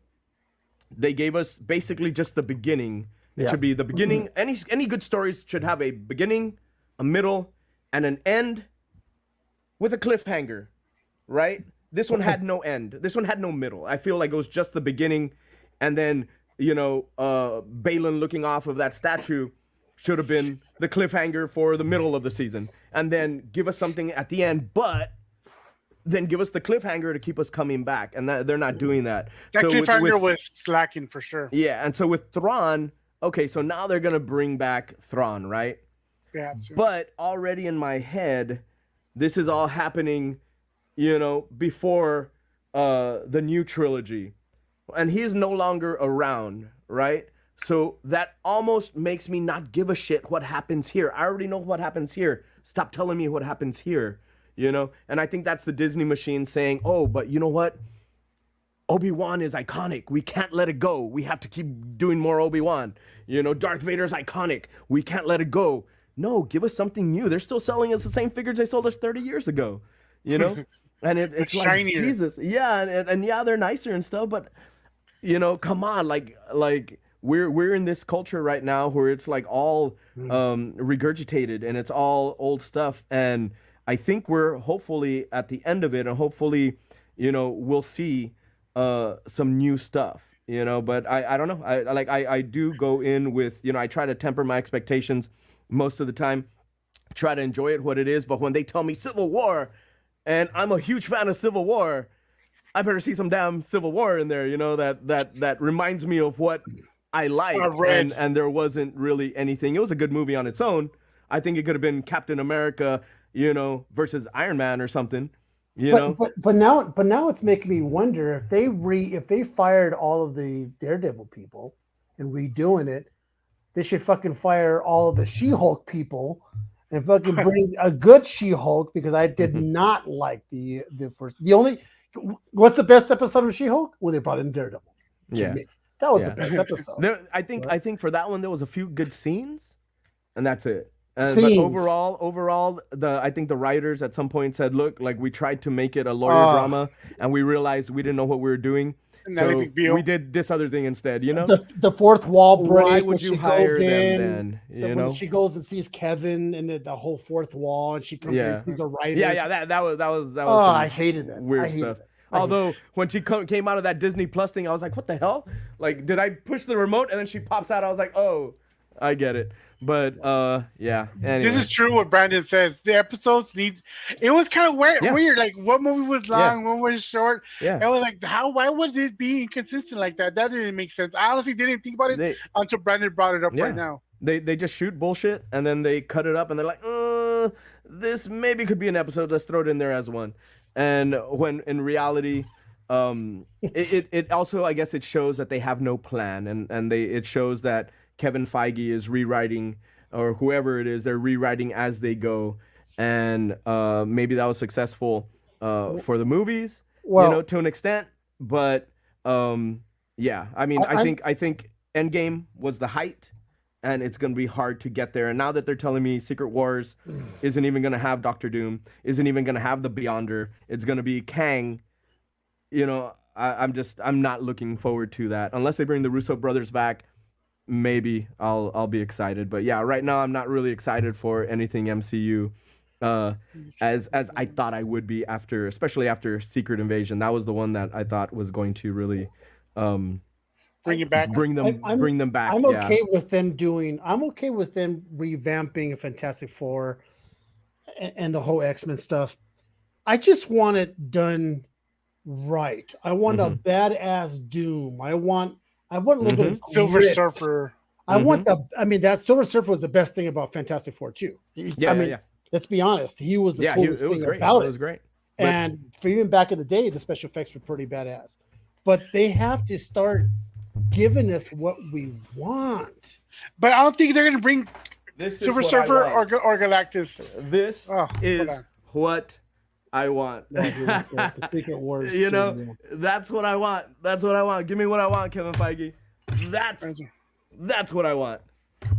They gave us basically just the beginning. It should be the beginning. Any good stories should have a beginning, a middle, and an end with a cliffhanger, right? This one had no end. This one had no middle. I feel like it was just the beginning, and then Balin looking off of that statue should have been the cliffhanger for the middle of the season, and then give us something at the end, but then give us the cliffhanger to keep us coming back, and they're not doing that. That cliffhanger was slacking for sure. Yeah, and so with Thrawn, okay, so now they're gonna bring back Thrawn, right? They have to. But already in my head, this is all happening, before the new trilogy, and he is no longer around, right? So that almost makes me not give a shit what happens here. I already know what happens here. Stop telling me what happens here. And I think that's the Disney machine saying, oh, but you know what? Obi-Wan is iconic. We can't let it go. We have to keep doing more Obi-Wan. Darth Vader's iconic. We can't let it go. No, give us something new. They're still selling us the same figures they sold us 30 years ago. And it's like, shinier. Jesus. Yeah, and yeah, they're nicer and stuff, but come on, like we're in this culture right now where it's like all regurgitated and it's all old stuff, and I think we're hopefully at the end of it, and hopefully we'll see some new stuff, but I don't know. I do go in with, I try to temper my expectations most of the time, try to enjoy it what it is, but when they tell me Civil War, and I'm a huge fan of Civil War, I better see some damn Civil War in there, that reminds me of what I liked, and there wasn't really anything. It was a good movie on its own. I think it could have been Captain America, versus Iron Man or something, But now it's making me wonder if they fired all of the Daredevil people and redoing it, they should fucking fire all of the She-Hulk people and fucking bring a good She-Hulk, because I did not like the first. The only what's the best episode of She-Hulk? When they brought in Daredevil. Yeah. That was the best episode. I think for that one there was a few good scenes, and that's it. But overall, I think the writers at some point said, "Look, like we tried to make it a lawyer drama, and we realized we didn't know what we were doing, so we did this other thing instead." The fourth wall break. Why would you hire them then? When she goes and sees Kevin and the whole fourth wall, and she comes and sees a writer. Yeah. That was. Oh, I hated that. Weird stuff. Although when she came out of that Disney Plus thing, I was like, "What the hell? Like, did I push the remote?" And then she pops out. I was like, "Oh, I get it." But yeah. Anyway. This is true what Brandon says. The episodes need. It was kind of weird. Like, what movie was long, one was short. Yeah. I was like, why would it be inconsistent like that? That didn't make sense. I honestly didn't think about it until Brandon brought it up right now. They just shoot bullshit and then they cut it up and they're like, this maybe could be an episode. Let's throw it in there as one. And when in reality, it also, I guess, it shows that they have no plan, and it shows that Kevin Feige is rewriting, or whoever it is, they're rewriting as they go, and maybe that was successful for the movies, to an extent. But yeah, I mean, I think Endgame was the height, and it's going to be hard to get there. And now that they're telling me Secret Wars isn't even going to have Doctor Doom, isn't even going to have the Beyonder, it's going to be Kang, I'm not looking forward to that. Unless they bring the Russo brothers back, maybe I'll be excited. But yeah, right now I'm not really excited for anything MCU as I thought I would be, especially after Secret Invasion. That was the one that I thought was going to really bring it back. Bring them back. I'm okay with them revamping Fantastic Four and the whole X-Men stuff. I just want it done right. I want a badass Doom. I want a little bit of Silver Surfer. That Silver Surfer was the best thing about Fantastic Four too. Let's be honest. He was the coolest thing about it. It was great. And for even back in the day, the special effects were pretty badass. But they have to start giving us what we want. But I don't think they're going to bring Silver Surfer or Galactus. This is what I want. The Secret Wars. That's what I want. That's what I want. Give me what I want, Kevin Feige. That's what I want.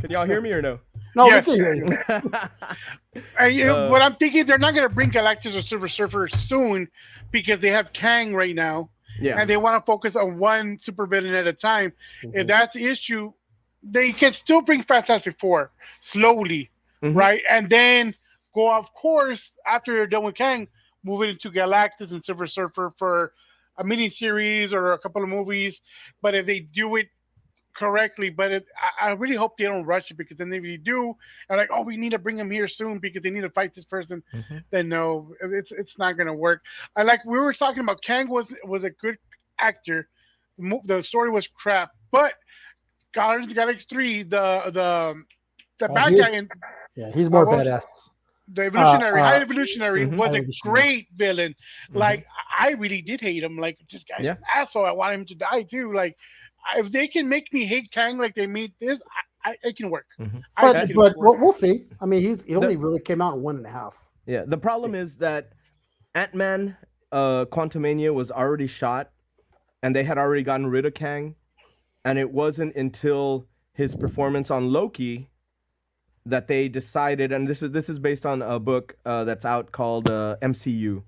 Can y'all hear me or no? No, yes. We can hear you. What I'm thinking, they're not going to bring Galactus or Silver Surfer soon because they have Kang right now. Yeah. And they want to focus on one supervillain at a time. If that's the issue, they can still bring Fantastic Four slowly, right? And then go off course after they're done with Kang, move it into Galactus and Silver Surfer for a mini series or a couple of movies. But if they do it correctly, I really hope they don't rush it, because then if you do, and like, oh, we need to bring them here soon because they need to fight this person, then no, it's not gonna work. We were talking about, Kang was a good actor. The story was crap, but Guardians of the Galaxy 3, the Oh, bad guy in he's more what was badass. the Uh, evolutionary, uh, high evolutionary Mm-hmm. was a Evolutionary. great villain. Mm-hmm. Like I really did hate him. Like this guy's Yeah. an asshole. I want him to die too. Like if they can make me hate Kang like they made this, it can work. Mm-hmm. I But think it but work. we'll see. I mean, he The only really came out in 1.5. Yeah, the problem is that Ant-Man, Quantumania was already shot, and they had already gotten rid of Kang, and it wasn't until his performance on Loki that they decided, and this is based on a book that's out called MCU,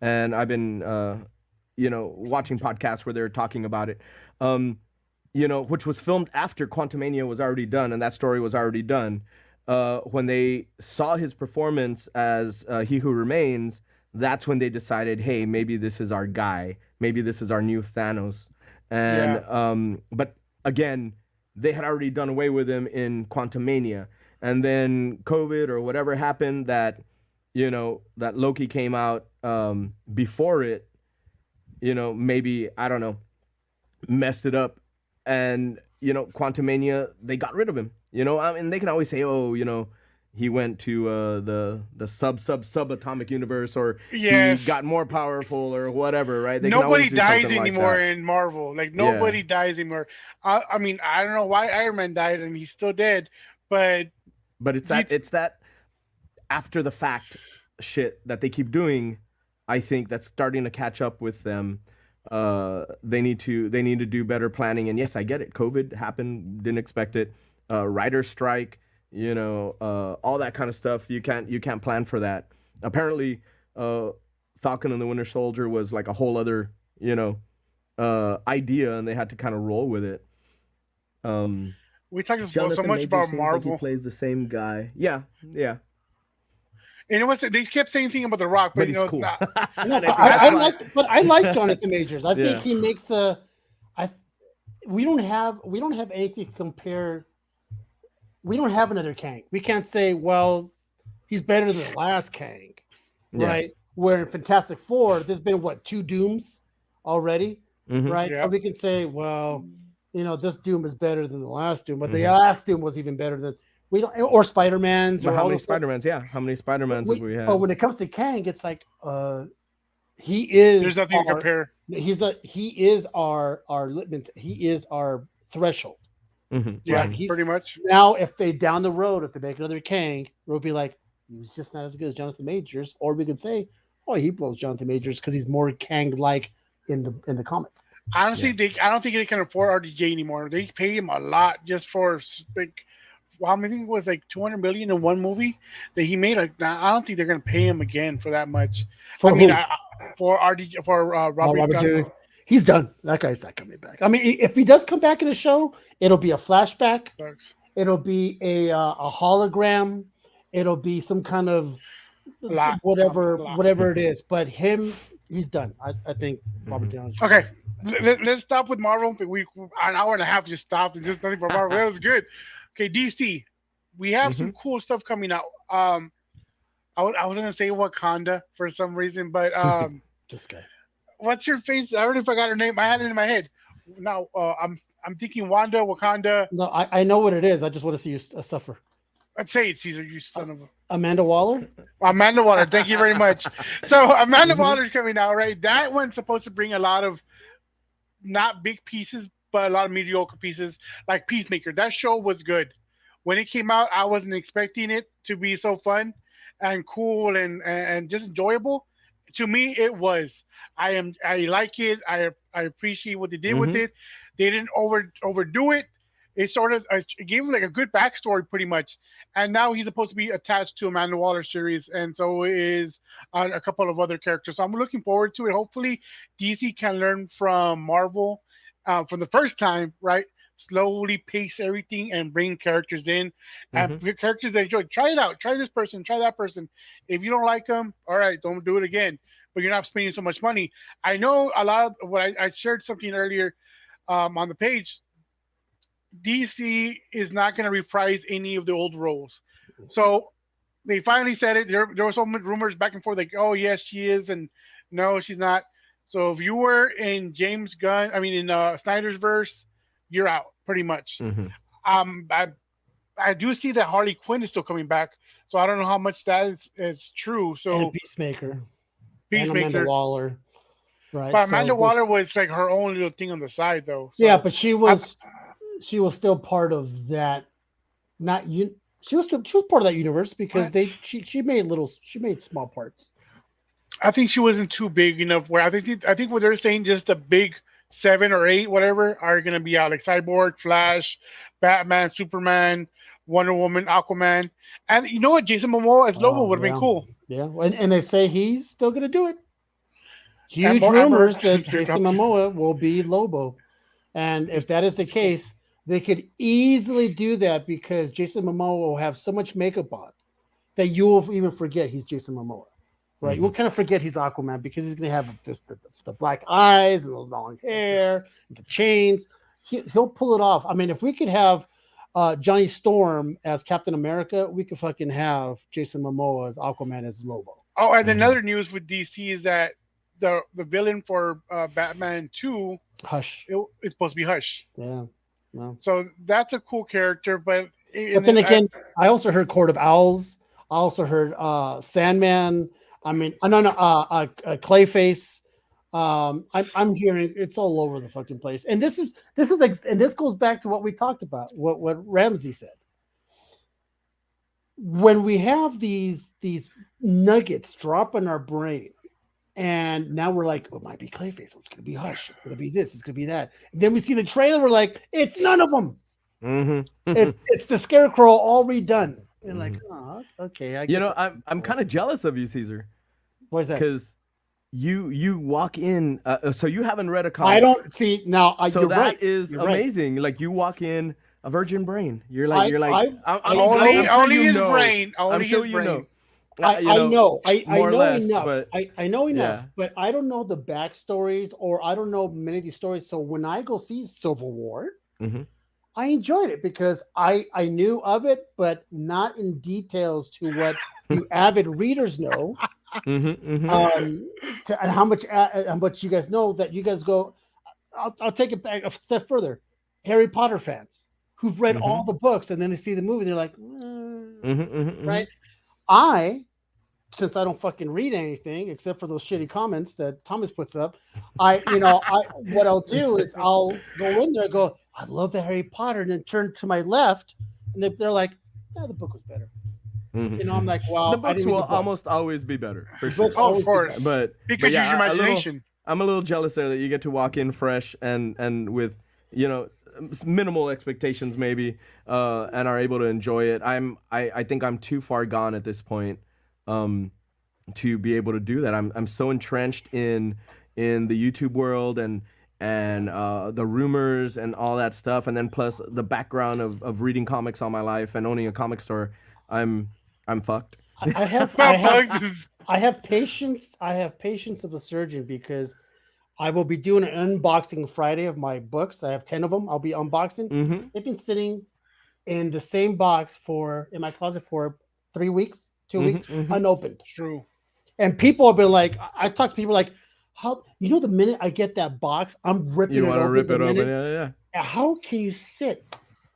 and I've been watching podcasts where they're talking about it, which was filmed after Quantumania was already done, and that story was already done. When they saw his performance as He Who Remains, that's when they decided, hey, maybe this is our guy, maybe this is our new Thanos, and but again, they had already done away with him in Quantumania. And then COVID or whatever happened that Loki came out before it, maybe, I don't know, messed it up. And Quantumania, they got rid of him. I mean, they can always say, oh, he went to the subatomic universe, or he Yes. got more powerful or whatever, right? They can Nobody always do dies something like anymore that. in Marvel. Like Yeah. nobody dies anymore. I mean, I don't know why Iron Man died and he's still dead, but But it's you, that after the fact shit that they keep doing. I think that's starting to catch up with them. They need to do better planning. And yes, I get it. COVID happened, didn't expect it. Writer's strike, all that kind of stuff. You can't plan for that. Apparently, Falcon and the Winter Soldier was like a whole other idea, and they had to kind of roll with it. we talk so Jonathan much Major about seems like he Marvel. plays the same guy. Yeah. And it was they kept saying thing about The Rock, but But he's it's cool. not. And No, I but think that's why. I like Jonathan Majors. I Yeah. think he makes I we don't have anything to compare. We don't have another Kang. We can't say, well, he's better than the last Kang, Yeah. right? Where in Fantastic Four, there's been what, 2 Dooms already, Mhm. right? So Yep. we can say, well, this Doom is better than the last Doom, but the Mhm. last Doom was even better than we don't, or Spider Man's, But or how all many those stuff. Spider-Mans? Yeah, how many Spider-Mans have we But had? when it comes to Kang, it's like he There's is nothing to our compare. he is our litmus. He is our threshold, Mhm. Yeah, right? He's pretty much. now if they down the road, if they make another Kang, we'll be like, he was just not as good as Jonathan Majors, or we could say, oh, he blows Jonathan Majors because he's more Kang like in the comic. Honestly, Yeah. I don't think they can afford RDJ anymore. They pay him a lot just for like, well, I think it was like 200 million in one movie that he made. Like, I don't think they're gonna pay him again for that much. I For mean, who? for RDJ for Robert Robert Downey. Downey. He's done. That guy's not coming back. I mean, if he does come back in the show, it'll be a flashback. Sucks. It'll be a hologram. It'll be some kind of A lot, whatever a lot. whatever it is. But he's done. I think Robert Mhm. Downey's Okay, let's stop with Marvel. We an hour and a half just stopped and just nothing for Marvel. That was good. Okay, DC, we have some Mhm. cool stuff coming out. I was gonna say Wakanda for some reason, but this guy. what's your face? I already forgot her name. I had it in my head. Now I'm thinking Wanda, Wakanda. No, I know what it is. I just want to see you suffer. Let's say it, Caesar. You son of a Amanda Waller. Amanda Waller. Thank you very much. So Amanda Mhm. Waller's coming out, right? That one's supposed to bring a lot of not big pieces, but a lot of mediocre pieces, like Peacemaker. That show was good. When it came out, I wasn't expecting it to be so fun and cool and just enjoyable. To me, it was. I like it. I appreciate what they did with Mhm. it. They didn't overdo it. It sort of it gave him like a good backstory, pretty much. And now he's supposed to be attached to Amanda Waller series, and so is a couple of other characters. So I'm looking forward to it. Hopefully, DC can learn from Marvel from the first time, right? Slowly pace everything and bring characters in and Mhm. characters that enjoy. Try it out. Try this person. Try that person. If you don't like them, all right, don't do it again. But you're not spending so much money. I know a lot of what I shared something earlier on the page. DC is not going to reprise any of the old roles. So they finally said it. There were so many rumors back and forth, like, oh yes, she is, and no, she's not. So if you were in James Gunn, I mean in Snyder's verse, you're out pretty much. Mm-hmm. Um, I I do see that Harley Quinn is still coming back, so I don't know how much that is true. and So Peacemaker and Amanda Peacemaker, Waller, right? but So Amanda there's Waller was like her own little thing on the side though. yeah, So but I she was still part of that. Not you. She was part of that universe because what? she made small parts. I think she wasn't too big enough. Where I think what they're saying just the big 7 or 8 whatever are gonna be out like Cyborg, Flash, Batman, Superman, Wonder Woman, Aquaman, and you know what? Jason Momoa as Lobo Oh would have been yeah, cool. yeah, and they say he's still gonna do it. Huge Amber, rumors that Jason Momoa will be Lobo. And if that is the case, they could easily do that because Jason Momoa will have so much makeup on that you will even forget he's Jason Momoa. Right? You Mm-hmm. will kind of forget he's Aquaman because he's going to have the black eyes and the long hair and the chains. He'll pull it off. I mean, if we could have Johnny Storm as Captain America, we could fucking have Jason Momoa as Aquaman as Lobo. Oh, and Mm-hmm. another news with DC is that the villain for Batman 2 Hush. is supposed to be Hush. Yeah. No. So that's a cool character, but But and then then again, I also heard Court of Owls. I also heard Sandman. I mean, no, no, Clayface. I'm hearing it's all over the fucking place, and and this goes back to what we talked about, what Ramsey said. When we have these nuggets drop in our brain, and now we're like, oh, it might be Clayface, it's gonna be Hush, it's gonna be this, it's gonna be that. And then we see the trailer, we're like, it's none of them. Mm-hmm. It's the Scarecrow all redone. And like, Mm-hmm. oh, okay, I You guess. know, I'm kind of jealous of you, Caesar, What is that? because you walk in. So you haven't read a I comic. don't see now. So You're that right. is You're right. amazing. Like you walk in a virgin brain. You're like I- you're like. I- I'm only sure only you his know. brain, I'm only sure his you brain. know. I know. I more or know less, enough. but I know enough, yeah. but I don't know the backstories or I don't know many of these stories. So when I go see Civil War, Mm-hmm. I enjoyed it because I knew of it, but not in details to what you avid readers know. Mm-hmm. Mm-hmm. And how much you guys know that you guys go. I'll take it back a step further. Harry Potter fans who've read Mm-hmm. all the books and then they see the movie, they're like, Mm-hmm. Mm-hmm. right? I, since I don't fucking read anything except for those shitty comments that Thomas puts up, what I'll do is I'll go in there and go, I love the Harry Potter, and then turn to my left, and they're like, yeah, the book was better. Mm-hmm. I'm like, The well, I books didn't read will the book. almost always be better for The sure. books Oh, of always be better. course, But because use your yeah, imagination. I'm a little jealous there that you get to walk in fresh and with you know minimal expectations maybe and are able to enjoy it. I think I'm too far gone at this point to be able to do that. I'm so entrenched in the YouTube world and the rumors and all that stuff, and then plus the background of reading comics all my life and owning a comic store. I'm fucked. I have I Not have bugged. I have patience. I have patience of a surgeon because I will be doing an unboxing Friday of my books. I have 10 of them. I'll be unboxing. Mm-hmm. They've been sitting in the same box in my closet for 3 weeks, 2 weeks, Mm-hmm. Mm-hmm. unopened. True. And people have been like, I talk to people like, how the minute I get that box, I'm ripping You it want to open. rip The it open? minute, Yeah, how can you sit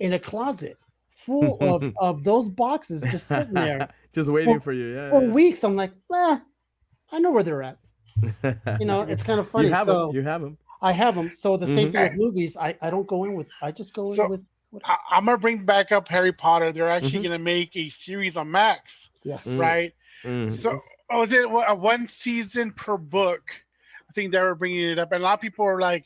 in a closet full yeah. of those boxes just sitting there Just waiting for you. Yeah. for yeah. weeks? I'm like, I know where they're at. It's kind of funny. You have So them. You have them. I have them. So the same Mhm. thing with movies. I don't go in with. I just go in So with. What, I'm gonna bring back up Harry Potter. They're actually Mhm. gonna make a series on Max, yes. Mm. right? Mm. So, is it a one season per book? I think they were bringing it up, and a lot of people are like,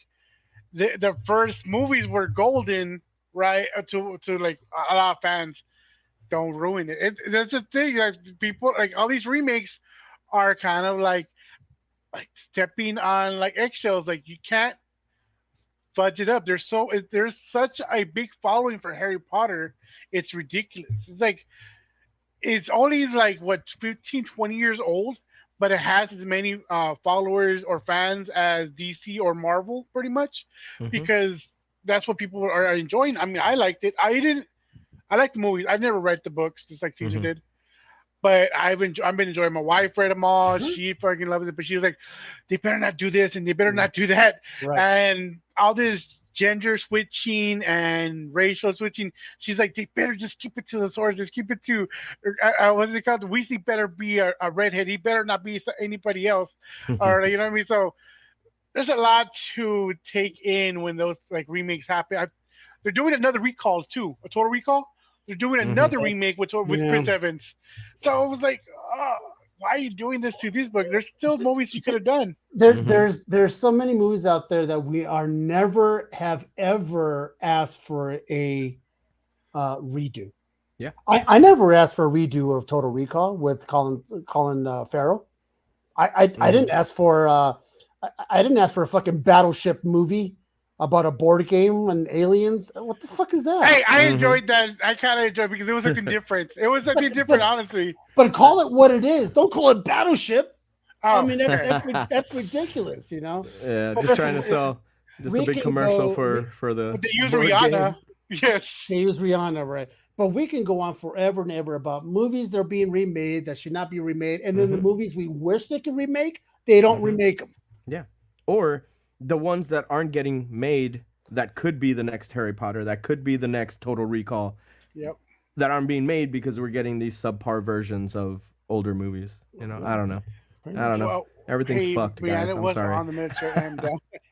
the first movies were golden, right? To like a lot of fans, don't ruin it. That's the thing. Like people, like all these remakes are kind of like stepping on like eggshells. Like you can't fudge it up. There's such a big following for Harry Potter. It's ridiculous. It's like it's only like what 15, 20 years old, but it has as many followers or fans as DC or Marvel, pretty much, Mhm. because that's what people are enjoying. I mean, I liked it. I didn't. I like the movies. I've never read the books, just like Caesar Mhm. did. But I've been enjoying. My wife read them all. Mhm. She fucking loves it. But she was like, they better not do this and they better not do that. Right. And all this gender switching and racial switching. She's like, they better just keep it to the sources, keep it to what's it called? Weasley better be a redhead. He better not be anybody else, or you know what I mean. So there's a lot to take in when those like remakes happen. They're doing another recall too, a Total Recall. They're doing another remake with Yeah. Chris Evans. So it was like, why are you doing this to these books? There's still movies you could have done. There's so many movies out there that we are never have ever asked for a redo. Yeah. I never asked for a redo of Total Recall with Colin Farrell. I didn't ask for I didn't ask for a fucking battleship movie about a board game and aliens. What the fuck is that? Hey, I enjoyed that. I kind of enjoyed it because it was something different. It was something different, honestly. But call it what it is. Don't call it battleship. Oh, I mean, that's ridiculous, you know. Yeah, But just trying to listen, sell just a we big can commercial go- for the. but they use board Rihanna. game. Yes. They use Rihanna, right? But we can go on forever and ever about movies that are being remade that should not be remade, and then the movies we wish they could remake, they don't remake them. Yeah, or the ones that aren't getting made that could be the next Harry Potter, that could be the next Total Recall, Yep. that aren't being made because we're getting these subpar versions of older movies. You know, I don't know. I don't know. Well, Everything's hey, fucked, guys. Rihanna I'm was sorry. on the military and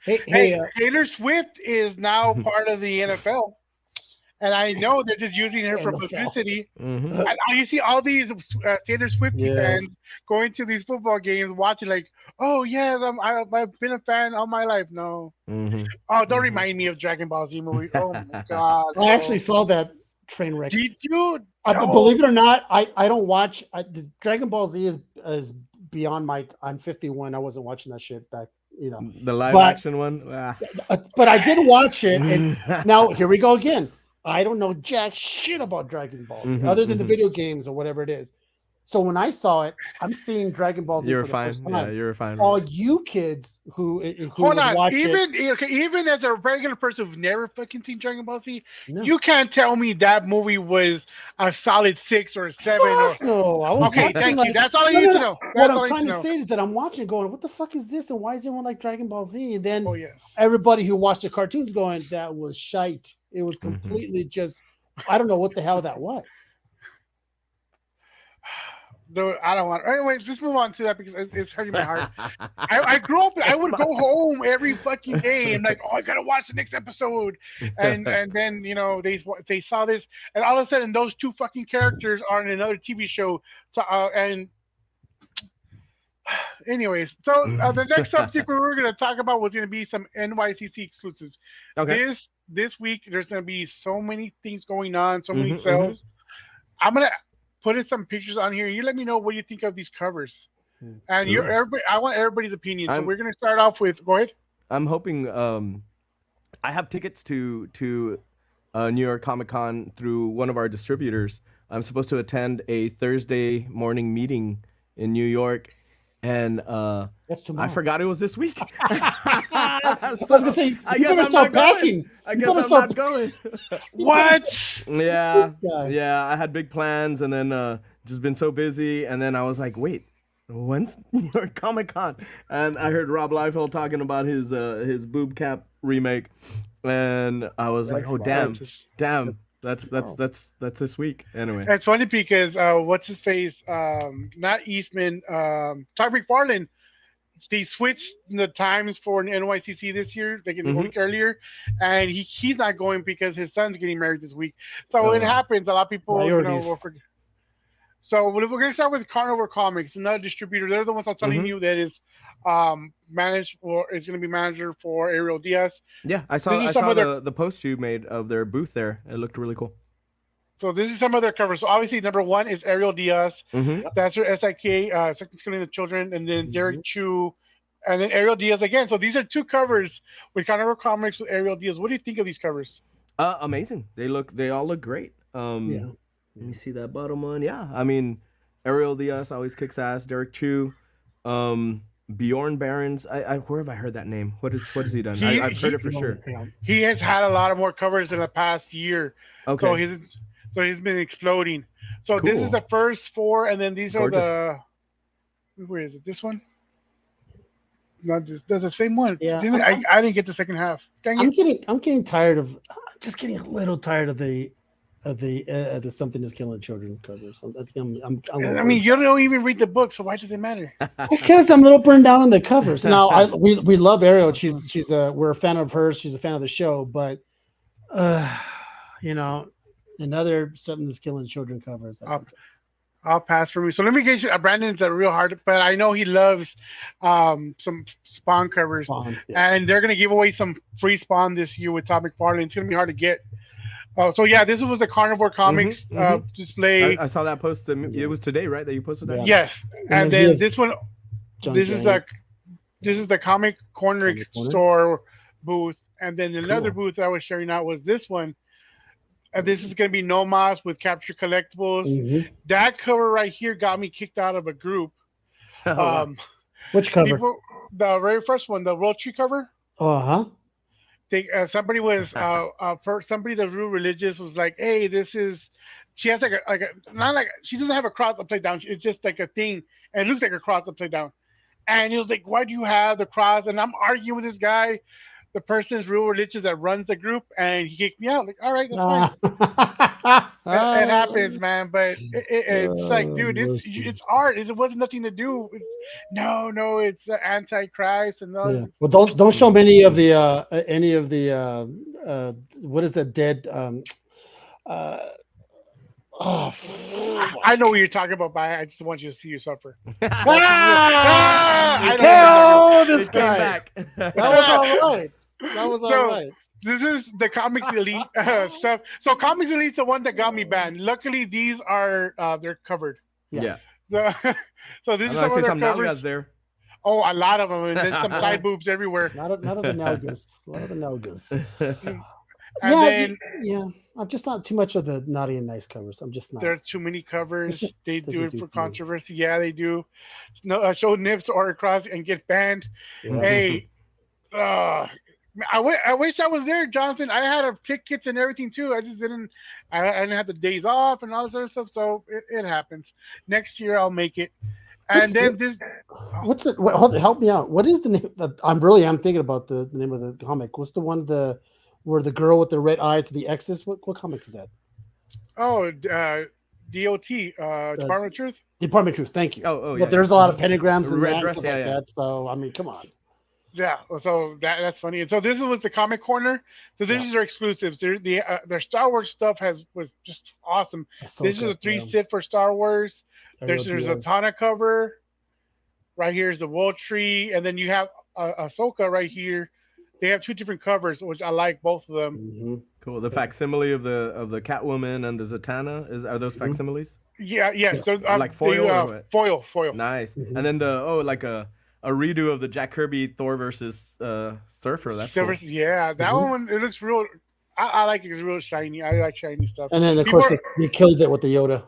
Hey, hey, Taylor Swift is now part of the NFL, and I know they're just using her for NFL. publicity. hmm And you see all these Taylor Swift Yes. fans going to these football games, watching like, oh yes, I've been a fan all my life. No, hmm oh, don't remind me of Dragon Ball Z movie. Oh my god, I actually saw that train wreck. did you? Believe it or not, I don't watch the Dragon Ball Z is beyond my. I'm 51. I wasn't watching that shit back, you know. The live But- action one. Ah. But I did watch it, and now here we go again. I don't know jack shit about Dragon Ball Z, other than the video games or whatever it is. So when I saw it, I'm seeing Dragon Ball Z You're for the fine. first Yeah, time. you're fine. All you kids who Hold would on, watch it, even as a regular person who's never fucking seen Dragon Ball Z, no. you can't tell me that movie was a solid 6 or 7 or. Fuck no, I was Okay, watching thank you. like, That's all I no, need no, to no. know. What That's all I'm I trying need to to know. say is that I'm watching it going, what the fuck is this? And why is everyone like Dragon Ball Z? And then Oh yes. everybody who watched the cartoons going, that was shite. It was completely just, I don't know what the hell that was. Though I don't want. Anyway, let's move on to that because it's hurting my heart. I grew up. I would go home every fucking day and like, oh, I gotta watch the next episode, and then they saw this, and all of a sudden those two fucking characters are in another TV show. So and anyways, so the next subject we were gonna talk about was gonna be some NYCC exclusives. Okay. This week there's gonna be so many things going on, so many Mhm, sales. I'm gonna put in some pictures on here. You let me know what you think of these covers. And Cool. everybody, I want everybody's opinion. So I'm- we're gonna start off with. Go ahead. I'm hoping. I have tickets to New York Comic Con through one of our distributors. I'm supposed to attend a Thursday morning meeting in New York, and That's tomorrow. I forgot it was this week. I was gonna say, I you guess better I'm start not going. packing. I You guess better I'm start- not going. What? Yeah, This guy. yeah. I had big plans, and then just been so busy, and then I was like, wait. When's New York Comic Con? And I heard Rob Liefeld talking about his boob cap remake, and I was like, oh damn, that's this week. Anyway, It's funny because what's his face? Not Eastman. Todd McFarlane. They switched the times for an NYCC this year, like a week earlier, and he's not going because his son's getting married this week. So it happens. A lot of people, Priorities. will forget. So we're going to start with Carnivore Comics, another distributor. They're the ones I'm telling you that is managed or is going to be manager for Ariel Diaz. yeah, I This saw is some of their- the post you made of their booth there. It looked really cool. So this is some of their covers. So obviously, number one is Ariel Diaz. Mm-hmm. That's her SIK, Second Schooling of Children, and then Derek Chu, and then Ariel Diaz again. So these are two covers with Carnivore Comics with Ariel Diaz. What do you think of these covers? Amazing. They all look great. Yeah. Let me see that bottom one. Yeah, I mean, Ariel Diaz always kicks ass. Derek Chu, Bjorn Barons. Where have I heard that name? What has he done? I've heard it for sure. He has had a lot of more covers in the past year. Okay. So he's been exploding. So this is Cool. the first four, and then these Gorgeous. are the. Where is it? This one? not this. That's the same one. Yeah, I didn't get the second half. Dang it. I'm getting tired of just getting a little tired of the something is killing children cover. So I think I'm a I little mean, you don't even read the book, so why does it matter? because I'm a little burned down on the covers. Now we love Ariel. She's we're a fan of hers. She's a fan of the show, but you know, another something that's killing children covers. Like, I'll, I'll pass for me. So let me get you. Brandon's a real hard, but I know he loves some Spawn covers, Spawn, yes. and they're gonna give away some free Spawn this year with Todd McFarlane. It's gonna be hard to get. So yeah, this was the Carnivore Comics display. I saw that post. It was today, right? That you posted that. Yeah. Yes, and then this one, John this Jang. is the Comic Corner Comic Corner. store booth, and then another Cool. booth I was sharing out was this one. And this is going to be No Mas with Capture Collectibles. Mhm. That cover right here got me kicked out of a group. Which cover? The very first one, the World Tree cover. Somebody was somebody that's real religious was like, "Hey, this is." She has not like she doesn't have a cross upside down. It's just like a thing, and it looks like a cross upside down. And he was like, "Why do you have the cross?" And I'm arguing with this guy. The person's real religious that runs the group, and he kicked me out. Like, all right, that's fine. It happens, man. But it's like, dude, it's art. It wasn't nothing to do. No, it's Antichrist and all. Yeah. Well, don't show me any of the what is that dead I know what you're talking about, but I just want you to see you suffer. This It came guy. back. That was all right. That was all right. This is the Comics Elite stuff. So Comics Elite's the one that got me banned. Luckily, these are they're covered. Yeah. So this is I see some some other covers. nalgas there. Oh, a lot of them, and then some side boobs everywhere. Not of the Nelgas. A lot of the Nelgas. And then I'm just not too much of the naughty and nice covers. I'm just not. There are too many covers. They do it for me. controversy. Yeah, they do. No, show nips or across and get banned. Yeah. Hey, I wish I was there, Jonathan. I had tickets and everything too. I just didn't. I didn't have the days off and all this other stuff. So it happens. Next year I'll make it. And then this. What's it? Hold, help me out. What is the name? I'm thinking about the name of the comic. What's the one where the girl with the red eyes, the X's? What comic is that? Oh, DOT, Department of Truth. Department of Truth. Thank you. Oh, but yeah. there's a lot of pentagrams and Red that, dress, stuff yeah, like yeah. that. So I mean, come on. Yeah, so that's funny. And so this was the Comic Corner. So this is their exclusives. Their Star Wars stuff was just awesome. Ahsoka, This is a 3 set for Star Wars. There's a Tana cover. Right here is the World Tree, and then you have Ahsoka right here. They have 2 different covers, which I like both of them. Mm-hmm. Cool. The facsimile of the Catwoman and the Zatanna are those facsimiles? Yeah, yes. Yes. Like foil or what? Foil. Nice. Mhm. And then like a redo of the Jack Kirby Thor versus Surfer. That's cool. Yeah, that one it looks real. I like it. It's real shiny. I like shiny stuff. And then of People course they killed it with the Yoda.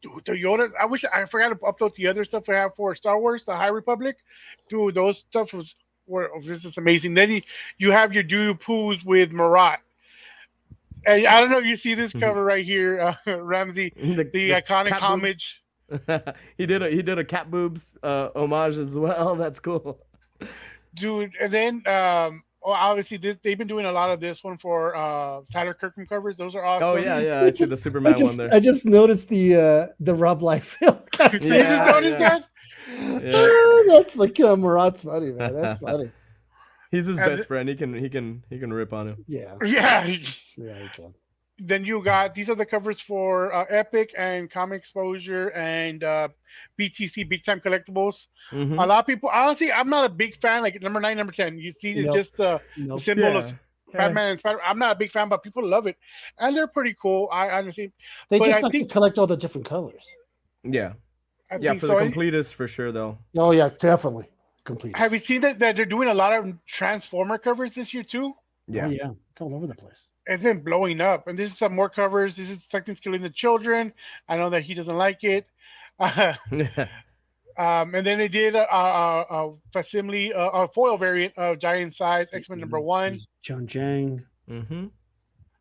Dude, the Yoda. I forgot to upload the other stuff we have for Star Wars, the High Republic. Dude, those stuff were this is amazing. Then you have your Doo Poos with Marat. And I don't know if you see this cover right here, Ramsey, the iconic cat homage. boobs. he did a cat boobs homage as well. That's cool. Dude, and then obviously they've been doing a lot of this one for Tyler Kirkham covers. Those are awesome. Oh yeah. I see the Superman one there. I just noticed the Rob Liefeld. You just noticed that? Yeah. That's like Marat's funny, man. That's funny. He's his best friend. He can rip on him. Yeah. Yeah. Yeah, he can. Then you got these are the covers for Epic and Comic Exposure and BTC Big Time Collectibles. Mhm. A lot of people, honestly, I'm not a big fan. Like number 9, number 10, you see it's Nope. just the Nope. symbol of Batman and Spider. I'm not a big fan, but people love it, and they're pretty cool. I understand. They But just I like think- to collect all the different colors. Yeah. I Yeah, think for so. the completists for sure though. Oh yeah, definitely complete. Have you seen that they're doing a lot of Transformer covers this year too? Yeah. Oh yeah, it's all over the place. It's been blowing up, and this is some more covers. This is Something's Killing the Children. I know that he doesn't like it. And then they did a facsimile, a foil variant of Giant Size X-Men number 1. There's John Jang. Mm-hmm.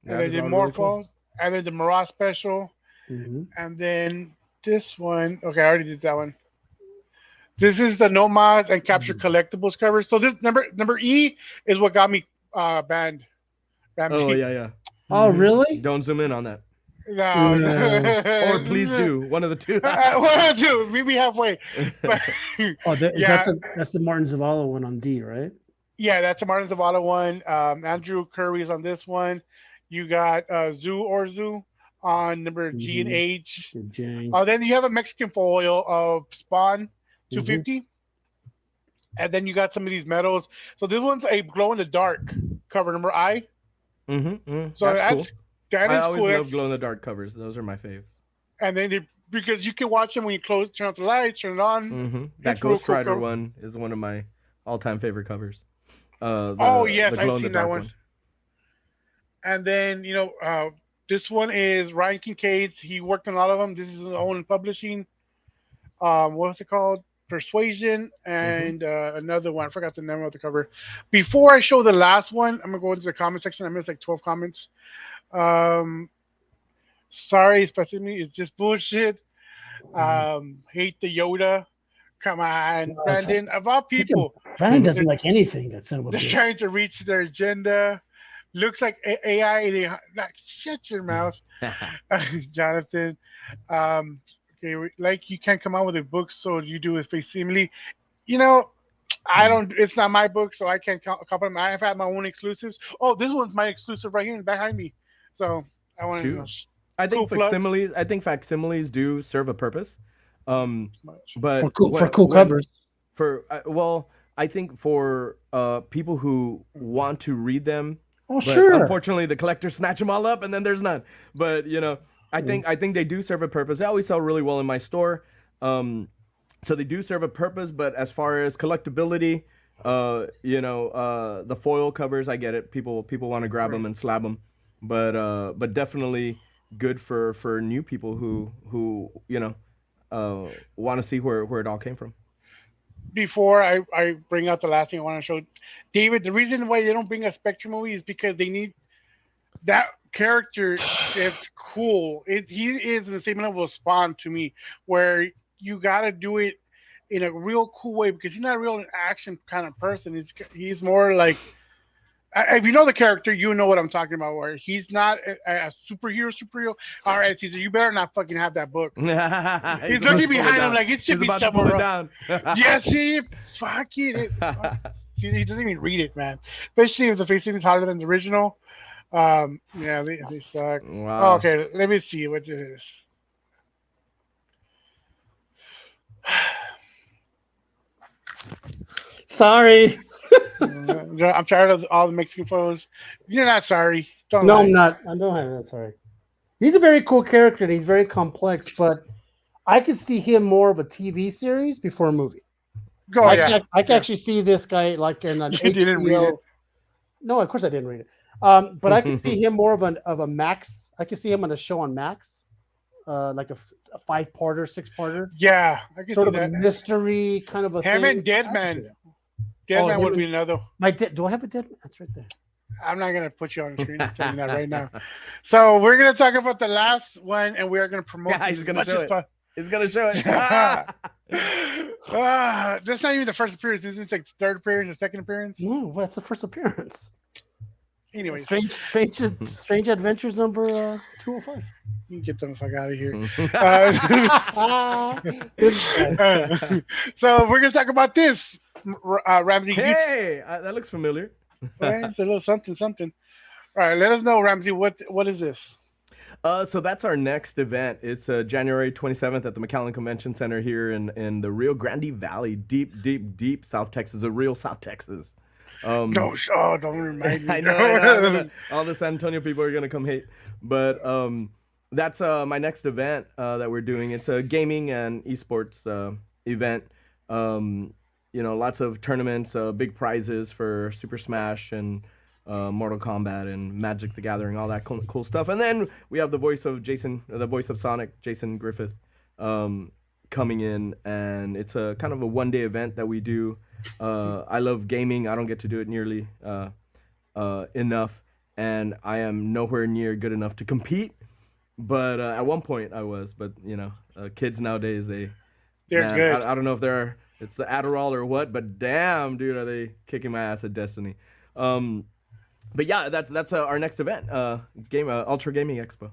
And they did more foils. And then the Marat special. Mm-hmm. And then this one. Okay, I already did that one. This is the no mods and capture collectibles cover. So this number E is what got me banned. Oh Ramsey. yeah, yeah. Oh, really? Don't zoom in on that. No. Yeah. Or please do one of the two. Well, dude, meet me halfway. But Oh, is yeah, that's the Martin Zavala one on D, right? yeah, that's a Martin Zavala one. Andrew Curry is on this one. You got Zoo or Zoo on number G and Mm-hmm. H. The Jank. Then you have a Mexican foil of Spawn Mm-hmm. 250. And then you got some of these medals. So this one's a glow in the dark cover number I. So That's cool. that I is always cool. love glow in the dark covers. Those are my faves. And then because you can watch them when you turn off the lights, turn it on. That It's real Ghost cool Rider cover. one is one of my all-time favorite covers. Oh yes, the I've glow in the seen that dark one. And then this one is Ryan Kincaid's. He worked on a lot of them. This is his own publishing. What's it called? Persuasion and another one. I forgot the name of the cover. Before I show the last one, I'm gonna go into the comment section. I missed like 12 comments. Sorry, especially it's just bullshit. Hate the Yoda. Come on, Brandon. Of all people, Brandon doesn't like anything that's son of a they're bitch. trying to reach their agenda. Looks like AI. They like shut your mouth, Jonathan. Okay, like you can't come out with a book, so you do it facsimile. You know, I don't. It's not my book, so I can't compliment. I've had my own exclusives. Oh, this one's my exclusive right here behind me. So I want to. I think Cool plug. facsimiles. I think facsimiles do serve a purpose. But For cool covers. Well, I think for people who want to read them. Oh, But sure. unfortunately, the collectors snatch them all up, and then there's none. But I think they do serve a purpose. They always sell really well in my store, so they do serve a purpose. But as far as collectability, the foil covers, I get it. People want to grab them and slab them, but definitely good for new people who want to see where it all came from. Before I bring out the last thing I want to show, David, the reason why they don't bring a Spectre movie is because they need that character. It's cool. He is in the same level of Spawn to me, where you got to do it in a real cool way because he's not a real action kind of person. He's more like, if you know the character, you know what I'm talking about. Where he's not a superhero. All right, Caesar, you better not fucking have that book. He's looking behind him like it should be somewhere else. Yeah, see, fuck it. See, he doesn't even read it, man. Especially if the facing is harder than the original. Yeah, they suck. Wow. Oh, okay, let me see what this is. Sorry. I'm tired of all the Mexican photos. You're not sorry. Don't No, lie. I'm not. I don't have that. Sorry. He's a very cool character. And he's very complex, but I could see him more of a TV series before a movie. Go, yeah. I can actually see this guy like in an You didn't read it. No, of course I didn't read it. But I could see him more of a Max. I could see him on a show on Max, like a 5-parter, 6-parter. Yeah, I can Sort see of that. a mystery kind of a Him thing. and Deadman. him Deadman would and- be another. Do I have a Deadman? That's right there. I'm not gonna put you on the screen. I'm telling you that right now. So we're gonna talk about the last one, and we are gonna promote. Yeah, this he's as gonna much show as it. fun. He's gonna show it. That's not even the first appearance. This is like third appearance or second appearance. No, what's the first appearance? Anyways, Strange Adventures number 205. you can get them the fuck out of here. This So we're gonna talk about this, Ramsey. Hey, that looks familiar. It's a little something. All right, let us know, Ramsey. What is this? So that's our next event. It's January 27th at the McAllen Convention Center here in the Rio Grande Valley, deep South Texas, the real South Texas. Don't remind me. I know. All the San Antonio people are gonna come hate, but that's my next event that we're doing. It's a gaming and esports event. Lots of tournaments, big prizes for Super Smash and Mortal Kombat and Magic the Gathering, all that cool stuff. And then we have the voice of Sonic, Jason Griffith, coming in, and it's a kind of a one-day event that we do. I love gaming. I don't get to do it nearly enough, and I am nowhere near good enough to compete. But at one point I was. But kids nowadays, they're good. I don't know if it's the Adderall or what, but damn, dude, are they kicking my ass at Destiny? Um, but yeah, that's our next event, game Ultra Gaming Expo.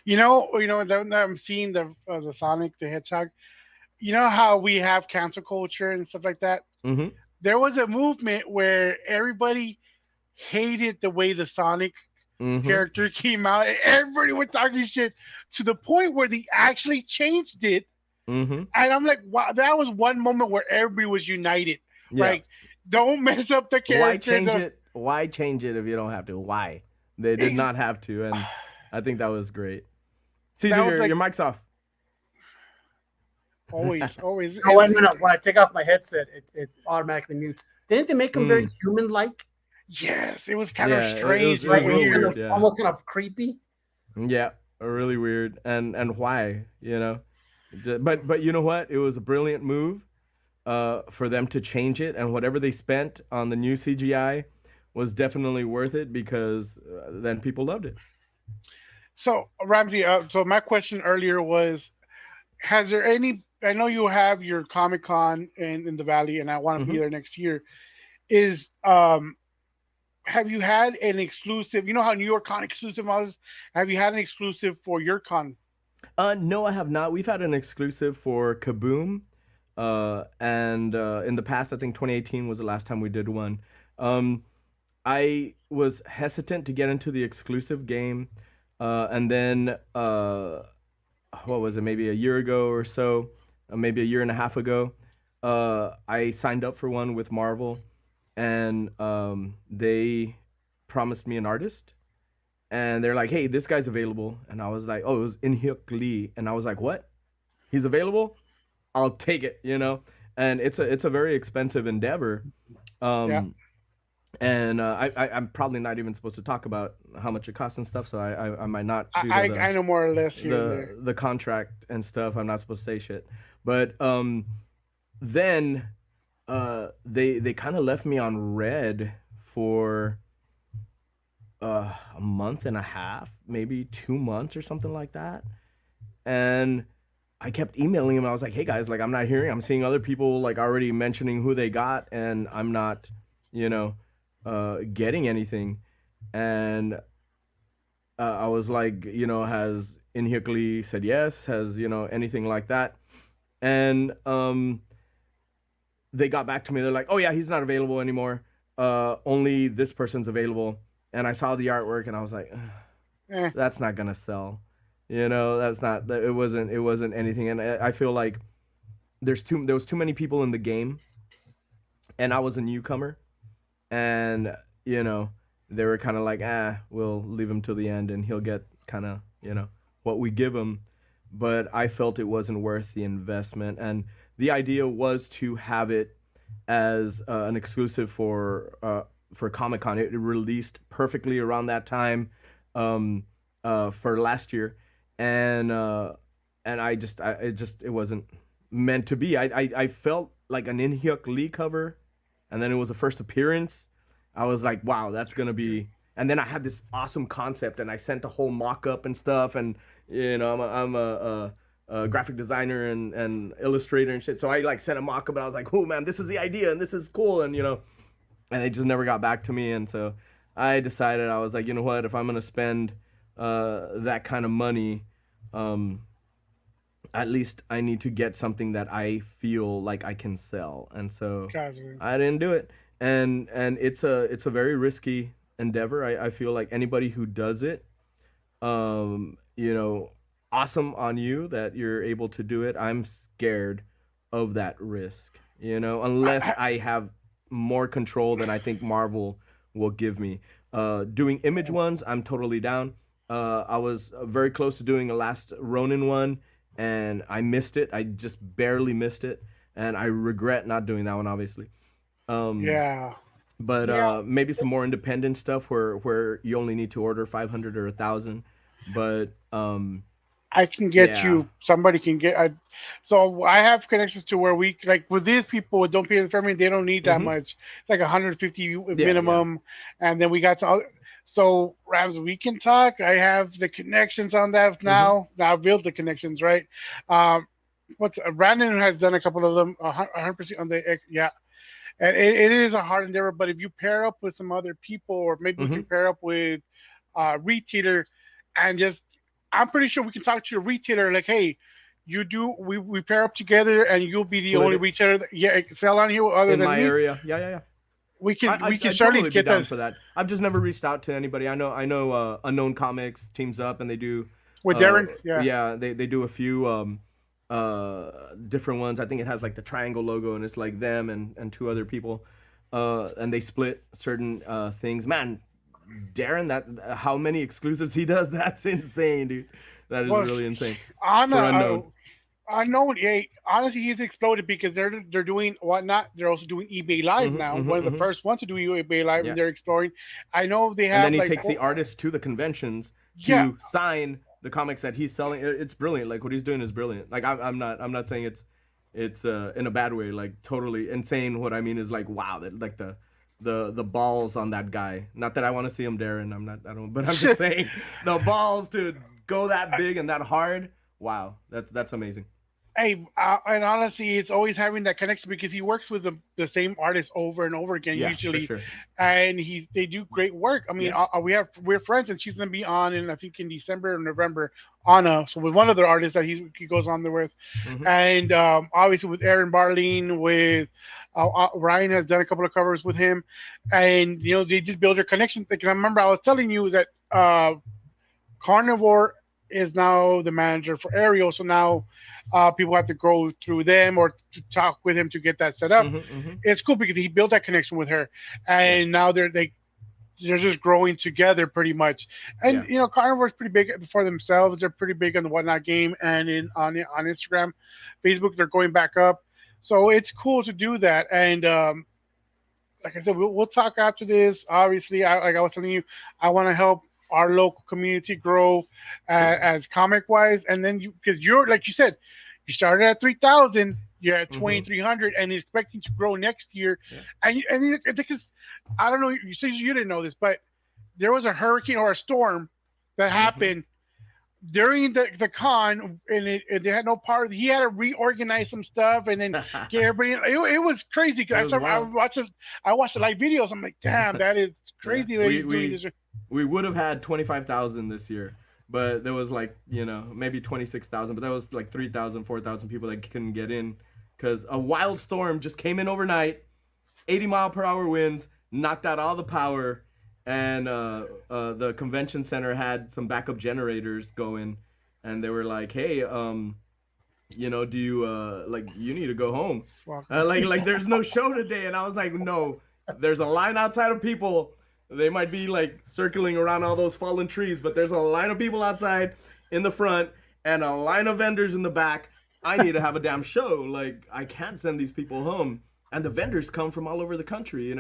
That I'm seeing the Sonic the Hedgehog. You know how we have cancel culture and stuff like that. Mm-hmm. There was a movement where everybody hated the way the Sonic Mm-hmm. character came out. Everybody was talking shit to the point where they actually changed it. Mm-hmm. And I'm like, wow, that was one moment where everybody was united. Yeah. Like, don't mess up the Why character. change it? Why change it if you don't have to? Why? They did Ex- not have to, and I think that was great. Caesar, that was your like mic's off. always, always. No, wait, no. When I take off my headset, it automatically mutes. Didn't they make him very Mm. human-like? Yes, it was kind of Yeah, strange it and was real Kind weird. weird. of, Yeah, almost kind of creepy. yeah, really weird. And why? But you know what? It was a brilliant move, for them to change it, and whatever they spent on the new CGI was definitely worth it because then people loved it. So, Ramsey, so my question earlier was, has there any? I know you have your Comic Con in the Valley, and I want to be Hmm. there next year. Is have you had an exclusive? You know how New York Con exclusive was. Have you had an exclusive for your con? No, I have not. We've had an exclusive for KaBoom, and in the past, I think 2018 was the last time we did one. Um, I was hesitant to get into the exclusive game, and then what was it? Maybe a year ago or so, maybe a year and a half ago, I signed up for one with Marvel, and they promised me an artist, and they're like, "Hey, this guy's available," and I was like, "Oh, it was In Hyuk Lee," and I was like, "What? He's available? I'll take it." And it's a very expensive endeavor. Yeah, Um, and I'm probably not even supposed to talk about how much it costs and stuff, so I might not due to I know more or less here and there. the contract and stuff. I'm not supposed to say shit, but then they kind of left me on red for a month and a half, maybe 2 months or something like that, and I kept emailing him. I was like, "Hey guys, like I'm not hearing. I'm seeing other people like already mentioning who they got, and I'm not, you know, getting anything." And I was like, has Inhyukli said yes? Has anything like that? And they got back to me. They're like, "Oh yeah, he's not available anymore. Only this person's available." And I saw the artwork, and I was like, "Ugh, Eh, that's not gonna sell." That's not. It wasn't. It wasn't anything. And I feel like there was too many people in the game, and I was a newcomer, and you know they were kind of like, we'll leave him till the end, and he'll get kind of what we give him. But I felt it wasn't worth the investment, and the idea was to have it as an exclusive for Comic Con. It released perfectly around that time, um, for last year, and it wasn't meant to be. I felt like an In Hyuk Lee cover, and then it was the first appearance. I was like, wow, that's gonna be. And then I had this awesome concept, and I sent a whole mock up and stuff. And I'm a graphic designer and illustrator and shit. So I like sent a mock up, and I was like, oh man, this is the idea, and this is cool, and they just never got back to me. And so I decided, I was like, you know what, if I'm gonna spend that kind of money, um, at least I need to get something that I feel like I can sell. And so gotcha. I didn't do it. And it's a very risky endeavor. I feel like anybody who does it, um, you know, awesome on you that you're able to do it. I'm scared of that risk, unless I, I have more control than I think Marvel will give me. Doing image ones, I'm totally down. I was very close to doing a last Ronin one, and I missed it. I just barely missed it, and I regret not doing that one, obviously. Um, yeah, but yeah. maybe some more independent stuff where you only need to order 500 or 1,000. But I can get yeah, you. Somebody can get. So I have connections to where we like with these people with don't pay the family. They don't need that hmm, much. It's like 150 yeah. minimum, and then we got some. So Rams, we can talk. I have the connections on that Hmm. now. Now I built the connections, right? Um, what's Brandon has done a couple of them, 100% on the yeah, and it is a hard endeavor. But if you pair up with some other people, or maybe we Mm-hmm. can pair up with retailer, and just I'm pretty sure we can talk to your retailer like, hey, you do we pair up together, and you'll be the Split only it retailer that yeah sell on here other in than my me. area. Yeah, yeah, yeah. We can I'd certainly totally be get down that for that. I've just never reached out to anybody. I know Unknown Comics teams up and they do with uh Darren. Yeah, yeah, they do a few different ones. I think it has like the triangle logo and it's like them and two other people. And they split certain things. Man, Darren, that how many exclusives he does, that's insane, dude. That is well, really insane on for Unknown. I know. Yeah, honestly, he's exploded because they're doing whatnot. They're also doing eBay Live Mhm, now. mhm, One of the mhm. first ones to do eBay Live, and Yeah. they're exploring. I know they And then have he like takes the artists to the conventions yeah, to sign the comics that he's selling. It's brilliant. Like what he's doing is brilliant. Like I'm not saying it's in a bad way. Like totally insane. What I mean is like wow, that like the balls on that guy. Not that I want to see him, Darren. I don't. But I'm just saying the balls to go that big and that hard. Wow, that's amazing. hey, and honestly, it's always having that connection because he works with the same artist over and over again Yeah, for usually, sure. and they do great work. I mean, Yeah. we're friends, and she's gonna be on in I think in December or November on so with one of the artists that he goes on there with, Hmm. and obviously with Aaron Barleen with. Ryan has done a couple of covers with him, and they just build their connection. Like, I remember I was telling you that Carnivore is now the manager for Ariel, so now people have to go through them or to talk with him to get that set up. Hmm. Hmm. It's cool because he built that connection with her, Yeah. and now they're just growing together pretty much. And Yeah. Carnivore's pretty big for themselves. They're pretty big on the Whatnot game and on Instagram, Facebook. They're going back up, so it's cool to do that. And like I said, we'll talk after this. Obviously, like I was telling you, I want to help our local community grow Cool. as comic wise, and then because you're like you said, you started at 3,000, you're at Hmm. 2,300, and expecting to grow next year. Yeah. Because I don't know, you said you didn't know this, but there was a hurricane or a storm that Hmm. happened during the con, and they had no power. He had to reorganize some stuff and then get everybody. It was crazy It because was wild. I watched the live videos. I'm like, damn, that is Yeah, crazy that he's doing this. we would have had 25,000 this year, but there was like maybe 26,000, but that was like 3,000, 4,000 people that couldn't get in because a wild storm just came in overnight, 80-mile-per-hour winds knocked out all the power, and the convention center had some backup generators going, and they were like, hey, do you like you need to go home, Fuck. like there's no show today, and I was like, no, there's a line outside of people. They might be like circling around all those fallen trees, but there's a line of people outside in the front and a line of vendors in the back. I need to have a damn show. Like I can't send these people home, and the vendors come from all over the country.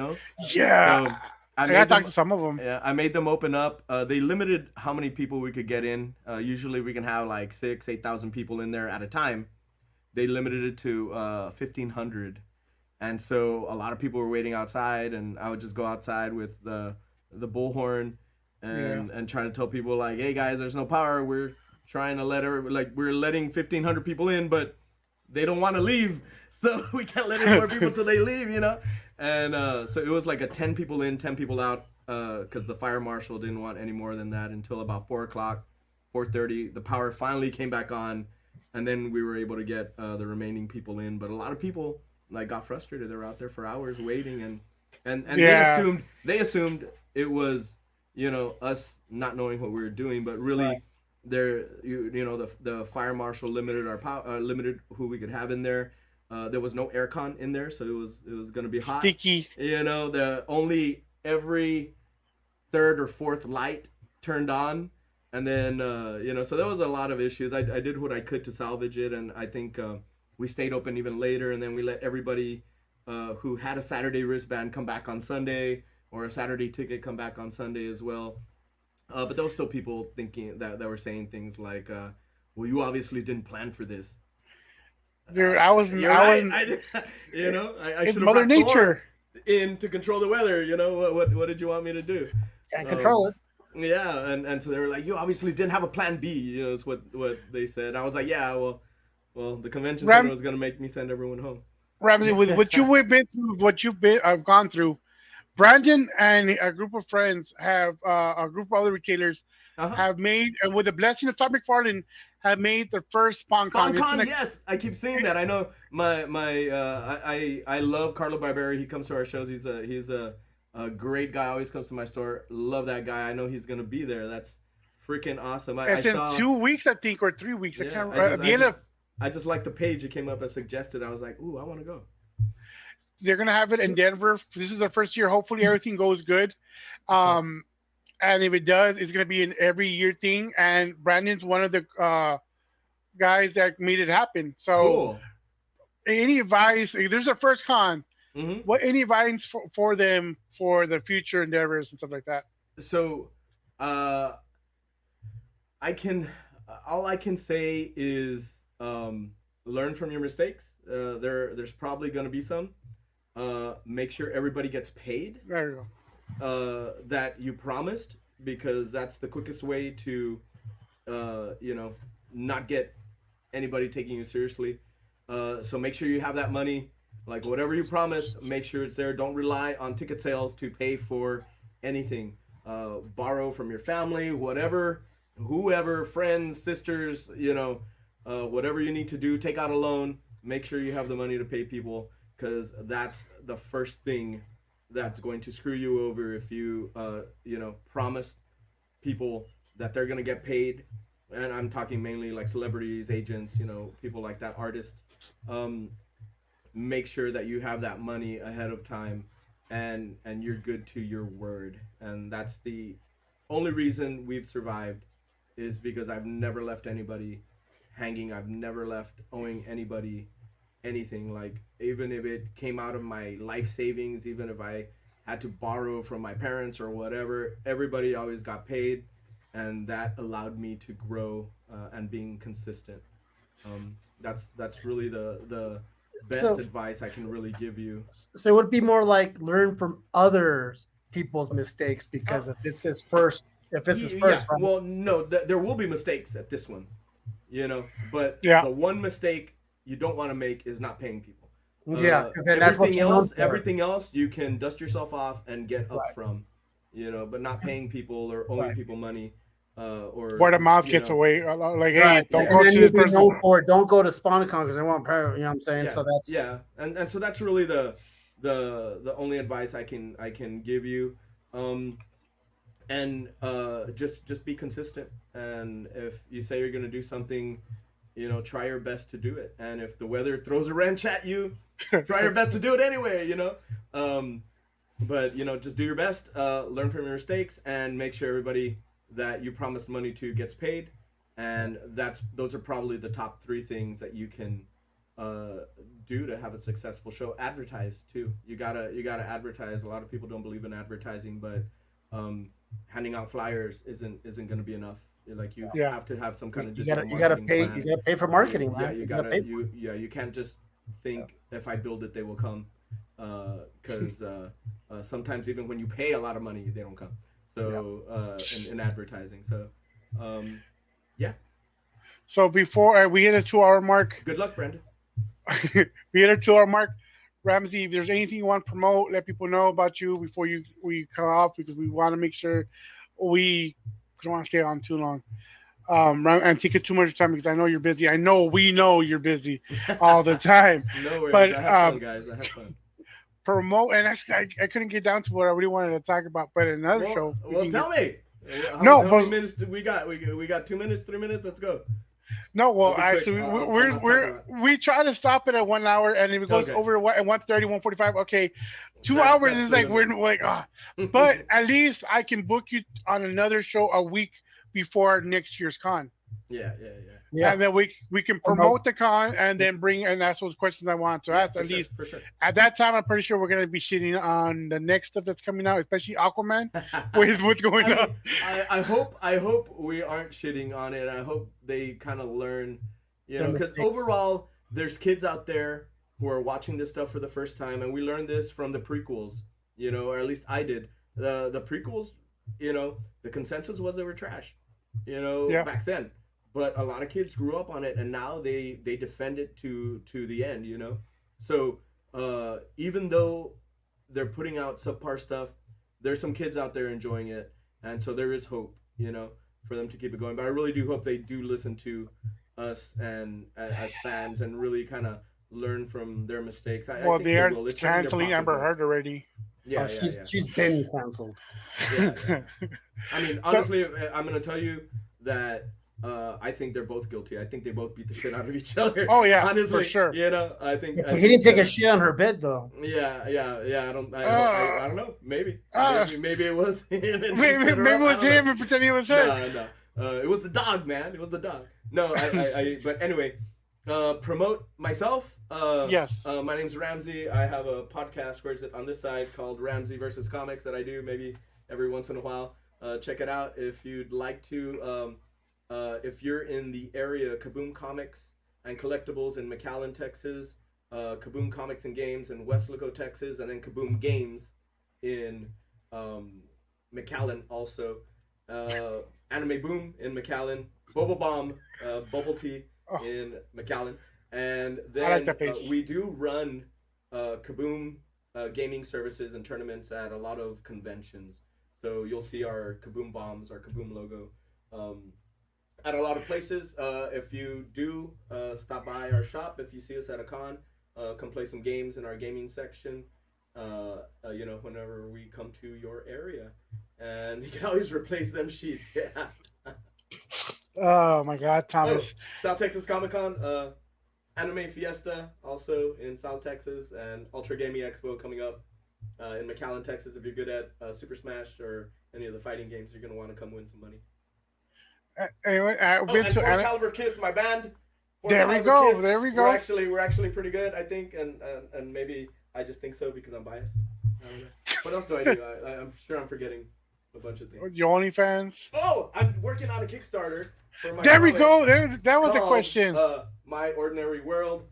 Yeah, So I I gotta made talk them. to some of them. Yeah, I made them open up. They limited how many people we could get in. Usually we can have like 8,000 people in there at a time. They limited it to 1,500, and so a lot of people were waiting outside, and I would just go outside with the bullhorn Yeah, and trying to tell people like, hey guys, there's no power. We're trying to we're letting 1,500 people in, but they don't want to leave, so we can't let in more people till they leave. And so it was like a 10 people in, 10 people out, because the fire marshal didn't want any more than that until about 4 o'clock, 4:30. The power finally came back on, and then we were able to get the remaining people in. But a lot of people like got frustrated. They were out there for hours waiting, and they yeah, assumed it was us not knowing what we were doing, but really the fire marshal limited our power, limited who we could have in there. There was no aircon in there, so it was gonna be hot. sticky. The only every third or fourth light turned on, and then so there was a lot of issues. I did what I could to salvage it, and I think we stayed open even later, and then we let everybody who had a Saturday wristband come back on Sunday, or a Saturday ticket come back on Sunday as well. But there was still people thinking that were saying things like, "Well, you obviously didn't plan for this." Dude, You're I right. wasn't. I It's should have Mother brought Thor Nature. in to control the weather. What did you want me to do? Can't Um, control it. yeah, and so they were like, you obviously didn't have a plan B. Is what they said. I was like, yeah, well, Well, the convention center Ram was gonna make me send everyone home. Ramsey, with what you've been through, what you've been, I've gone through. Brandon and a group of friends have a group of other retailers Uh huh. have made, and with the blessing of Todd McFarlane, have made their first SpawnCon. It's in SpawnCon, a yes, I keep seeing that. I know I love Carlo Barberi. He comes to our shows. He's a great guy. Always comes to my store. Love that guy. I know he's gonna be there. That's freaking awesome. I it's in saw. 2 weeks, I think, or 3 weeks. I Yeah, can't. At the end of I just like the page. It came up as suggested. I was like, ooh, I want to go. they're gonna have it in Denver. This is their first year. Hopefully, everything goes good. Okay. Um, and if it does, it's gonna be an every year thing. And Brandon's one of the guys that made it happen. So, Cool. any advice? If there's a first con. Hmm. What any advice for them for the future endeavors and stuff like that? So, uh, I can all I can say is learn from your mistakes. There's probably gonna be some. Make sure everybody gets paid There you that you promised, because that's the quickest way to you know, not get anybody taking you seriously. So make sure you have that money, like whatever you promised. Make sure it's there. Don't rely on ticket sales to pay for anything. Borrow from your family, whatever, whoever, friends, sisters, whatever you need to do. Take out a loan. Make sure you have the money to pay people, because that's the first thing that's going to screw you over if you promise people that they're gonna get paid. And I'm talking mainly like celebrities, agents, people like that, artists. Um, Make sure that you have that money ahead of time, and you're good to your word. And that's the only reason we've survived, is because I've never left anybody hanging. I've never left owing anybody anything. Like, even if it came out of my life savings, even if I had to borrow from my parents or whatever, everybody always got paid, and that allowed me to grow, and being consistent. That's really the best So, advice I can really give you. so it would be more like learn from other people's mistakes, Uh, because if it's his yeah. first, right? Well, no, there will be mistakes at this one, but go. Yeah. the one mistake you don't want to make is not paying people. Yeah, because then that's what you're known for. Everything else, you can dust yourself off and get up Right, from, but not paying people or owing right, people money, or Word of mouth you gets know, away. Like, hey, right. don't yeah, And go then to you'll this be person. known for it. Don't go to SpawnCon because they want power. You know what I'm saying? yeah, So that's yeah, and so that's really the only advice I can give you. Um, and just be consistent. And if you say you're gonna do something, try your best to do it. And if the weather throws a wrench at you, try your best to do it anyway. um, but just do your best. Learn from your mistakes, and make sure everybody that you promised money to gets paid. And those are probably the top three things that you can uh, do to have a successful show. Advertise too. You gotta advertise. A lot of people don't believe in advertising, but um, handing out flyers isn't going to be enough. Like, you Yeah. have to have some kind of you digital gotta marketing pay. You plan. gotta pay for marketing, Yeah, man. you You gotta gotta pay for it. you can't just think, if I build it they will come, because sometimes even when you pay a lot of money they don't come. Yeah. So in advertising. So um, yeah, So before we hit a 2 hour mark, good luck, Brandon. we hit a 2 hour mark. Ramsey, if there's anything you want to promote, let people know about you before we cut off, because we want to make sure we don't want to stay on too long. And take it too much time, because I know you're busy. I know we know you're busy all the time. No worries, But I have fun, guys. I have fun. promote, and I couldn't get down to what I really wanted to talk about. But in another Well, show, we well, can get tell me. no, How many but minutes do we got? We got 2 minutes, 3 minutes. Let's go. no. I'll Well, be quick. actually, I'll talk a lot. we try to stop it at 1 hour, and if it goes Okay, over at 1:30, 1:45, okay, two that's hours that's is the like we're limit. like But at least I can book you on another show a week before next year's con, Yeah, yeah, yeah, Yeah. and then we can Promote. promote the con, and then bring and ask those questions I want to yeah. ask. For At sure, least for sure. at that time, I'm pretty sure we're gonna be shitting on the next stuff that's coming out, especially Aquaman, with what's going I on. mean, I hope we aren't shitting on it. I hope they kind of learn, Their because mistakes. overall, there's kids out there who are watching this stuff for the first time, and we learned this from the prequels, or at least I did. The prequels, the consensus was they were trash, Yeah, back then. but a lot of kids grew up on it, and now they defend it to the end, you know. So even though they're putting out subpar stuff, there's some kids out there enjoying it, and so there is hope, you know, for them to keep it going. But I really do hope they do listen to us and as fans and really kind of learn from their mistakes. I Well, think they they are will. It's turning their canceling Amber pocketbook. Heard already. Yeah, yeah, She's yeah, she's been canceled. yeah, yeah. I mean, So, honestly, I'm gonna tell you that I think they're both guilty. I think they both beat the shit out of each other. oh yeah, for Honestly, sure. you know, I He didn't think take a shit on her bed though. yeah, yeah, yeah. Uh, I don't know. Maybe, uh, maybe it was him and he maybe set her maybe up. it I was don't know. him and pretending it was her. No, no. It was the dog, man. It was the dog. No, but anyway, promote myself. Yes. My name's Ramsey. I have a podcast where it's on this side called Ramsey versus Comics that I do maybe every once in a while. Check it out if you'd like to. If you're in the area, KaBoom Comics and Collectibles in McAllen, Texas, KaBoom Comics and Games in Weslaco, Texas, and then KaBoom Games in McAllen also. Anime Boom in McAllen, Boba Bomb, Bubble Tea Oh, in McAllen, and I like then that page. we do run KaBoom gaming services and tournaments at a lot of conventions. So you'll see our KaBoom bombs, our KaBoom logo, um, at a lot of places. If you do stop by our shop, if you see us at a con, come play some games in our gaming section. You know, whenever we come to your area, and you can always replace them sheets. Yeah. Oh my God, Oh, Thomas. South Texas Comic Con, Anime Fiesta also in South Texas, and Ultra Gaming Expo coming up in McAllen, Texas. If you're good at Super Smash or any of the fighting games, you're gonna want to come win some money. Anyway, I've Oh, been and to Four Caliber Kiss, my band. Four There we Caliber go. Kiss. There we We're go. actually pretty good, I think, and maybe I just think so because I'm biased. I don't know. What else do I do? I'm sure I'm forgetting a bunch of things. Your OnlyFans. Oh, I'm working on a Kickstarter for my There we comic go. There, that was a called question. My Ordinary World.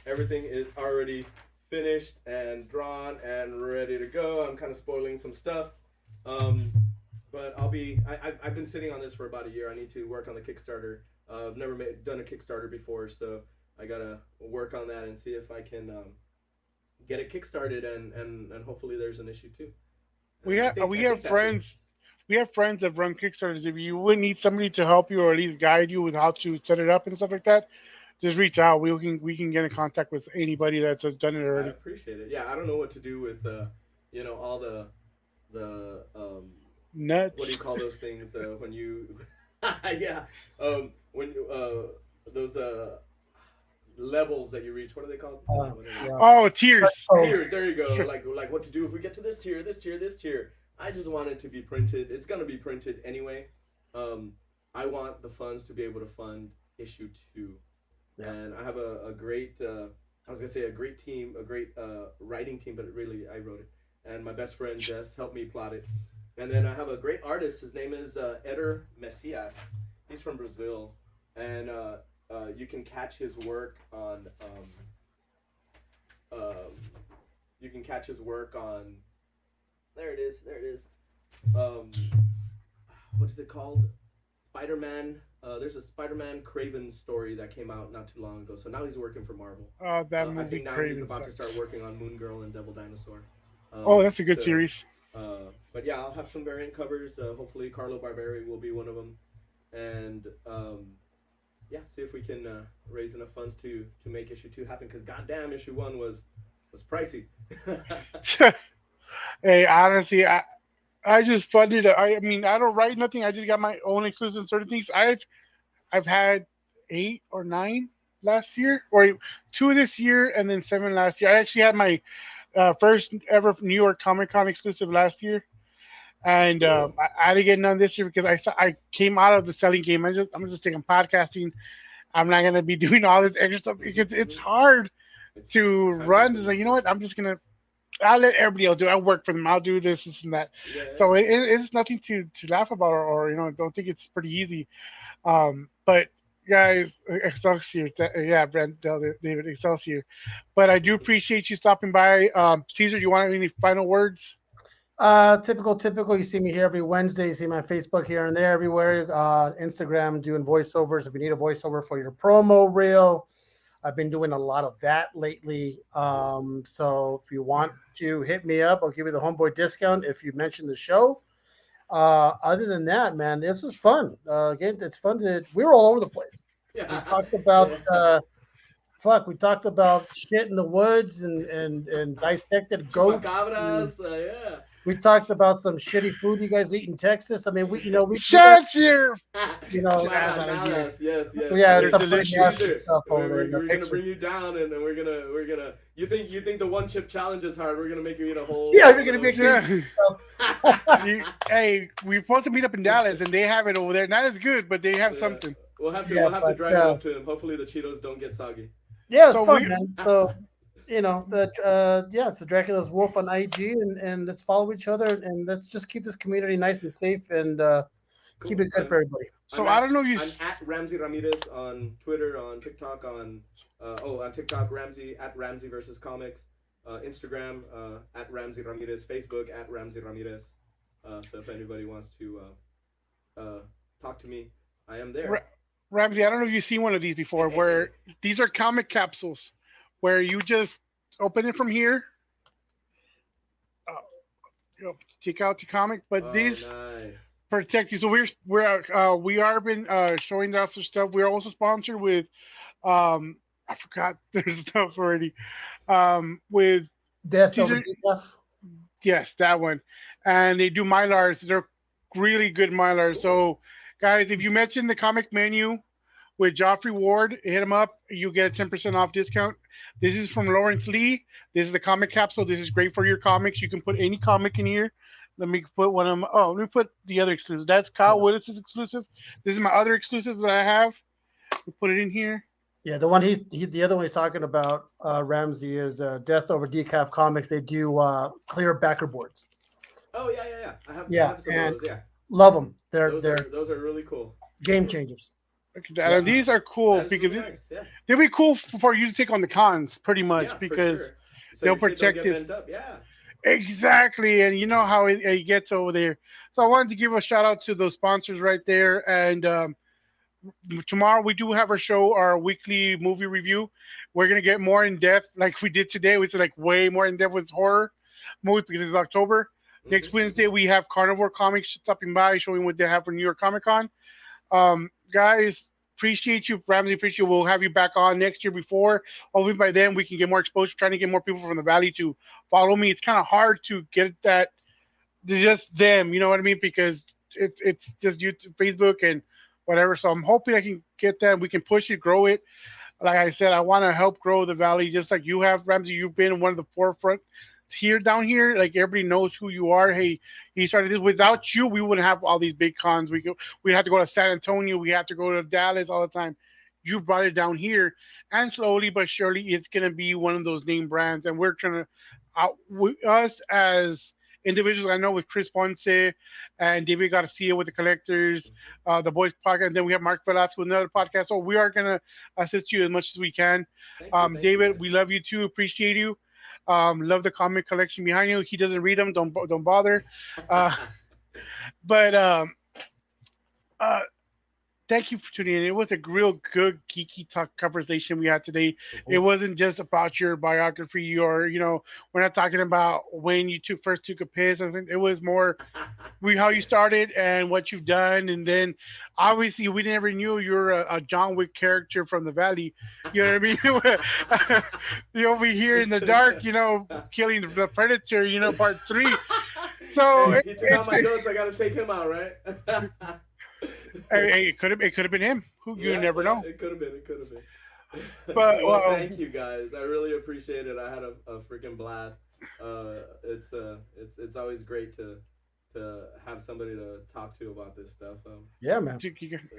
Everything is already finished and drawn and ready to go. I'm kind of spoiling some stuff. But I've been sitting on this for about a year. I need to work on the Kickstarter. I've never done a Kickstarter before, so I gotta work on that and see if I can get it kickstarted and hopefully there's an issue too. We I have think we I have think that's it. friends. We have friends that run Kickstarters. If you would need somebody to help you or at least guide you with how to set it up and stuff like that, just reach out. We can get in contact with anybody that's done it I already. appreciate it. Yeah, I don't know what to do with you know, all the what do Nuts. you call those things when you yeah when you those levels that you reach, what are they called? Whatever. Yeah. Oh, tears. Thresholds. Tiers, there you go. Like what to do if we get to this tier, this tier, this tier. I just want it to be printed. It's gonna be printed anyway. um I want the funds to be able to fund issue 2, Yeah. and I have a great I was gonna say a great team, a great writing team, but really I wrote it, and my best friend Jess helped me plot it. And then I have a great artist. His name is Eder Messias. He's from Brazil, and you can catch his work on you can catch his work on, there it is, there it is. Um, what is it called? Spider-Man. There's a Spider-Man Craven story that came out not too long ago. So now he's working for Marvel. Oh, that I movie think now he's crazy about to sucks. start working on Moon Girl and Devil Dinosaur. Oh, that's a good So, series. but yeah, I'll have some variant covers. Hopefully, Carlo Barberi will be one of them, and yeah, see if we can raise enough funds to make issue 2 happen. Because goddamn, issue 1 was pricey. Hey, honestly, I just funded. I mean, I don't write nothing. I just got my own exclusive in certain things. I've had 8 or 9 last year, or 2 this year, and then 7 last year. I actually had my first ever New York Comic Con exclusive last year, and Cool. I didn't get none this year because I came out of the selling game. I'm just taking podcasting. I'm not gonna be doing all this extra stuff because it's Mm-hmm. hard It's to time run. It's consuming like, you know too. what? I'll let everybody else do it. I work for them. I'll do this and that. Yeah, yeah. So it's nothing to laugh about, or don't think it's pretty easy. But guys, Excelsior, yeah, Brent, David, Excelsior. But I do appreciate you stopping by. Caesar, you want any final words? Typical. You see me here every Wednesday. You see my Facebook here and there, everywhere. Instagram doing voiceovers. If you need a voiceover for your promo reel, I've been doing a lot of that lately. So if you want to hit me up, I'll give you the homeboy discount if you mention the show. Other than that, man, this was fun. Again, it's fun to. We were all over the place. We Yeah. talked about Yeah. we talked about shit in the woods and dissected goats. Chupacabras. Yeah. We talked about some shitty food you guys eat in Texas. I mean, we got, Shut your you know, ass out of here. Maranadas. Yes. Yes. we had They're Yes. some pretty delicious. nasty stuff over there. We're gonna Thanks bring you down, and we're gonna. You think the one chip challenge is hard? We're gonna make you eat a whole. Yeah, we're gonna make Yeah. stuff. Hey, we're supposed to meet up in Dallas, and they have it over there. Not as good, but they have Yeah. something. Yeah, We'll have to but, drive up to him. Hopefully the Cheetos don't get soggy. Yeah, it's So fun, we, man. So it's the Dracula's Wolf on IG, and let's follow each other, and let's just keep this community nice and safe, and keep Cool. it good for everybody. so I don't know you. I'm at Ramsey Ramirez on Twitter, on TikTok, on TikTok Ramsey at Ramsey versus Comics, Instagram at Ramsey Ramirez, Facebook at Ramsey Ramirez. So if anybody wants to talk to me, I am there. Ramsey, I don't know if you've seen one of these before, where these are comic capsules, where you just open it from here, uh, take out the comic, but Oh, these nice. protect you. So we are been showing off some stuff. We're also sponsored with I forgot there's stuff already with Death over Caesar. decaf. Yes, that one, and they do mylars. They're really good mylars. So guys, if you mention the comic menu with Joffrey Ward, hit him up. You get a 10% off discount. This is from Lawrence Lee. This is the comic capsule. This is great for your comics. You can put any comic in here. Let me put one of them. Oh, let me put the other exclusive. That's Kyle Willis's exclusive. This is my other exclusive that I have. We put it in here. Yeah, the one the other one he's talking about, Ramsey, is Death Over Decaf Comics. They do clear backer boards. Oh yeah. I Yeah, have some and of those. Yeah, love them. They're those are really cool. game changers. And these are cool That is because really nice. Yeah. they'll be cool for you to take on the cons, pretty much, Yeah, for because sure. So they'll your shit don't protect get it. bent up. Yeah. Exactly, and you know how it gets over there. So I wanted to give a shout out to those sponsors right there. And tomorrow we do have our show, our weekly movie review. We're gonna get more in depth, like we did today. It's like way more in depth with horror movies because it's October. Next Wednesday we have Carnivore Comics stopping by, showing what they have for New York Comic Con. Guys, appreciate you, Ramsey. Appreciate you. We'll have you back on next year before. Hopefully by then we can get more exposure. Trying to get more people from the valley to follow me. It's kind of hard to get that. Just them, you know what I mean? Because it's just YouTube, Facebook, and whatever. So I'm hoping I can get that. We can push it, grow it. Like I said, I want to help grow the valley, just like you have, Ramsey. You've been one of the forefront here down here. Like everybody knows who you are. Hey, he started this. Without you, we wouldn't have all these big cons. We have to go to San Antonio. We have to go to Dallas all the time. You brought it down here, and slowly but surely, it's gonna be one of those name brands. And we're trying to, us as individuals. I know with Chris Ponce and David Garcia with the collectors, the boys podcast, and then we have Mark Velasco with another podcast. So we are gonna assist you as much as we can. Thank you, David, guys. we love you too. Appreciate you. Love the comic collection behind you. He doesn't read them. Don't bother. Uh, but uh, thank you for tuning in. It was a real good geeky talk conversation we had today. It wasn't just about your biography, or we're not talking about when you first took a piss. I think it was more how you started and what you've done, and then obviously we never knew you're a John Wick character from the valley. You know what I mean? You're over here in the dark, killing the predator. Part 3. So Hey, he took out my notes. I gotta take him out, right? hey, it could have been him. Who you Yeah, never know. It could have been. It could have been. But well, thank you guys. I really appreciate it. I had a freaking blast. It's always great to have somebody to talk to about this stuff. Yeah, man.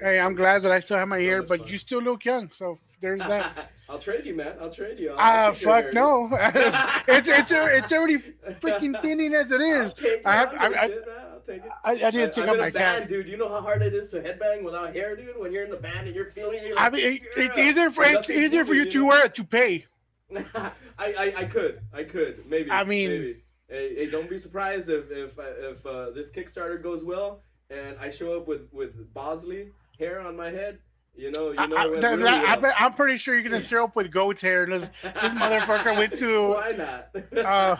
Hey, I'm glad that I still have my hair, much but fun. you still look young. So there's that. I'll trade you, man. I'll trade you. I'll take your Fuck hair, no. dude. it's already freaking thinning as it is. I'll take it. I I'll give a shit, man. I'll take it. I didn't take I'm out in my a band, cap. dude. You know how hard it is to headbang without hair, dude? When you're in the band and you're feeling it, you're I like, mean, it's yeah. easier for Nothing's you moving, to wear a toupee. I could. Maybe. I mean, maybe. Hey, don't be surprised if this Kickstarter goes well and I show up with Bosley hair on my head. You know it went really well. I'm pretty sure you're gonna show up with goat's hair, and this motherfucker went to. Why not? Uh,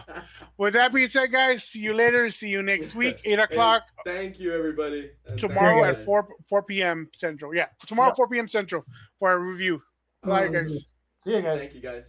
with that being said, guys, see you later. See you next week, 8 o'clock. Hey, thank you, everybody. And Tomorrow Yeah, at guys. 4 p.m. Central. Yeah, tomorrow Yep. 4 p.m. Central for our review. Bye, guys. See you guys. Thank you, guys.